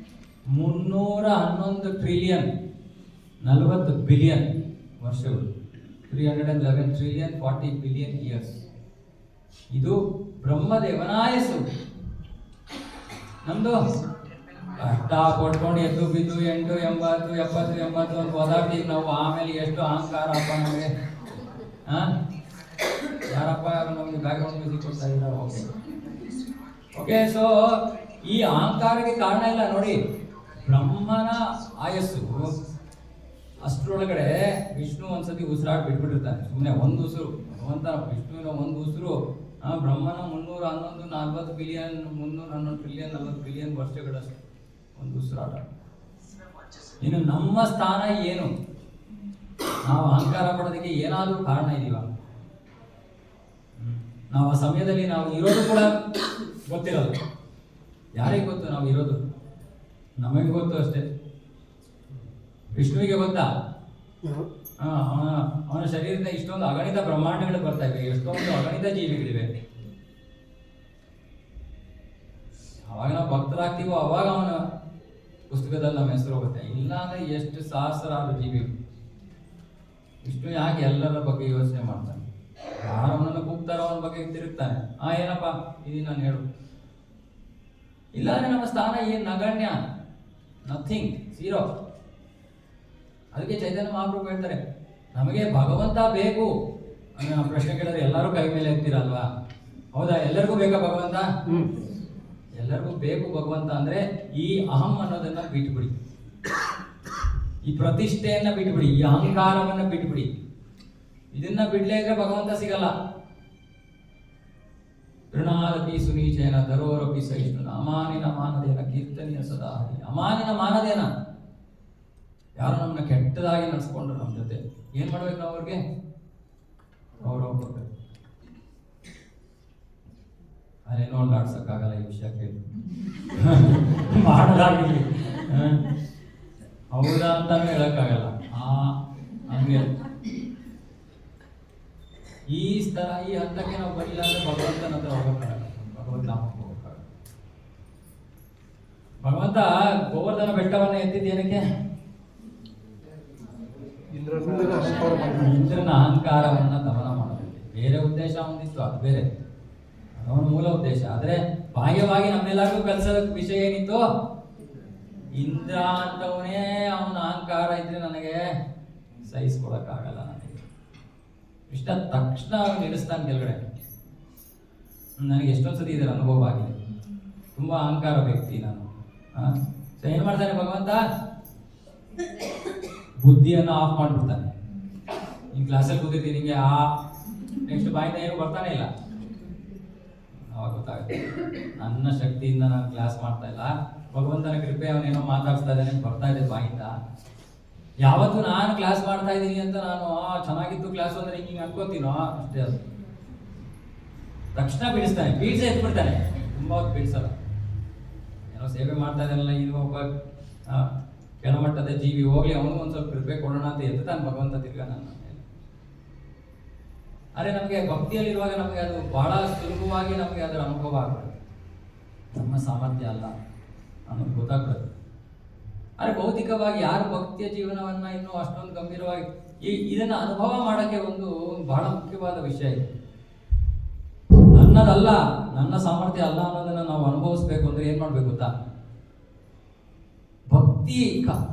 311 ಟ್ರಿಲಿಯನ್ 40 ಬಿಲಿಯನ್ ವರ್ಷಗಳು. 311 ಟ್ರಿಲಿಯನ್ 40 ಬಿಲಿಯನ್ ಇಯರ್ಸ್. ಇದು ಬ್ರಹ್ಮದೇವನ ಆಯಸ್ಸು. ನಮ್ದು ಕಷ್ಟ ಕೊಟ್ಕೊಂಡು ಎದ್ದು ಬಿದ್ದು 8, 80, 70, 80 ಅಂತ ಓದಾಡ್ತೀವಿ ನಾವು. ಆಮೇಲೆ ಎಷ್ಟು ಅಹಂಕಾರಪ್ಪ ನಮಗೆ. ಯಾರಪ್ಪ ನಮಗೆ ಬ್ಯಾಕ್ಗ್ರೌಂಡ್ ಮ್ಯೂಸಿಕ್ ಕೊಡ್ತಾ ಇದ್ದಾರೆ? ಓಕೆ. ಸೊ ಈ ಅಹಂಕಾರಕ್ಕೆ ಕಾರಣ ಇಲ್ಲ ನೋಡಿ, ಬ್ರಹ್ಮನ ಆಯಸ್ಸು. ಅಷ್ಟರೊಳಗಡೆ ವಿಷ್ಣು ಒಂದ್ಸತಿ ಉಸಿರಾಡ್ ಬಿಟ್ಬಿಟ್ಟಿರ್ತಾನೆ ಸುಮ್ಮನೆ. ಒಂದು ಉಸಿರು ಭಗವಂತನ ವಿಷ್ಣುವಿನ ಒಂದು ಉಸಿರು ಬ್ರಹ್ಮನ 311 40 ಬಿಲಿಯನ್ 311 ಟ್ರಿಲಿಯನ್ 40 ಬಿಲಿಯನ್ ವರ್ಷಗಳಷ್ಟು ಒಂದು ಉಸಿರಾಟ. ಇನ್ನು ನಮ್ಮ ಸ್ಥಾನ ಏನು? ನಾವು ಅಹಂಕಾರ ಪಡೋದಕ್ಕೆ ಏನಾದರೂ ಕಾರಣ ಇದೀವ? ನಾವು ಆ ಸಮಯದಲ್ಲಿ ನಾವು ಇರೋದು ಕೂಡ ಗೊತ್ತಿರೋದು. ಯಾರಿಗೆ ಗೊತ್ತು ನಾವು ಇರೋದು? ನಮಗೆ ಗೊತ್ತು ಅಷ್ಟೇ. ವಿಷ್ಣುವಿಗೆ ಗೊತ್ತಾ? ಅವನ ಶರೀರದಿಂದ ಇಷ್ಟೊಂದು ಅಗಣಿತ ಬ್ರಹ್ಮಾಂಡಗಳು ಬರ್ತಾ ಇವೆ, ಎಷ್ಟೊಂದು ಅಗಣಿತ ಜೀವಿಗಳಿವೆ. ಅವಾಗ ನಾವು ಭಕ್ತರಾಗ್ತೀವೋ ಅವಾಗ ಅವನ ಪುಸ್ತಕದಲ್ಲಿ ನಮ್ಮ ಹೆಸರು ಹೋಗುತ್ತೆ. ಇಲ್ಲ ಅಂದ್ರೆ ಎಷ್ಟು ಸಹಸ್ರಾರು ಜೀವಿಗಳು. ವಿಷ್ಣು ಯಾಕೆ ಎಲ್ಲರ ಬಗ್ಗೆ ಯೋಚನೆ ಮಾಡ್ತಾನೆ? ಯಾರವನನ್ನು ಕೂಗ್ತಾರೋ ಅವನ ಬಗ್ಗೆ ತಿರುಗ್ತಾನೆ. ಏನಪ್ಪ ಇದು ನಾನು ಹೇಳು. ಇಲ್ಲಾಂದ್ರೆ ನಮ್ಮ ಸ್ಥಾನ ಏನು? ನಗಣ್ಯ, ನಥಿಂಗ್, ಝೀರೋ. ಅದಕ್ಕೆ ಚೈತನ್ಯ ಮಹಾಪ್ರಭು ಹೇಳ್ತಾರೆ, ನಮಗೆ ಭಗವಂತ ಬೇಕು ಅನ್ನೋ ಪ್ರಶ್ನೆ ಕೇಳಿದ್ರೆ ಎಲ್ಲರೂ ಕೈ ಮೇಲೆ ಎತ್ತೀರಲ್ವಾ? ಹೌದಾ? ಎಲ್ಲರಿಗೂ ಬೇಕಾ ಭಗವಂತ? ಎಲ್ಲರಿಗೂ ಬೇಕು ಭಗವಂತ. ಅಂದ್ರೆ ಈ ಅಹಂ ಅನ್ನೋದನ್ನ ಬಿಟ್ಬಿಡಿ, ಈ ಪ್ರತಿಷ್ಠೆಯನ್ನ ಬಿಟ್ಬಿಡಿ, ಈ ಅಹಂಕಾರವನ್ನ ಬಿಟ್ಬಿಡಿ. ಇದನ್ನ ಬಿಡ್ಲೇ ಇದ್ರೆ ಭಗವಂತ ಸಿಗಲ್ಲ. ತೃಣಾದಪಿ ಸುನೀಚೇನ ಧರೋರಪಿ ಸಹಿಷ್ಣುನ ಅಮಾನಿನ ಮಾನದೇನ ಕೀರ್ತನೀಯ ಸದಾ. ಅಮಾನಿನ ಮಾನದೇನ, ಯಾರು ನಮ್ಮನ್ನ ಕೆಟ್ಟದಾಗಿ ನಡೆಸ್ಕೊಂಡ್ರು ನಮ್ಮ ಜೊತೆ, ಏನ್ ಮಾಡ್ಬೇಕು ನಾವು? ಅವ್ರಿಗೆ ಗೌರವ ಕೊಡ್ಬೇಕು. ಅದೇನೋ ಒಂದು ಆಡ್ಸಕ್ಕಾಗಲ್ಲ ಈ ವಿಷಯ ಕೇಳಿ ಮಾಡಲಾಗಿರ್ಲಿ, ಹೌದಾ ಅಂತಾನು ಹೇಳಕ್ಕಾಗಲ್ಲ. ಹಂಗೆ ಈ ಹಂತಕ್ಕೆ ನಾವು ಬರಲಿಲ್ಲ ಅಂದ್ರೆ ಭಗವಂತನ ಹತ್ರ ಹೋಗಕ್ಕಾಗಲ್ಲ, ಭಗವಂತನಾಮಕ್ಕೆ ಹೋಗಕ್ಕಾಗಲ್ಲ. ಭಗವಂತ ಗೋವರ್ಧನ ಬೆಟ್ಟವನ್ನ ಎತ್ತಿದ್ದು ಏನಕ್ಕೆ? ಇಂದ್ರನ ಅಹಂಕಾರವನ್ನ ದಮನ ಮಾಡಬೇಕು. ಬೇರೆ ಉದ್ದೇಶ ಒಂದಿತ್ತು, ಅದು ಬೇರೆ, ಅವನ ಮೂಲ ಉದ್ದೇಶ. ಆದ್ರೆ ಬಾಹ್ಯವಾಗಿ ನಮ್ಮೆಲ್ಲರಿಗೂ ಕಲಿಸೋದ ವಿಷಯ ಏನಿತ್ತು? ಇಂದ್ರ ಅಂತವನೇ ಅವನ ಅಹಂಕಾರ ಇದ್ರೆ ನನಗೆ ಸಹಿಸ್ಕೊಳಕ್ಕಾಗಲ್ಲ, ನನಗೆ ಇಷ್ಟ ತಕ್ಷಣ ನಿಲ್ಲಿಸ್ತಾನೆ ಕೆಳಗಡೆ. ನನಗೆ ಎಷ್ಟೊಂದ್ಸತಿ ಇದರ ಅನುಭವ ಆಗಿದೆ. ತುಂಬಾ ಅಹಂಕಾರ ವ್ಯಕ್ತಿ ನಾನು. ಸೊ ಏನ್ ಮಾಡ್ತಾನೆ ಭಗವಂತ? ಬುದ್ಧಿಯನ್ನು ಆಫ್ ಮಾಡ್ಬಿಡ್ತಾನೆ. ಈ ಕ್ಲಾಸಲ್ಲಿ ಕೂತಿರ್ತೀನಿ, ನಿಮಗೆ ನೆಕ್ಸ್ಟ್ ಬಾಯಿಂದ ಏನು ಬರ್ತಾನೆ ಇಲ್ಲ. ಅವಾಗ ಗೊತ್ತಾಗುತ್ತೆ ನನ್ನ ಶಕ್ತಿಯಿಂದ ನಾನು ಕ್ಲಾಸ್ ಮಾಡ್ತಾ ಇಲ್ಲ, ಭಗವಂತನ ಕೃಪೆ, ಅವನೇನೋ ಮಾತಾಡ್ಸ್ತಾ ಇದ್ದಾನೆ, ಬರ್ತಾ ಇದೆ ಬಾಯಿಂದ. ಯಾವತ್ತು ನಾನು ಕ್ಲಾಸ್ ಮಾಡ್ತಾ ಇದ್ದೀನಿ ಅಂತ ನಾನು ಚೆನ್ನಾಗಿತ್ತು ಕ್ಲಾಸ್ ಅಂದ್ರೆ ಹಿಂಗೆ ಅನ್ಕೋತೀನೋ ಅಷ್ಟೇ. ಅದು ತಕ್ಷಣ ಬಿಡಿಸ್ತಾನೆ, ಬೀಳ್ಸೆ ಎತ್ಬಿಡ್ತಾನೆ. ತುಂಬಾ ಹೊತ್ತು ಬೀಳ್ಸಲ್ಲ. ಏನೋ ಸೇವೆ ಮಾಡ್ತಾ ಇದ್ದಾನಲ್ಲ, ಇದು ಒಬ್ಬ ಕೆಳಮಟ್ಟದ ಜೀವಿ, ಹೋಗ್ಲಿ ಅವನು ಒಂದ್ ಸ್ವಲ್ಪ ಕೃಪೆ ಕೊಡೋಣ ಅಂತ ಎತ್ತಾನೆ ಭಗವಂತ ತಿರ್ಗಾ ನನ್ನ. ಆದರೆ ನಮಗೆ ಭಕ್ತಿಯಲ್ಲಿರುವಾಗ ನಮಗೆ ಅದು ಬಹಳ ಸುಲಭವಾಗಿ ನಮಗೆ ಅದರ ಅನುಭವ ಆಗ್ತದೆ. ನಮ್ಮ ಸಾಮರ್ಥ್ಯ ಅಲ್ಲ ಅನ್ನೋದು ಗೊತ್ತಾಗ್ತದೆ. ಆದರೆ ಭೌತಿಕವಾಗಿ ಯಾರು ಭಕ್ತಿಯ ಜೀವನವನ್ನ ಇನ್ನೂ ಅಷ್ಟೊಂದು ಗಂಭೀರವಾಗಿ ಇದನ್ನ ಅನುಭವ ಮಾಡೋಕ್ಕೆ ಒಂದು ಬಹಳ ಮುಖ್ಯವಾದ ವಿಷಯ ಇದೆ. ನನ್ನದಲ್ಲ, ನನ್ನ ಸಾಮರ್ಥ್ಯ ಅಲ್ಲ ಅನ್ನೋದನ್ನ ನಾವು ಅನುಭವಿಸ್ಬೇಕು ಅಂದ್ರೆ ಏನ್ ಮಾಡ್ಬೇಕು ಗೊತ್ತಾ?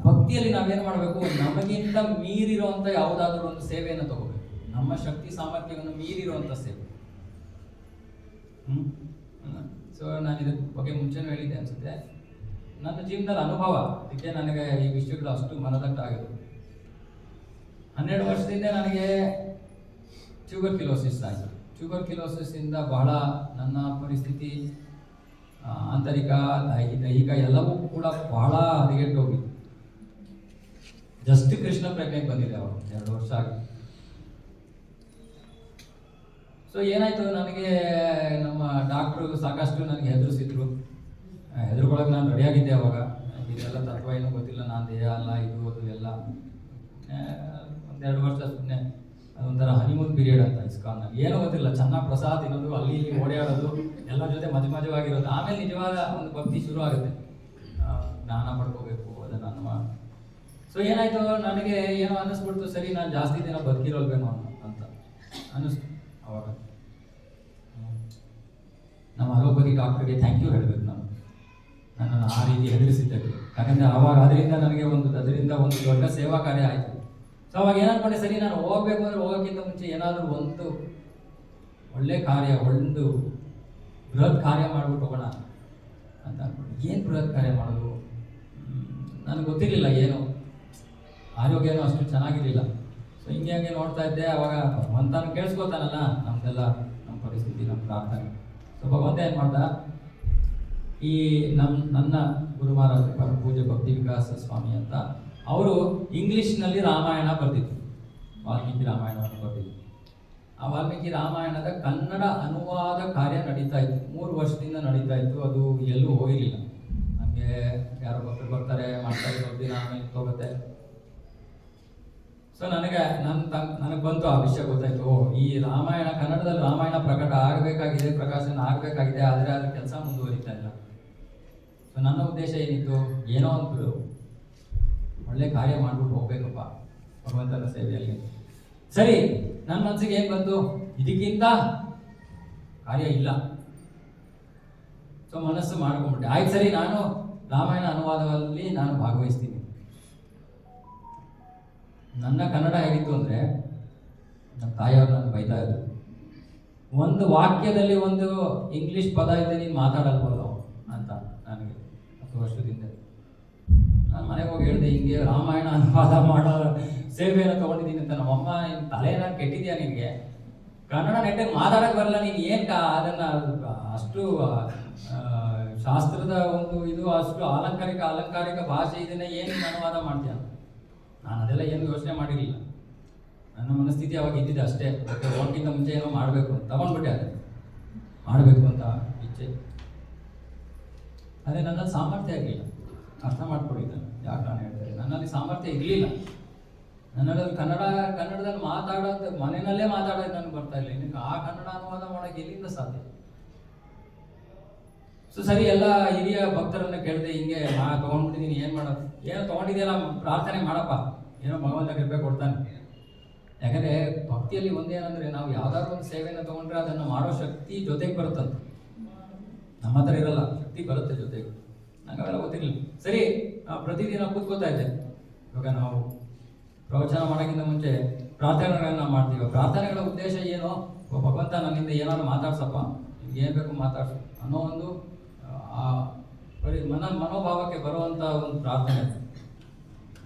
ಭಕ್ತಿಯಲ್ಲಿ ನಾವೇನು ಮಾಡಬೇಕು, ನಮಗಿಂತ ಮೀರಿರುವಂಥ ಯಾವುದಾದ್ರೂ ಒಂದು ಸೇವೆಯನ್ನು ತಗೋಬೇಕು. ನಮ್ಮ ಶಕ್ತಿ ಸಾಮರ್ಥ್ಯವನ್ನು ಮೀರಿರುವಂಥ ಸೇವೆ. ಸೊ ನಾನು ಇದ್ರ ಬಗ್ಗೆ ಮುಂಚೆನೂ ಹೇಳಿದ್ದೆ ಅನ್ಸುತ್ತೆ. ನನ್ನ ಜೀವನದ ಅನುಭವ, ಅದಕ್ಕೆ ನನಗೆ ಈ ವಿಷಯಗಳು ಅಷ್ಟು ಮನದಟ್ಟಾಗಿದೆ. 12 ವರ್ಷದಿಂದ ನನಗೆ ಟ್ಯೂಬರ್ಕ್ಯುಲೋಸಿಸ್ ಆಯಿತು. ಟ್ಯೂಬರ್ಕ್ಯುಲೋಸಿಸ್ಸಿಂದ ಬಹಳ ನನ್ನ ಪರಿಸ್ಥಿತಿ ಆಂತರಿಕ ದೈಹಿಕ ಎಲ್ಲವೂ ಕೂಡ ಬಹಳ ಹದಗೆಟ್ಟು ಹೋಗಿತ್ತು. ಜಸ್ಟ್ ಕೃಷ್ಣ ಪ್ರಜ್ಞೆಗೆ ಬಂದಿದೆ ಅವಾಗ 2 ವರ್ಷ ಆಗಿ. ಸೊ ಏನಾಯ್ತು, ನನಗೆ ನಮ್ಮ ಡಾಕ್ಟ್ರು ಸಾಕಷ್ಟು ನನಗೆ ಹೆದರಿಸಿದ್ರು. ಹೆದರ್ಕೊಳಕ್ಕೆ ನಾನು ರೆಡಿಯಾಗಿದ್ದೆ ಅವಾಗ. ಇದೆಲ್ಲ ತತ್ವ ಏನೂ ಗೊತ್ತಿಲ್ಲ, ನಾನು ದೇಹ ಅಲ್ಲ ಇದು ಅದು ಎಲ್ಲ. 1-2 ವರ್ಷ ಸುಮ್ಮನೆ ಅದೊಂಥರ ಹನಿಮೂನ್ ಪೀರಿಯಡ್ ಅಂತ ಇಸ್ಕಾನ್ನಲ್ಲಿ. ಏನೂ ಗೊತ್ತಿಲ್ಲ, ಚೆನ್ನಾಗಿ ಪ್ರಸಾದ ತಿನ್ನೋದು, ಅಲ್ಲಿ ಇಲ್ಲಿ ಓಡಾಡೋದು, ಎಲ್ಲರ ಜೊತೆ ಮಜವಾಗಿರೋದು. ಆಮೇಲೆ ನಿಜವಾದ ಒಂದು ಭಕ್ತಿ ಶುರು ಆಗುತ್ತೆ, ಜ್ಞಾನ ಪಡ್ಕೋಬೇಕು ಅದನ್ನು ನಾನು. ಸೊ ಏನಾಯಿತು, ನನಗೆ ಏನೋ ಅನ್ನಿಸ್ಬಿಡ್ತು, ಸರಿ ನಾನು ಜಾಸ್ತಿ ದಿನ ಬದುಕಿರೋಲ್ವೇನೋ ಅಂತ ಅನ್ನಿಸ್ತು ಅವಾಗ. ನಮ್ಮ ಅಲೋಪತಿ ಡಾಕ್ಟ್ರಿಗೆ ಥ್ಯಾಂಕ್ ಯು ಹೇಳಬೇಕು ನಾನು, ನನ್ನನ್ನು ಆ ರೀತಿ ಹೆದರಿಸಿದ್ದಕ್ಕೆ. ಯಾಕಂದರೆ ಆವಾಗ ಅದರಿಂದ ಒಂದು ದೊಡ್ಡ ಸೇವಾ ಕಾರ್ಯ ಆಯಿತು. ಸೊ ಅವಾಗ ಏನಂದ್ಕೊಂಡೆ, ಸರಿ ನಾನು ಹೋಗ್ಬೇಕು ಅಂದರೆ ಹೋಗೋಕ್ಕಿಂತ ಮುಂಚೆ ಏನಾದರೂ ಒಂದು ಒಳ್ಳೆ ಕಾರ್ಯ, ಒಂದು ಬೃಹತ್ ಕಾರ್ಯ ಮಾಡ್ಬಿಟ್ಟು ಹೋಗೋಣ ಅಂತ ಅಂದ್ಕೊಂಡು. ಏನು ಬೃಹತ್ ಕಾರ್ಯ ಮಾಡೋದು ನನಗೆ ಗೊತ್ತಿರಲಿಲ್ಲ, ಏನು ಆರೋಗ್ಯನೂ ಅಷ್ಟು ಚೆನ್ನಾಗಿರಲಿಲ್ಲ. ಸೊ ಹಿಂಗೆ ನೋಡ್ತಾ ಇದ್ದೆ. ಅವಾಗ ಭಗವಂತನ ಕೇಳಿಸ್ಕೊತಾನಲ್ಲ ನಮ್ದೆಲ್ಲ, ನಮ್ಮ ಪರಿಸ್ಥಿತಿ, ನಮ್ಮ ಪ್ರಾರ್ಥನೆ. ಸೊ ಭಗವಂತ ಏನು ಮಾಡ್ದ, ಈ ನನ್ನ ಗುರು ಮಹಾರಾಜ ಪರಮ ಪೂಜ್ಯ ಭಕ್ತಿ ವಿಕಾಸ ಸ್ವಾಮಿ ಅಂತ, ಅವರು ಇಂಗ್ಲೀಷ್ನಲ್ಲಿ ರಾಮಾಯಣ ಬರೆದಿದ್ರು, ವಾಲ್ಮೀಕಿ ರಾಮಾಯಣವನ್ನು ಬರೆದಿದ್ರು. ಆ ವಾಲ್ಮೀಕಿ ರಾಮಾಯಣದ ಕನ್ನಡ ಅನುವಾದ ಕಾರ್ಯ ನಡೀತಾ ಇತ್ತು, 3 ವರ್ಷದಿಂದ ನಡೀತಾ ಇತ್ತು. ಅದು ಎಲ್ಲೂ ಹೋಗಿರಲಿಲ್ಲ. ನಮಗೆ ಯಾರೋ ಭಕ್ತರು ಬರ್ತಾರೆ, ಮಾಡ್ತಾರೆ, ಸ್ವಲ್ಪ ದಿನ ಆಮೇಲೆ ಹೋಗುತ್ತೆ. ಸೊ ನನಗೆ ಬಂತು ಆ ವಿಷಯ ಗೊತ್ತಾಯ್ತು. ಈ ರಾಮಾಯಣ, ಕನ್ನಡದಲ್ಲಿ ರಾಮಾಯಣ ಪ್ರಕಟ ಆಗಬೇಕಾಗಿದೆ, ಪ್ರಕಾಶನ ಆಗಬೇಕಾಗಿದೆ, ಆದರೆ ಅದ್ರ ಕೆಲಸ ಮುಂದುವರಿತಾ ಇಲ್ಲ. ಸೊ ನನ್ನ ಉದ್ದೇಶ ಏನಿತ್ತು, ಏನೋ ಒಂದು ಒಳ್ಳೆ ಕಾರ್ಯ ಮಾಡ್ಬಿಟ್ಟು ಹೋಗ್ಬೇಕಪ್ಪ ಭಗವಂತನ ಸೇವೆಯಲ್ಲಿ. ಸರಿ, ನನ್ನ ಮನಸ್ಸಿಗೆ ಏನು ಬಂತು, ಇದಕ್ಕಿಂತ ಕಾರ್ಯ ಇಲ್ಲ. ಸೊ ಮನಸ್ಸು ಮಾಡ್ಕೊಂಡ್ಬಿಟ್ಟೆ, ಆಯ್ತು ಸರಿ ನಾನು ರಾಮಾಯಣ ಅನುವಾದದಲ್ಲಿ ನಾನು ಭಾಗವಹಿಸ್ತೀನಿ. ನನ್ನ ಕನ್ನಡ ಹೇಗಿತ್ತು ಅಂದರೆ, ನಮ್ಮ ತಾಯಿಯವ್ರು ನಾನು ಬೈತಾ ಇದ್ರು, ಒಂದು ವಾಕ್ಯದಲ್ಲಿ ಒಂದು ಇಂಗ್ಲೀಷ್ ಪದ ಇದೆ, ನೀನು ಮಾತಾಡಲ್ಬೋದು ಅಂತ. ನನಗೆ 10 ವರ್ಷದಿಂದ ನಾನು ಮನೆಗೆ ಹೋಗಿ ಹೇಳಿದೆ, ಹಿಂಗೆ ರಾಮಾಯಣ ಅನುವಾದ ಮಾಡೋ ಸೇವೆಯನ್ನು ತೊಗೊಂಡಿದ್ದೀನಿ ಅಂತ. ನಮ್ಮಮ್ಮ, ನಿನ್ನ ತಲೆನ ಕೆಟ್ಟಿದ್ಯಾ, ನಿನಗೆ ಕನ್ನಡ ನೆಟ್ಟಿಗೆ ಮಾತಾಡೋಕ್ಕೆ ಬರಲ್ಲ, ನೀನು ಏನು ಅದನ್ನು ಅಷ್ಟು ಶಾಸ್ತ್ರದ ಒಂದು ಇದು, ಅಷ್ಟು ಅಲಂಕಾರಿಕ ಭಾಷೆ ಇದನ್ನು ಏನು ಅನುವಾದ ಮಾಡ್ತೀಯ? ನಾನು ಅದೆಲ್ಲ ಏನು ಯೋಚನೆ ಮಾಡಿರಲಿಲ್ಲ. ನನ್ನ ಮನಸ್ಥಿತಿ ಅವಾಗ ಇದ್ದಿದೆ ಅಷ್ಟೇ, ಮತ್ತೆ ಹೋಗೋಕ್ಕಿಂತ ಮುಂಚೆ ಏನೋ ಮಾಡಬೇಕು ಅಂತ ತಗೊಂಡ್ಬಿಟ್ಟೆ. ಅದೇ ಮಾಡಬೇಕು ಅಂತ ಇಚ್ಛೆ, ಅದೇ ನನ್ನಲ್ಲಿ ಸಾಮರ್ಥ್ಯ ಇರಲಿಲ್ಲ. ಅರ್ಥ ಮಾಡ್ಕೊಂಡಿದ್ದಾನೆ ಯಾಕೆ ನಾನು ಹೇಳ್ತೇನೆ, ನನ್ನಲ್ಲಿ ಸಾಮರ್ಥ್ಯ ಇರಲಿಲ್ಲ. ನನ್ನಲ್ಲಿ ಕನ್ನಡದಲ್ಲಿ ಮಾತಾಡೋದು, ಮನೆಯಲ್ಲೇ ಮಾತಾಡೋದು ನನಗೆ ಬರ್ತಾ ಇಲ್ಲ. ಇನ್ನು ಆ ಕನ್ನಡ ಅನುವಾದ ಮಾಡೋಕ್ಕೆ ಎಲ್ಲಿಂದ ಸಾಧ್ಯ? ಸೊ ಸರಿ, ಎಲ್ಲ ಹಿರಿಯ ಭಕ್ತರನ್ನ ಕೇಳಿದೆ, ಹಿಂಗೆ ತೊಗೊಂಡ್ಬಿಟ್ಟಿದ್ದೀನಿ, ಏನು ಮಾಡೋದು? ಏನೋ ತೊಗೊಂಡಿದೆಯಲ್ಲ, ಪ್ರಾರ್ಥನೆ ಮಾಡಪ್ಪ, ಏನೋ ಭಗವಂತ ಕೃಪೆ ಕೊಡ್ತಾನೆ. ಯಾಕಂದರೆ ಭಕ್ತಿಯಲ್ಲಿ ಒಂದೇನಂದರೆ, ನಾವು ಯಾವ್ದಾದ್ರು ಒಂದು ಸೇವೆಯನ್ನು ತೊಗೊಂಡ್ರೆ ಅದನ್ನು ಮಾಡೋ ಶಕ್ತಿ ಜೊತೆಗೆ ಬರುತ್ತಂತೆ. ನಮ್ಮ ಹತ್ರ ಇರಲ್ಲ, ಶಕ್ತಿ ಬರುತ್ತೆ ಜೊತೆಗೆ. ನಂಗೆ ಅವೆಲ್ಲ ಗೊತ್ತಿರಲಿಲ್ಲ. ಸರಿ, ಪ್ರತಿದಿನ ಕೂತ್ಕೋತಾ ಇದ್ದೆ. ಇವಾಗ ನಾವು ಪ್ರವಚನ ಮಾಡೋಕ್ಕಿಂತ ಮುಂಚೆ ಪ್ರಾರ್ಥನೆಗಳನ್ನ ಮಾಡ್ತೀವಿ. ಪ್ರಾರ್ಥನೆಗಳ ಉದ್ದೇಶ ಏನು, ಭಗವಂತ ನನ್ನಿಂದ ಏನಾದ್ರು ಮಾತಾಡ್ಸಪ್ಪ, ಏನು ಬೇಕು ಮಾತಾಡ್ಸು ಅನ್ನೋ ಒಂದು ಮನೋಭಾವಕ್ಕೆ ಬರುವಂಥ ಒಂದು ಪ್ರಾರ್ಥನೆ.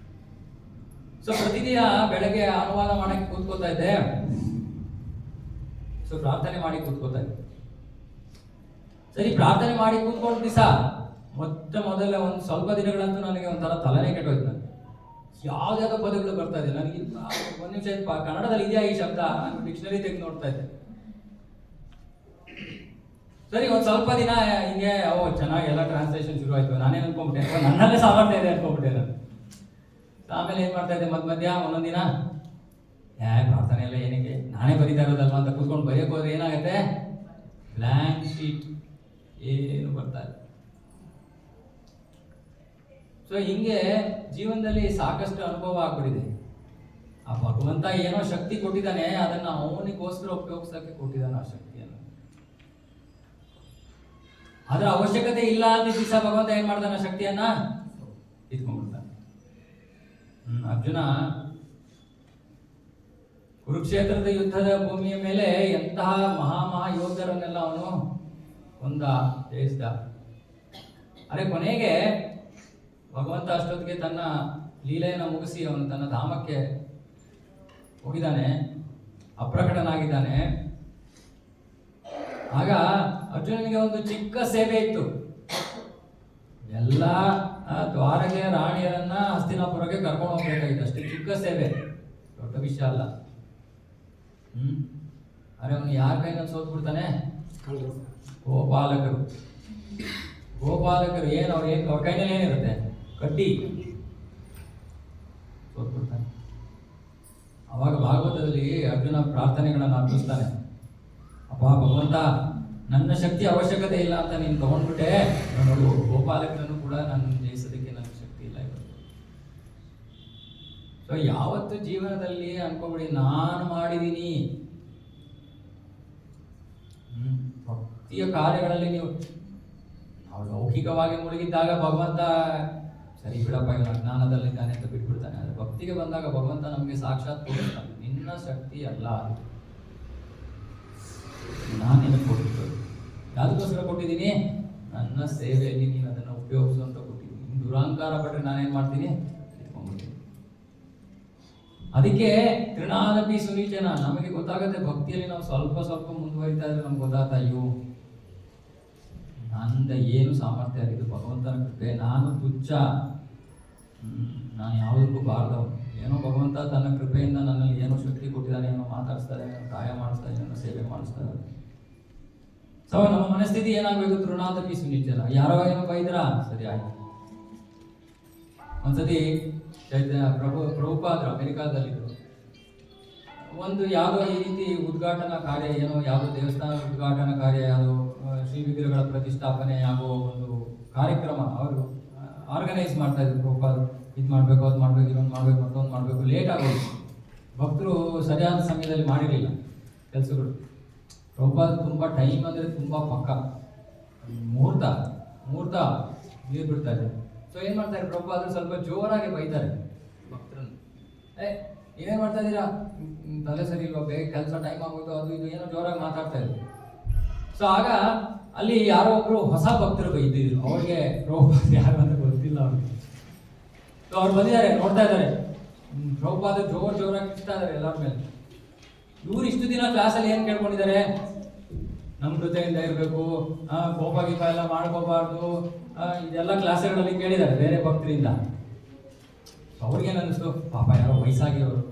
ಸೊ ಪ್ರತಿದಿನ ಬೆಳಗ್ಗೆ ಅನುವಾದ ಮಾಡಕ್ಕೆ ಕೂತ್ಕೋತಾ ಇದ್ದೆ. ಸೊ ಪ್ರಾರ್ಥನೆ ಮಾಡಿ ಕೂತ್ಕೋತಾ ಇದ್ದೆ. ಸರಿ, ಪ್ರಾರ್ಥನೆ ಮಾಡಿ ಕೂತ್ಕೊಂಡ ದಿವಸ ಮೊದಲ ಒಂದು ಸ್ವಲ್ಪ ದಿನಗಳಂತೂ ನನಗೆ ಒಂಥರ ತಲೆನೇ ಕೆಟ್ಟೋಯ್ತು. ನನಗೆ ಯಾವ್ದಾವುದೋ ಪದಗಳು ಬರ್ತಾ ಇದೆ. ನನಗೆ ಒಂದು ನಿಮಿಷ ಕನ್ನಡದಲ್ಲಿ ಇದೆಯಾ ಈ ಶಬ್ದ, ನಾನು ಡಿಕ್ಷನರಿ ತೆಗೆದು ನೋಡ್ತಾ ಇದ್ದೆ. ಸರಿ, ಒಂದು ಸ್ವಲ್ಪ ದಿನ ಹಿಂಗೆ ಚೆನ್ನಾಗಿ ಎಲ್ಲ ಟ್ರಾನ್ಸ್ಲೇಷನ್ ಶುರು ಆಯಿತು. ನಾನೇನು ಅನ್ಕೊಂಡ್ಬಿಟ್ಟೆ, ನನ್ನಲ್ಲೇ ಸಾಮರ್ಥ್ಯ ಇದೆ ಅನ್ಕೊಂಡ್ಬಿಟ್ಟೆ ನಾನು. ಆಮೇಲೆ ಏನು ಮಾಡ್ತಾ ಇದ್ದೆ, ಮಧ್ಯ ಒಂದೊಂದು ದಿನ ಪ್ರಾರ್ಥನೆ ಎಲ್ಲ ಏನಕ್ಕೆ, ನಾನೇ ಬರೀತಾ ಇರೋದಲ್ವ ಅಂತ ಕೂತ್ಕೊಂಡು ಬರೆಯೋಕೆ ಹೋದ್ರೆ ಏನಾಗುತ್ತೆ, ಬ್ಲ್ಯಾಂಕ್ ಶೀಟ್, ಏನು ಬರ್ತಾ ಇದೆ. ಸೊ ಹಿಂಗೆ ಜೀವನದಲ್ಲಿ ಸಾಕಷ್ಟು ಅನುಭವ ಆಗ್ಬಿಟ್ಟಿದೆ. ಆ ಭಗವಂತ ಏನೋ ಶಕ್ತಿ ಕೊಟ್ಟಿದ್ದಾನೆ, ಅದನ್ನು ಅವನಿಗೋಸ್ಕರ ಉಪಯೋಗಿಸೋಕ್ಕೆ ಕೊಟ್ಟಿದ್ದಾನೆ ಆ ಶಕ್ತಿಯನ್ನು. ಅದರ ಅವಶ್ಯಕತೆ ಇಲ್ಲ ಅಂತ ದಿವಸ ಭಗವಂತ ಏನ್ ಮಾಡ್ತಾನೆ, ಶಕ್ತಿಯನ್ನ ಕಿತ್ಕೊಂಡ್ಬಿಡ್ತಾನೆ. ಅರ್ಜುನ ಕುರುಕ್ಷೇತ್ರದ ಯುದ್ಧದ ಭೂಮಿಯ ಮೇಲೆ ಎಂತಹ ಮಹಾ ಯೋಧರನ್ನೆಲ್ಲ ಅವನು ಜಯಿಸಿದ. ಅರೆ ಕೊನೆಗೆ ಭಗವಂತ ಅಷ್ಟೊತ್ತಿಗೆ ತನ್ನ ಲೀಲೆಯನ್ನು ಮುಗಿಸಿ ಅವನು ತನ್ನ ಧಾಮಕ್ಕೆ ಹೋಗಿದ್ದಾನೆ, ಅಪ್ರಕಟನಾಗಿದ್ದಾನೆ. ಆಗ ಅರ್ಜುನನಿಗೆ ಒಂದು ಚಿಕ್ಕ ಸೇವೆ ಇತ್ತು. ಎಲ್ಲ ದ್ವಾರಗೆ ರಾಣಿಯರನ್ನ ಹಸ್ತಿನಾಪುರಕ್ಕೆ ಕರ್ಕೊಂಡು ಹೋಗ್ಬೇಕಾಗಿತ್ತು, ಅಷ್ಟೇ ಚಿಕ್ಕ ಸೇವೆ, ದೊಡ್ಡ ವಿಷಯ ಅಲ್ಲ. ಅರೆ ಅವನು ಯಾರ ಕೈನ ಸೋತ್ಬಿಡ್ತಾನೆ? ಗೋಪಾಲಕರು ಏನು ಅವ್ರ ಕೈನಲ್ಲಿ ಏನಿರುತ್ತೆ? ಕಡ್ಡಿ. ಸೋತ್ಬಿಡ್ತಾನೆ. ಅವಾಗ ಭಾಗವತದಲ್ಲಿ ಅರ್ಜುನ ಪ್ರಾರ್ಥನೆಗಳನ್ನು ಅರ್ಪಿಸ್ತಾನೆ. ಅಪ್ಪ ಭಗವಂತ, ನನ್ನ ಶಕ್ತಿ ಅವಶ್ಯಕತೆ ಇಲ್ಲ ಅಂತ ನೀನು ತಗೊಂಡ್ಬಿಟ್ಟೆ, ನೋಡು ಗೋಪಾಲಕರನ್ನು ಕೂಡ ನನ್ನ ಜಯಿಸೋದಕ್ಕೆ ನನ್ನ ಶಕ್ತಿ ಇಲ್ಲ ಇವತ್ತು. ಸೊ ಯಾವತ್ತು ಜೀವನದಲ್ಲಿ ಅನ್ಕೋಬಿಡಿ ನಾನು ಮಾಡಿದ್ದೀನಿ. ಭಕ್ತಿಯ ಕಾರ್ಯಗಳಲ್ಲಿ ನೀವು ಲೌಕಿಕವಾಗಿ ಮುಳುಗಿದ್ದಾಗ ಭಗವಂತ ಸರಿ ಬಿಡಪ್ಪ ಇವನು ಅಜ್ಞಾನದಲ್ಲಿದ್ದಾನೆ ಅಂತ ಬಿಟ್ಬಿಡ್ತಾನೆ. ಆದರೆ ಭಕ್ತಿಗೆ ಬಂದಾಗ ಭಗವಂತ ನಮಗೆ ಸಾಕ್ಷಾತ್ ತೋರಿಸ್ತಾನೆ, ನಿನ್ನ ಶಕ್ತಿ ಅಲ್ಲ ಅದು, ನಾನು ನಿನಗೆ ಕೊಟ್ಟಿದ್ದು. ಯಾವುದಕ್ಕೋಸ್ಕರ ಕೊಟ್ಟಿದ್ದೀನಿ? ನನ್ನ ಸೇವೆಯಲ್ಲಿ ನೀನು ಅದನ್ನು ಉಪಯೋಗಿಸು ಅಂತ ಕೊಟ್ಟಿದ್ದೀನಿ. ನೀನು ದುರಾಂಕಾರ ಪಟ್ಟರೆ ನಾನೇನು ಮಾಡ್ತೀನಿ? ಇಟ್ಕೊಂಡ್ಬಿಡ್ತೀನಿ. ಅದಕ್ಕೆ ತೃಣಾದಪಿ ಸುನೀಚನ. ನಮಗೆ ಗೊತ್ತಾಗುತ್ತೆ ಭಕ್ತಿಯಲ್ಲಿ ನಾವು ಸ್ವಲ್ಪ ಮುಂದುವರಿತಾ ಇದ್ರೆ ನಮ್ಗೆ ಗೊತ್ತಾಗ್ತಾ, ಅಯ್ಯೋ ನಂದ ಏನು ಸಾಮರ್ಥ್ಯ ಆಗಿದ್ದು ಭಗವಂತನ ಕೃಪೆ, ನಾನು ತುಚ್ಛ, ನಾನು ಯಾವುದಕ್ಕೂ ಬಾರ್ದವನು. ಏನೋ ಭಗವಂತ ತನ್ನ ಕೃಪೆಯಿಂದ ನನ್ನಲ್ಲಿ ಏನೋ ಶಕ್ತಿ ಕೊಟ್ಟಿದ್ದಾನೆ, ಏನೋ ಮಾತಾಡಿಸ್ತಾರೆ, ಏನೋ ಸಹಾಯ ಮಾಡಿಸ್ತಾರೆ, ಏನೋ ಸೇವೆ ಮಾಡಿಸ್ತಾರೆ. ಸೊ ನಮ್ಮ ಮನಸ್ಥಿತಿ ಏನಾಗಬೇಕು? ತೃಣಾದಪಿ ಸುನಿಚ್ಚನ. ಯಾರೋ ಏನೋ ಬೈದ್ರ ಸರಿ ಆಯ್ತು. ಒಂದ್ಸತಿ ಪ್ರಭುಪಾದರು ಅಮೆರಿಕಾದಲ್ಲಿದ್ದರು. ಒಂದು ಯಾವುದೋ ಈ ರೀತಿ ಉದ್ಘಾಟನಾ ಕಾರ್ಯ, ಏನೋ ಯಾವುದೋ ದೇವಸ್ಥಾನ ಉದ್ಘಾಟನಾ ಕಾರ್ಯ, ಯಾವುದೋ ಶ್ರೀ ವಿಗ್ರಹಗಳ ಪ್ರತಿಷ್ಠಾಪನೆ ಆಗುವ ಒಂದು ಕಾರ್ಯಕ್ರಮ ಅವರು ಆರ್ಗನೈಸ್ ಮಾಡ್ತಾ ಇದ್ರು. ಪ್ರಭುಪಾದರು ಇದು ಮಾಡಬೇಕು, ಅದು ಮಾಡಬೇಕು, ಇನ್ನೊಂದು ಮಾಡಬೇಕು, ಮತ್ತೊಂದು ಮಾಡಬೇಕು. ಲೇಟ್ ಆಗೋದು. ಭಕ್ತರು ಸರಿಯಾದ ಸಮಯದಲ್ಲಿ ಮಾಡಿರಲಿಲ್ಲ ಕೆಲಸಗಳು. ಪ್ರಭುಪಾದ ತುಂಬ ಟೈಮ್ ಅಂದರೆ ತುಂಬ ಪಕ್ಕ, ಮುಹೂರ್ತ ನೀರು ಬಿಡ್ತಾರೆ. ಸೊ ಏನು ಮಾಡ್ತಾರೆ ಪ್ರಭುಪಾದರು? ಸ್ವಲ್ಪ ಜೋರಾಗಿ ಬೈತಾರೆ ಭಕ್ತರನ್ನು. ಏನೇನು ಮಾಡ್ತಾ ಇದ್ದೀರಾ, ತಲೆ ಸರಿ ಇಲ್ವಾ, ಬೇಗ ಕೆಲಸ ಟೈಮ್ ಆಗೋದು, ಅದು ಇದು ಏನೋ ಜೋರಾಗಿ ಮಾತಾಡ್ತಾ ಇದ್ರು. ಸೊ ಆಗ ಅಲ್ಲಿ ಯಾರೋ ಒಬ್ರು ಹೊಸ ಭಕ್ತರು ಬೈದಿದ್ರು. ಅವ್ರಿಗೆ ಪ್ರಭುಪಾದ ಯಾರು ಅಂತ ಗೊತ್ತಿಲ್ಲ ಅವ್ರಿಗೆ. ಸೊ ಅವ್ರು ಬಂದಿದ್ದಾರೆ, ನೋಡ್ತಾ ಇದ್ದಾರೆ ಪ್ರಭುಪಾದ ಜೋರಾಗಿ ಇರ್ತಾ ಇದ್ದಾರೆ ಎಲ್ಲರ ಮೇಲೆ. ಇವ್ರು ಇಷ್ಟು ದಿನ ಕ್ಲಾಸಲ್ಲಿ ಏನು ಕೇಳ್ಕೊಂಡಿದ್ದಾರೆ? ನಮ್ಮ ಜೊತೆಯಿಂದ ಇರಬೇಕು, ಕೋಪ ಗೀಪ ಎಲ್ಲ ಮಾಡ್ಕೋಬಾರ್ದು, ಇದೆಲ್ಲ ಕ್ಲಾಸ್ಗಳಲ್ಲಿ ಕೇಳಿದ್ದಾರೆ ಬೇರೆ ಭಕ್ತರಿಂದ. ಅವ್ರಿಗೇನು ಅನ್ನಿಸ್ತು, ಪಾಪ ಯಾರೋ ವಯಸ್ಸಾಗಿರೋರು,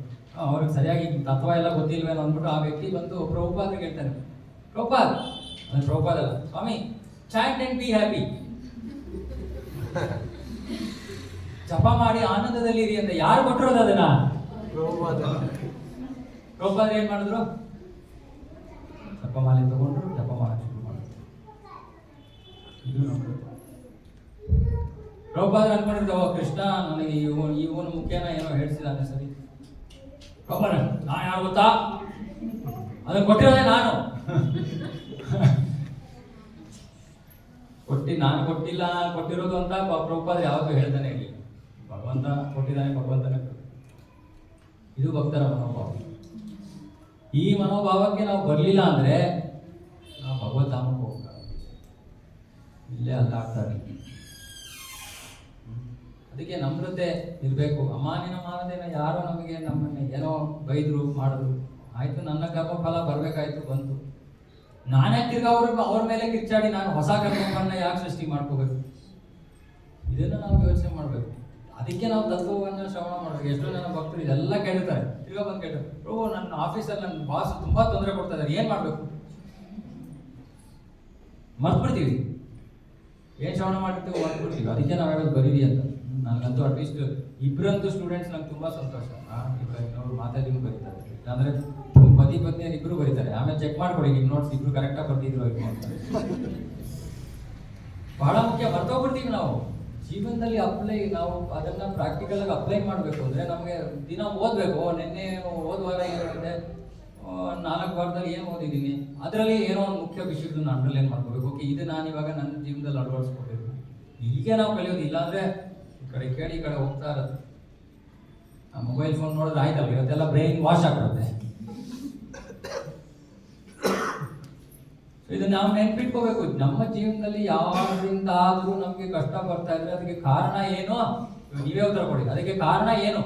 ಅವ್ರಿಗೆ ಸರಿಯಾಗಿ ತತ್ವ ಎಲ್ಲ ಗೊತ್ತಿಲ್ವೇನೋ ಅಂದ್ಬಿಟ್ಟು ಆ ವ್ಯಕ್ತಿ ಬಂದು ಪ್ರಭುಪಾದ್ರಿಗೆ ಹೇಳ್ತಾನೆ, ಪ್ರಭುಪಾದ್ ಅಲ್ಲ ಸ್ವಾಮಿ, ಚಾಟ್ ಅಂಡ್ ಬಿ ಹ್ಯಾಪಿ, ಜಪ ಮಾಡಿ ಆನಂದದಲ್ಲಿ ಇರಿ ಅಂತ ಯಾರು ಕೊಟ್ಟಿರೋದು ಅದನ್ನ? ಪ್ರಭುಪಾದ ಏನ್ ಮಾಡಿದ್ರು? ಜಪಮಾಲೆ ತಗೊಂಡ್ರು, ಜಪ ಮಾಡಕ್ಕೆ ಶುರು ಮಾಡಿದ್ರು. ಇದು ನೋಡ್ರು. ಪ್ರಭುಪಾದ ಅನ್ಕೊಂಡಿರ್ತಾವ, ಕೃಷ್ಣ ನನಗೆ ಇವನು ಮುಖ್ಯನ ಏನೋ ಹೇಳ್ಸಿದಾನೆ, ಸರಿ ಪ್ರಭುಪಾದ ನಾನು ಯಾರು ಗೊತ್ತಾ, ಅದನ್ನು ಕೊಟ್ಟಿರೋದೇ ನಾನು. ನಾನು ಕೊಟ್ಟಿಲ್ಲ, ಕೊಟ್ಟಿರೋದು ಅಂತ ಪ್ರಭುಪಾದ ಯಾವತ್ತೂ ಹೇಳ್ತಾನೆ ಇರಲಿ. ಭಗವಂತ ಕೊಟ್ಟಿದ್ದಾನೆ, ಭಗವಂತನೇ. ಇದು ಭಕ್ತರ ಮನೋಭಾವ. ಈ ಮನೋಭಾವಕ್ಕೆ ನಾವು ಬರಲಿಲ್ಲ ಅಂದರೆ ನಾವು ಭಗವದ್ಧಾಮಕ್ಕೆ ಹೋಗ್ತಾರೆ, ಇಲ್ಲೇ ಅಲ್ಲಾಡ್ತಾರೆ. ಅದಕ್ಕೆ ನಮ್ರತೆ ಇರಬೇಕು. ಅಮಾನಿನ ಮಾನದೇನ, ಯಾರೋ ನಮಗೆ ನಮ್ಮನ್ನು ಏನೋ ಬೈದರು ಮಾಡಿದ್ರು, ಆಯಿತು, ನನ್ನ ಕರ್ಮಫಲ ಬರಬೇಕಾಯ್ತು, ಬಂತು. ನಾನೇ ತಿರ್ಗಾ ಅವ್ರ ಮೇಲೆ ಕಿಚ್ಚಾಡಿ ನಾನು ಹೊಸ ಕರ್ಮಫಲನ ಯಾಕೆ ಸೃಷ್ಟಿ ಮಾಡ್ಕೋಬೇಕು? ಇದನ್ನು ನಾವು ಯೋಚನೆ ಮಾಡಬೇಕು. ಅದಕ್ಕೆ ನಾವು ತತ್ವವನ್ನು ಶ್ರವಣ ಮಾಡಬೇಕು. ಎಷ್ಟೋ ಜನ ಭಕ್ತರು ಇದೆಲ್ಲ ಕೇಳ್ತಾರೆ, ತಿರ್ಗಾ ಬಂದು ಕೇಳ್ತಾರೆ, ಪ್ರಭು ನನ್ನ ಆಫೀಸಲ್ಲಿ ನನ್ನ ಬಾಸ್ ತುಂಬ ತೊಂದರೆ ಕೊಡ್ತಾ ಇದ್ದಾರೆ, ಏನು ಮಾಡಬೇಕು? ಮರ್ತ್ಬಿಡ್ತೀವಿ, ಏನು ಶ್ರವಣ ಮಾಡಿರ್ತೀವಿ ಮರ್ತ್ಬಿಡ್ತೀವಿ. ಅದಕ್ಕೆ ನಾವು ಹೇಳೋದು ಬರೀರಿ ಅಂತ. ನನಗಂತೂ ಅಟ್ಲೀಸ್ಟ್ ಇಬ್ಬರಂತೂ ಸ್ಟೂಡೆಂಟ್ಸ್ ನಂಗೆ ತುಂಬ ಸಂತೋಷ. ಇನ್ನೊಬ್ರು ಮಾತಾಡಿನೂ ಬರೀತಾರೆ, ಅಂದರೆ ಪತಿ ಪತ್ನಿಯರು ಇಬ್ಬರು ಬರೀತಾರೆ. ಆಮೇಲೆ ಚೆಕ್ ಮಾಡ್ಕೊಡಿ ನಿಮ್ಮ ನೋಟ್ಸ್ ಇಬ್ರು ಕರೆಕ್ಟಾಗಿ ಬರ್ತಿದ್ರು ಅಂತಾರೆ. ಬಹಳ ಮುಖ್ಯ. ಮರ್ತೋಗ್ಬಿಡ್ತೀವಿ ನಾವು ಜೀವನದಲ್ಲಿ. ನಾವು ಅದನ್ನ ಪ್ರಾಕ್ಟಿಕಲ್ ಆಗಿ ಅಪ್ಲೈ ಮಾಡಬೇಕು ಅಂದರೆ ನಮಗೆ ದಿನ ಓದಬೇಕು. ನಿನ್ನೆ ಹೋದ ವಾರ ಏನಿದೆ, 4 ವಾರದಲ್ಲಿ ಏನು ಓದಿದ್ದೀನಿ, ಅದರಲ್ಲಿ ಏನೋ ಒಂದು ಮುಖ್ಯ ವಿಷಯದನ್ನ ಅಂಡರ್ಲೈನ್ ಮಾಡ್ಕೋಬೇಕು. ಓಕೆ, ಇದು ನಾನು ಇವಾಗ ನನ್ನ ಜೀವನದಲ್ಲಿ ಅಳವಡಿಸ್ಕೋಬೇಕು. ಹೀಗೆ ನಾವು ಕಲಿಯೋದು. ಇಲ್ಲಾಂದರೆ ಈ ಕಡೆ ಹೋಗ್ತಾ ಇರೋದು. ಮೊಬೈಲ್ ಫೋನ್ ನೋಡಿದ್ರೆ ಆಯ್ತಲ್ಲ, ಇವತ್ತೆಲ್ಲ ಬ್ರೈನ್ ವಾಶ್ ಆಗ್ಬಿಡುತ್ತೆ. ಇದನ್ನ ನಾವು ನೆನ್ಪಿಟ್ಕೋಬೇಕು. ನಮ್ಮ ಜೀವನದಲ್ಲಿ ಯಾವ್ದ್ರಿಂದ ಆದ್ರೂ ನಮ್ಗೆ ಕಷ್ಟ ಬರ್ತಾ ಇದ್ರೆ ಅದಕ್ಕೆ ಕಾರಣ ಏನು? ನೀವೇ ಉತ್ತರ ಕೊಡಿ. ಅದಕ್ಕೆ ಕಾರಣ ಏನು?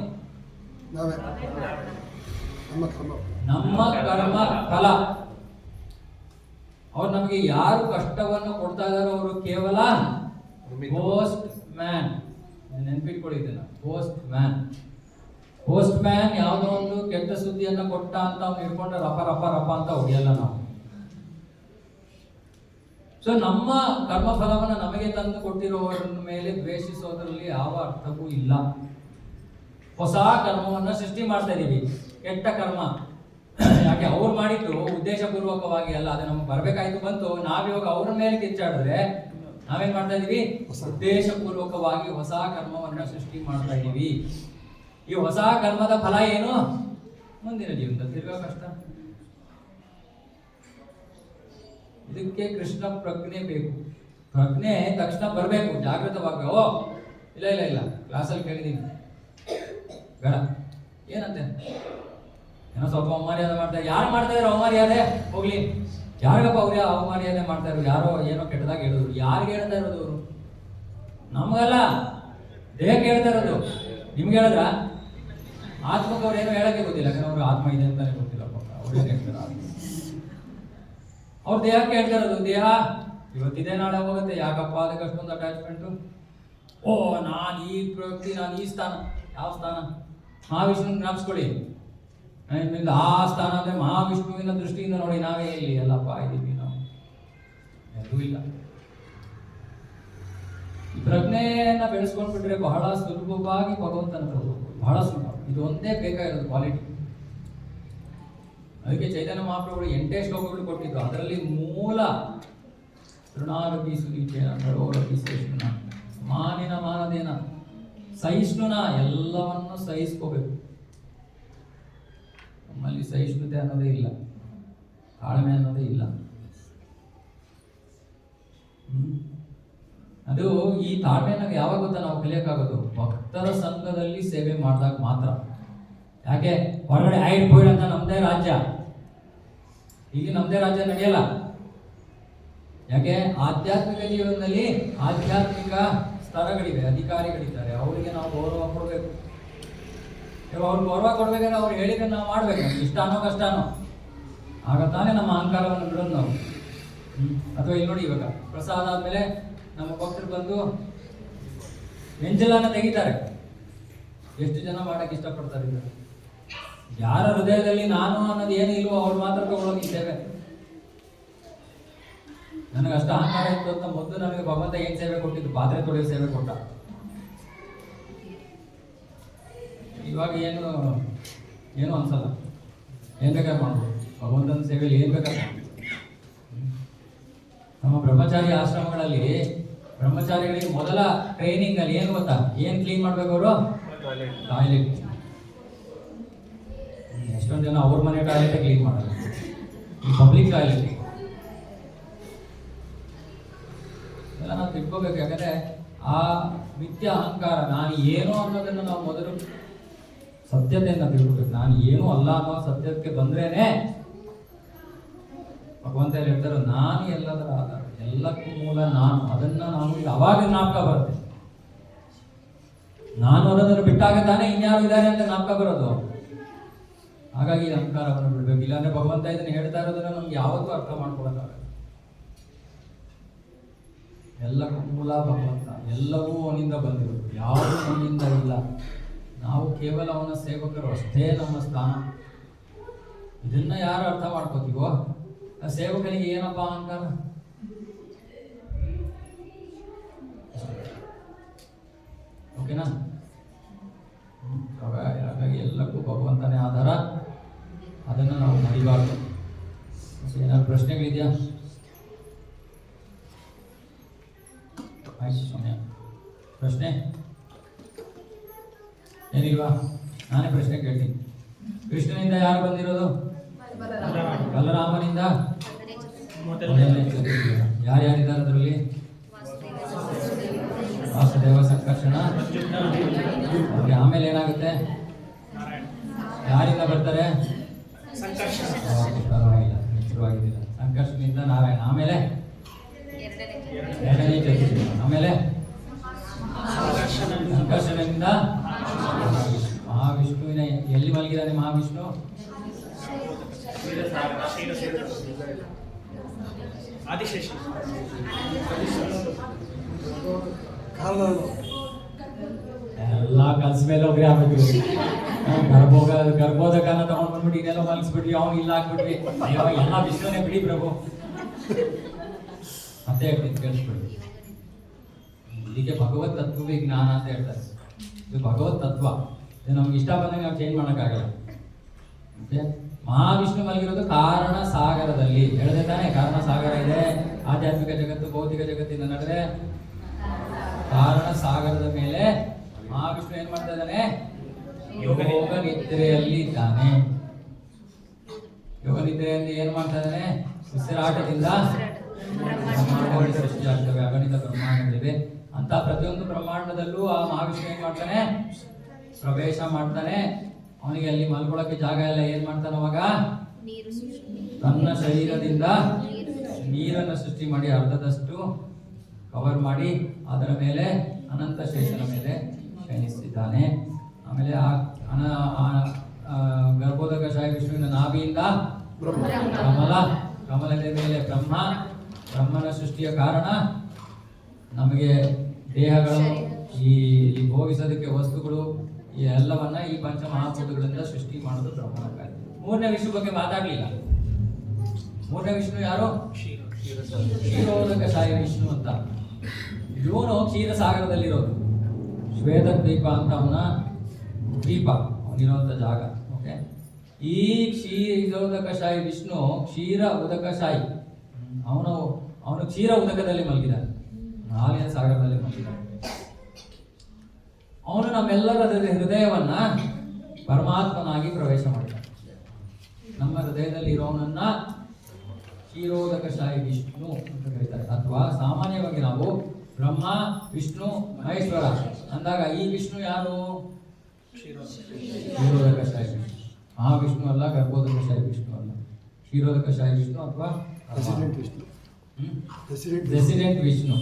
ನಮ್ಮ ಕರ್ಮ ಫಲ. ಅವ್ರು ನಮಗೆ ಯಾರು ಕಷ್ಟವನ್ನು ಕೊಡ್ತಾ ಇದಾರೋ ಅವರು ಕೇವಲ ಪೋಸ್ಟ್ ಮ್ಯಾನ್. ನೆನ್ಪಿಟ್ಕೊಳ್ಳಿದ್ದೇನೆ, ಪೋಸ್ಟ್ ಮ್ಯಾನ್. ಪೋಸ್ಟ್ ಮ್ಯಾನ್ ಯಾವುದೋ ಒಂದು ಕೆಟ್ಟ ಸುದ್ದಿಯನ್ನ ಕೊಟ್ಟ ಅಂತ ಅವ್ನು ಹಿಡ್ಕೊಂಡ್ರೆ ರಪ ರಪ ರಪ ಅಂತ ಹೊಡೆಯಲ್ಲ ನಾವು. ಸೊ ನಮ್ಮ ಕರ್ಮಫಲವನ್ನು ನಮಗೆ ತಂದು ಕೊಟ್ಟಿರುವವರ ಮೇಲೆ ದ್ವೇಷಿಸೋದ್ರಲ್ಲಿ ಯಾವ ಅರ್ಥವೂ ಇಲ್ಲ. ಹೊಸ ಕರ್ಮವನ್ನ ಸೃಷ್ಟಿ ಮಾಡ್ತಾ ಇದೀವಿ, ಕೆಟ್ಟ ಕರ್ಮ. ಯಾಕೆ ಅವ್ರು ಮಾಡಿದ್ದು ಉದ್ದೇಶಪೂರ್ವಕವಾಗಿ ಅಲ್ಲ, ಅದು ನಮ್ಗೆ ಬರ್ಬೇಕಾಯ್ತು, ಬಂತು. ನಾವಿವಾಗ ಅವ್ರ ಮೇಲೆ ಕಿಚ್ಚಾಡಿದ್ರೆ ನಾವೇನ್ ಮಾಡ್ತಾ ಇದೀವಿ? ಉದ್ದೇಶಪೂರ್ವಕವಾಗಿ ಹೊಸ ಕರ್ಮವನ್ನ ಸೃಷ್ಟಿ ಮಾಡ್ತಾ ಇದೀವಿ. ಈ ಹೊಸ ಕರ್ಮದ ಫಲ ಏನು? ಮುಂದಿನ ಜೀವನದಲ್ಲಿ ತಿರ್ಗಾ ಕಷ್ಟ. ಇದಕ್ಕೆ ಕೃಷ್ಣ ಪ್ರಜ್ಞೆ ಬೇಕು. ಪ್ರಜ್ಞೆ ತಕ್ಷಣ ಬರಬೇಕು, ಜಾಗೃತವಾಗಿ. ಓ ಇಲ್ಲ ಇಲ್ಲ ಇಲ್ಲ, ಕ್ಲಾಸಲ್ಲಿ ಕೇಳಿದೀನಿ, ಬೇಡ ಏನಂತೆ, ಏನೋ ಸ್ವಲ್ಪ ಅವಮಾರ್ಯಾದೆ ಮಾಡ್ತಾರೆ. ಯಾರು ಮಾಡ್ತಾ ಇದಾರೆ ಅವಮಾರ್ಯಾದೆ? ಹೋಗ್ಲಿ, ಯಾರಿಗಪ್ಪ ಅವ್ರ ಅವಮಾರ್ಯಾದೆ ಮಾಡ್ತಾ ಇರೋದು? ಯಾರೋ ಏನೋ ಕೆಟ್ಟದಾಗ ಹೇಳಿದ್ರು. ಯಾರಿಗೆ ಹೇಳ್ತಾ ಇರೋದು ಅವರು? ನಮ್ಗಲ್ಲ, ದೇಹಕ್ಕೆ ಹೇಳ್ತಾ ಇರೋದು. ನಿಮ್ಗೆ ಹೇಳಿದ್ರ? ಆತ್ಮಕ್ಕೆ ಅವ್ರು ಏನೋ ಹೇಳಕ್ಕೆ ಗೊತ್ತಿಲ್ಲ, ಯಾಕಂದ್ರೆ ಅವ್ರಿಗೆ ಆತ್ಮ ಇದೆ ಅಂತಾನೆ ಗೊತ್ತಿಲ್ಲ. ಅವ್ರೇನು ಹೇಳ್ತಾರೆ? ಅವ್ರ ದೇಹಕ್ಕೆ ಹೇಳ್ತಾ ಇರೋದು. ದೇಹ ಇವತ್ತಿದೆ ನಾಳೆ ಹೋಗುತ್ತೆ, ಯಾಕಪ್ಪ ಅದಕ್ಕೆ ಅಷ್ಟೊಂದು ಅಟ್ಯಾಚ್ಮೆಂಟು? ಓ ನಾನು ಈ ಪ್ರವೃತ್ತಿ, ನಾನು ಈ ಸ್ಥಾನ. ಯಾವ ಸ್ಥಾನ? ಮಹಾವಿಷ್ಣುವಿನ ಜ್ಞಾಪಿಸ್ಕೊಳ್ಳಿ. ಆ ಸ್ಥಾನ ಅಂದ್ರೆ ಮಹಾವಿಷ್ಣುವಿನ ದೃಷ್ಟಿಯಿಂದ ನೋಡಿ ನಾವೇ ಇಲ್ಲಿ ಎಲ್ಲಪ್ಪ ಇದ್ದೀವಿ. ನಾವು ಎಲ್ಲೂ ಇಲ್ಲ. ಈ ಪ್ರಜ್ಞೆಯನ್ನ ಬೆಳೆಸ್ಕೊಂಡ್ಬಿಟ್ರೆ ಬಹಳ ಸುಲಭವಾಗಿ ಭಗವಂತನ ಹೋಗ್ಬೋದು. ಬಹಳ ಸುಲಭ. ಇದು ಒಂದೇ ಬೇಕಾಗಿರೋದು ಕ್ವಾಲಿಟಿ. ಅದಕ್ಕೆ ಚೈತನ್ಯ ಮಹಾಪ್ರಭುಗಳು 8 ಶ್ಲೋಕಗಳು ಕೊಟ್ಟಿದ್ದು. ಅದರಲ್ಲಿ ಮೂಲ ತೃಣಾರಪಿ ಸುನೀಚೇನ ನರೋರಪಿ ಸಹಿಷ್ಣುನ ಮಾನಿನ ಮಾನದೇನ. ಸಹಿಷ್ಣುನ, ಎಲ್ಲವನ್ನು ಸಹಿಸ್ಕೋಬೇಕು. ನಮ್ಮಲ್ಲಿ ಸಹಿಷ್ಣುತೆ ಅನ್ನೋದೇ ಇಲ್ಲ, ತಾಳ್ಮೆ ಅನ್ನೋದೇ ಇಲ್ಲ. ಅದು ಈ ತಾಳ್ಮೆನ ಯಾವಾಗ ಗೊತ್ತಾ ನಾವು ಕಲಿಯಕ್ಕಾಗೋದು? ಭಕ್ತರ ಸಂಘದಲ್ಲಿ ಸೇವೆ ಮಾಡಿದಾಗ ಮಾತ್ರ. ಯಾಕೆ ಹೊರಗಡೆ ಆಯ್ಡ್ ಬೋಯ್ಡ್ ಅಂತ ನಮ್ದೇ ರಾಜ್ಯ, ಇಲ್ಲಿ ನಮ್ದೇ ರಾಜ್ಯ ನಡೆಯಲ್ಲ. ಯಾಕೆ ಆಧ್ಯಾತ್ಮಿಕ ಜೀವನದಲ್ಲಿ ಆಧ್ಯಾತ್ಮಿಕ ಸ್ತರಗಳಿವೆ, ಅಧಿಕಾರಿಗಳಿದ್ದಾರೆ, ಅವರಿಗೆ ನಾವು ಗೌರವ ಕೊಡಬೇಕು. ಅವ್ರು ಗೌರವ ಕೊಡ್ಬೇಕಾದ್ರೆ ಅವ್ರು ಹೇಳಿದ್ರೆ ನಾವು ಮಾಡ್ಬೇಕು, ಇಷ್ಟಾನೋ ಕಷ್ಟಾನೋ. ಆಗ ತಾನೇ ನಮ್ಮ ಅಹಂಕಾರವನ್ನು ಬಿಡೋದು ನಾವು. ಅಥವಾ ಇಲ್ಲಿ ನೋಡಿ, ಇವಾಗ ಪ್ರಸಾದ ಆದ್ಮೇಲೆ ನಮ್ಮ ಭಕ್ತರು ಬಂದು ಎಂಜಲನ್ನ ತೆಗಿತಾರೆ. ಎಷ್ಟು ಜನ ಮಾಡಕ್ಕೆ ಇಷ್ಟಪಡ್ತಾರೆ? ಯಾರ ಹೃದಯದಲ್ಲಿ ನಾನು ಅನ್ನೋದು ಏನು ಇಲ್ವೋ ಅವ್ರು ಮಾತ್ರ ತಗೊಳ್ಳೋಗಿದ್ದೇವೆ. ನನಗೆ ಅಷ್ಟು ಅಹಂಕಾರ ಇತ್ತು ಅಂತ ಮೊದಲು ನನಗೆ ಭಗವಂತ ಏನ್ ಸೇವೆ ಕೊಟ್ಟಿದ್ದು? ಪಾತ್ರೆ ತೊಳೆಯೋ ಸೇವೆ ಕೊಟ್ಟ. ಇವಾಗ ಏನು ಅನ್ಸಲ್ಲ, ಏನ್ ಬೇಕಾದ್ರೆ ಮಾಡ್ಬೋದು. ಭಗವಂತನ ಸೇವೆಯಲ್ಲಿ ಏನ್ ಬೇಕಾದ್ರೆ. ನಮ್ಮ ಬ್ರಹ್ಮಚಾರಿ ಆಶ್ರಮಗಳಲ್ಲಿ ಬ್ರಹ್ಮಚಾರಿಗಳಿಗೆ ಮೊದಲ ಟ್ರೈನಿಂಗ್ ಅಲ್ಲಿ ಏನು ಗೊತ್ತಾ? ಏನ್ ಕ್ಲೀನ್ ಮಾಡ್ಬೇಕು ಅವರು? ಟಾಯ್ಲೆಟ್. ಎಷ್ಟೊಂದು ಜನ ಅವ್ರ ಮನೆ ಟಾಯ್ಲೆಟ್ ಕ್ಲೀನ್ ಮಾಡಲ್ಲ, ಪಬ್ಲಿಕ್ ಟಾಯ್ಲೆಟ್ ಎಲ್ಲ ನಾವು ತಿಳ್ಕೋಬೇಕು. ಯಾಕಂದ್ರೆ ಆ ಮಿಥ್ಯ ಅಹಂಕಾರ, ನಾನು ಏನು ಅನ್ನೋದನ್ನು ನಾವು ಮೊದಲು ಸತ್ಯತೆಯಿಂದ ತಿಳ್ಕೋಬೇಕು. ನಾನು ಏನು ಅಲ್ಲ ಅನ್ನೋ ಸತ್ಯಕ್ಕೆ ಬಂದ್ರೇನೆ ಭಗವಂತ ಹೇಳ್ತಾರೆ, ನಾನು ಎಲ್ಲದರ ಆಧಾರ, ಎಲ್ಲಕ್ಕೂ ಮೂಲ ನಾನು. ಅದನ್ನ ನಾವು ಅವಾಗ ಜ್ಞಾಪಕ ಬರುತ್ತೆ. ನಾನು ಅನ್ನೋದನ್ನು ಬಿಟ್ಟಾಗ ತಾನೇ ಇನ್ಯಾರು ಇದ್ದಾರೆ ಅಂತ ಜ್ಞಾಪಕ ಬರೋದು. ಹಾಗಾಗಿ ಅಹಂಕಾರವನ್ನು ಬಿಡಬೇಕು. ಇಲ್ಲಾಂದ್ರೆ ಭಗವಂತ ಇದನ್ನ ಹೇಳ್ತಾ ಇರೋದನ್ನ ನಮ್ಗೆ ಯಾವತ್ತೂ ಅರ್ಥ ಮಾಡ್ಕೊಳಕ್ಕಾಗಲ್ಲ. ಎಲ್ಲಕ್ಕೂ ಮೂಲ ಭಗವಂತ, ಎಲ್ಲವೂ ಅವನಿಂದ ಬಂದಿರೋದು, ಯಾವುದೂ ನಮ್ಮಿಂದ ಇಲ್ಲ. ನಾವು ಕೇವಲ ಅವನ ಸೇವಕರು ಅಷ್ಟೇ. ನಮ್ಮ ಸ್ಥಾನ ಇದನ್ನ ಯಾರು ಅರ್ಥ ಮಾಡ್ಕೋತೀವೋ ಆ ಸೇವಕನಿಗೆ ಏನಪ್ಪ ಅಹಂಕಾರ? ಓಕೆನಾ? ಹಾಗಾಗಿ ಎಲ್ಲಕ್ಕೂ ಭಗವಂತನೇ ಆಧಾರ, ಅದನ್ನು ನಾವು ಮರಿಬಾರ್ದು. ಏನಾದ್ರು ಪ್ರಶ್ನೆಗಳಿದೆಯಾ? ಆಯ್ತು ಸಮಯ. ಪ್ರಶ್ನೆ ಏನಿಲ್ವಾ? ನಾನೇ ಪ್ರಶ್ನೆ ಕೇಳ್ತೀನಿ. ಕೃಷ್ಣನಿಂದ ಯಾರು ಬಂದಿರೋದು? ಬಲರಾಮನಿಂದ ಯಾರ್ಯಾರಿದ್ದಾರೆ ಅದರಲ್ಲಿ? ವಾಸುದೇವ, ಸಂಕರ್ಷಣ, ಓಕೆ, ಆಮೇಲೆ ಏನಾಗುತ್ತೆ? ಯಾರಿಂದ ಬರ್ತಾರೆ? ಓಕೆ, ಪರವಾಗಿಲ್ಲ, ಶುರುವಾಗಿದ್ದಿಲ್ಲ. ಸಂಕರ್ಷಣದಿಂದ ನಾರಾಯಣ, ಆಮೇಲೆ ಎರಡನೇ ಚತುರ್ಯುಗ, ಆಮೇಲೆ ಸಂಕರ್ಷಣದಿಂದ ಮಹಾವಿಷ್ಣುವಿನ ಎಲ್ಲಿ ಮಲಗಿದ್ದಾನೆ ಮಹಾವಿಷ್ಣು? ಆದಿಶೇಷಿ ಎಲ್ಲ ಕಲ್ಸ ಮೇಲೆ ಹೋಗ್ರಿ ಆಗ್ಬಿಟ್ವಿ. ಗರ್ಭೋದಕನ ತಗೊಂಡ್ ಬಂದ್ಬಿಟ್ಟು ಇದೆಲ್ಲ ಮಲಗಿಸ್ಬಿಟ್ವಿ, ಅವ್ನು ಇಲ್ಲ ಹಾಕ್ಬಿಟ್ವಿ. ಅಯ್ಯೋ, ಎಲ್ಲ ವಿಶ್ವನೇ ಬಿಡಿ ಪ್ರಭು. ಮತ್ತೆ ಹೇಳ್ತೀನಿ ಕೇಳಿಸ್ಬಿಡ್ರಿ. ಇದಕ್ಕೆ ಭಗವತ್ ತತ್ವವೇ ಜ್ಞಾನ ಅಂತ ಹೇಳ್ತಾರೆ. ಇದು ಭಗವತ್ ತತ್ವ. ಇದು ನಮ್ಗೆ ಇಷ್ಟ ಬಂದಾಗ ನಾವು ಚೇಂಜ್ ಮಾಡೋಕ್ಕಾಗಲ್ಲ. ಓಕೆ, ಮಹಾವಿಷ್ಣು ಮಲಗಿರೋದು ಕಾರಣ ಸಾಗರದಲ್ಲಿ. ಹೇಳಿದೆ ತಾನೇ, ಕಾರಣ ಸಾಗರ ಇದೆ. ಆಧ್ಯಾತ್ಮಿಕ ಜಗತ್ತು, ಭೌತಿಕ ಜಗತ್ತಿಂದ ನಡೆದ್ರೆ ಕಾರಣ ಸಾಗರದ ಮೇಲೆ ಮಹಾವಿಷ್ಣು ಏನ್ ಮಾಡ್ತಾ ಇದ್ದಾನೆ? ಯೋಗ ನಿದ್ರೆಯಲ್ಲಿ ಇದ್ದಾನೆ. ಯೋಗ ನಿದ್ರೆಯಲ್ಲಿ ಏನ್ ಮಾಡ್ತಾ ಇದ್ದಾನೆ? ಉಸಿರಾಟದಿಂದ ಬ್ರಹ್ಮಾಂಡಗಳು ಸೃಷ್ಟಿಯಾಗ್ತವೆ, ಅಗಣಿತ ಬ್ರಹ್ಮಾಂಡಗಳಿವೆ. ಅಂತ ಪ್ರತಿಯೊಂದು ಬ್ರಹ್ಮಾಂಡದಲ್ಲೂ ಆ ಮಹಾವಿಷ್ಣು ಏನ್ ಮಾಡ್ತಾನೆ? ಪ್ರವೇಶ ಮಾಡ್ತಾನೆ. ಅವನಿಗೆ ಅಲ್ಲಿ ಮಲ್ಕೊಳ್ಳೋಕೆ ಜಾಗ ಎಲ್ಲ ಏನ್ ಮಾಡ್ತಾನೆ? ಅವಾಗ ತನ್ನ ಶರೀರದಿಂದ ನೀರನ್ನು ಸೃಷ್ಟಿ ಮಾಡಿ ಅರ್ಧದಷ್ಟು ಕವರ್ ಮಾಡಿ ಅದರ ಮೇಲೆ ಅನಂತ ಶೇಷನ ಮೇಲೆ ಶಯನಿಸಿದ್ದಾನೆ. ಆಮೇಲೆ ಗರ್ಭೋದಕ ಶಾಹಿ ವಿಷ್ಣುವಿನ ನಾಭಿಯಿಂದ ಕಮಲದ ಮೇಲೆ ಬ್ರಹ್ಮನ ಸೃಷ್ಟಿಯ ಕಾರಣ ನಮಗೆ ದೇಹಗಳು, ಈ ಭೋಗಿಸೋದಕ್ಕೆ ವಸ್ತುಗಳು, ಈ ಎಲ್ಲವನ್ನ ಈ ಪಂಚ ಮಹಾಭೂತಗಳಿಂದ ಸೃಷ್ಟಿ ಮಾಡೋದು ಬ್ರಹ್ಮನ ಕಾರ್ಯ. ಮೂರನೇ ವಿಷ್ಣು ಬಗ್ಗೆ ಮಾತಾಡ್ಲಿಲ್ಲ. ಮೂರನೇ ವಿಷ್ಣು ಯಾರು? ಕ್ಷೀರೋದಕ ಶಾಹಿ ವಿಷ್ಣು ಅಂತ. ಇವನು ಕ್ಷೀರ ಸಾಗರದಲ್ಲಿರೋದು. ಶ್ವೇತ ದ್ವೀಪ ಅಂತ ಅವನ ದ್ವೀಪ, ಅವನಿರುವಂತ ಜಾಗ. ಓಕೆ, ಈ ಕ್ಷೀರೋದಕ ಶಾಹಿ ವಿಷ್ಣು ಕ್ಷೀರ ಉದಕ ಶಾಹಿ. ಅವನು ಕ್ಷೀರ ಉದಕದಲ್ಲಿ ಮಲಗಿದ್ದಾನೆ, ಹಾಲಿನ ಸಾಗರದಲ್ಲಿ ಮಲಗಿದ್ದಾನೆ. ಅವನು ನಮ್ಮೆಲ್ಲರ ಹೃದಯವನ್ನ ಪರಮಾತ್ಮನಾಗಿ ಪ್ರವೇಶ ಮಾಡಿದ್ದಾನೆ. ನಮ್ಮ ಹೃದಯದಲ್ಲಿ ಇರೋವನನ್ನ ಕ್ಷೀರೋದಕ ಶಾಹಿ ವಿಷ್ಣು ಅಂತ ಕರೀತಾರೆ. ಅಥವಾ ಸಾಮಾನ್ಯವಾಗಿ ನಾವು ಬ್ರಹ್ಮ, ವಿಷ್ಣು, ಮಹೇಶ್ವರ ಅಂದಾಗ ಈ ವಿಷ್ಣು ಯಾರು? ಕ್ಷೀರೋದಕ ಶಾಹಿ ವಿಷ್ಣು. ಮಹಾವಿಷ್ಣು ಅಲ್ಲ, ಗರ್ಭೋದಕ ಶಾಹಿ ವಿಷ್ಣು ಅಲ್ಲ, ಕ್ಷೀರೋದಕ ಶಾಹಿ ವಿಷ್ಣು ಅಥವಾ ರೆಸಿಡೆಂಟ್ ವಿಷ್ಣು.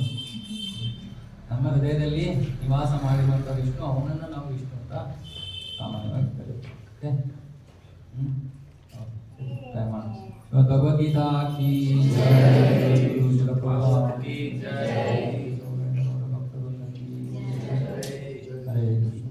ನಮ್ಮ ಹೃದಯದಲ್ಲಿ ನಿವಾಸ ಮಾಡಿರುವಂಥ ವಿಷ್ಣು, ಅವನನ್ನು ನಾವು ವಿಷ್ಣು ಅಂತ ಸಾಮಾನ್ಯವಾಗಿ ಕರೀತೀವಿ. ಭಗವದ್ಗೀತಾ ಕೀ ಜೈ, ಶಿಲ ಪ್ರಭುಪಾದ ಕೀ ಜೈ, ಹರೇ ಕೃಷ್ಣ.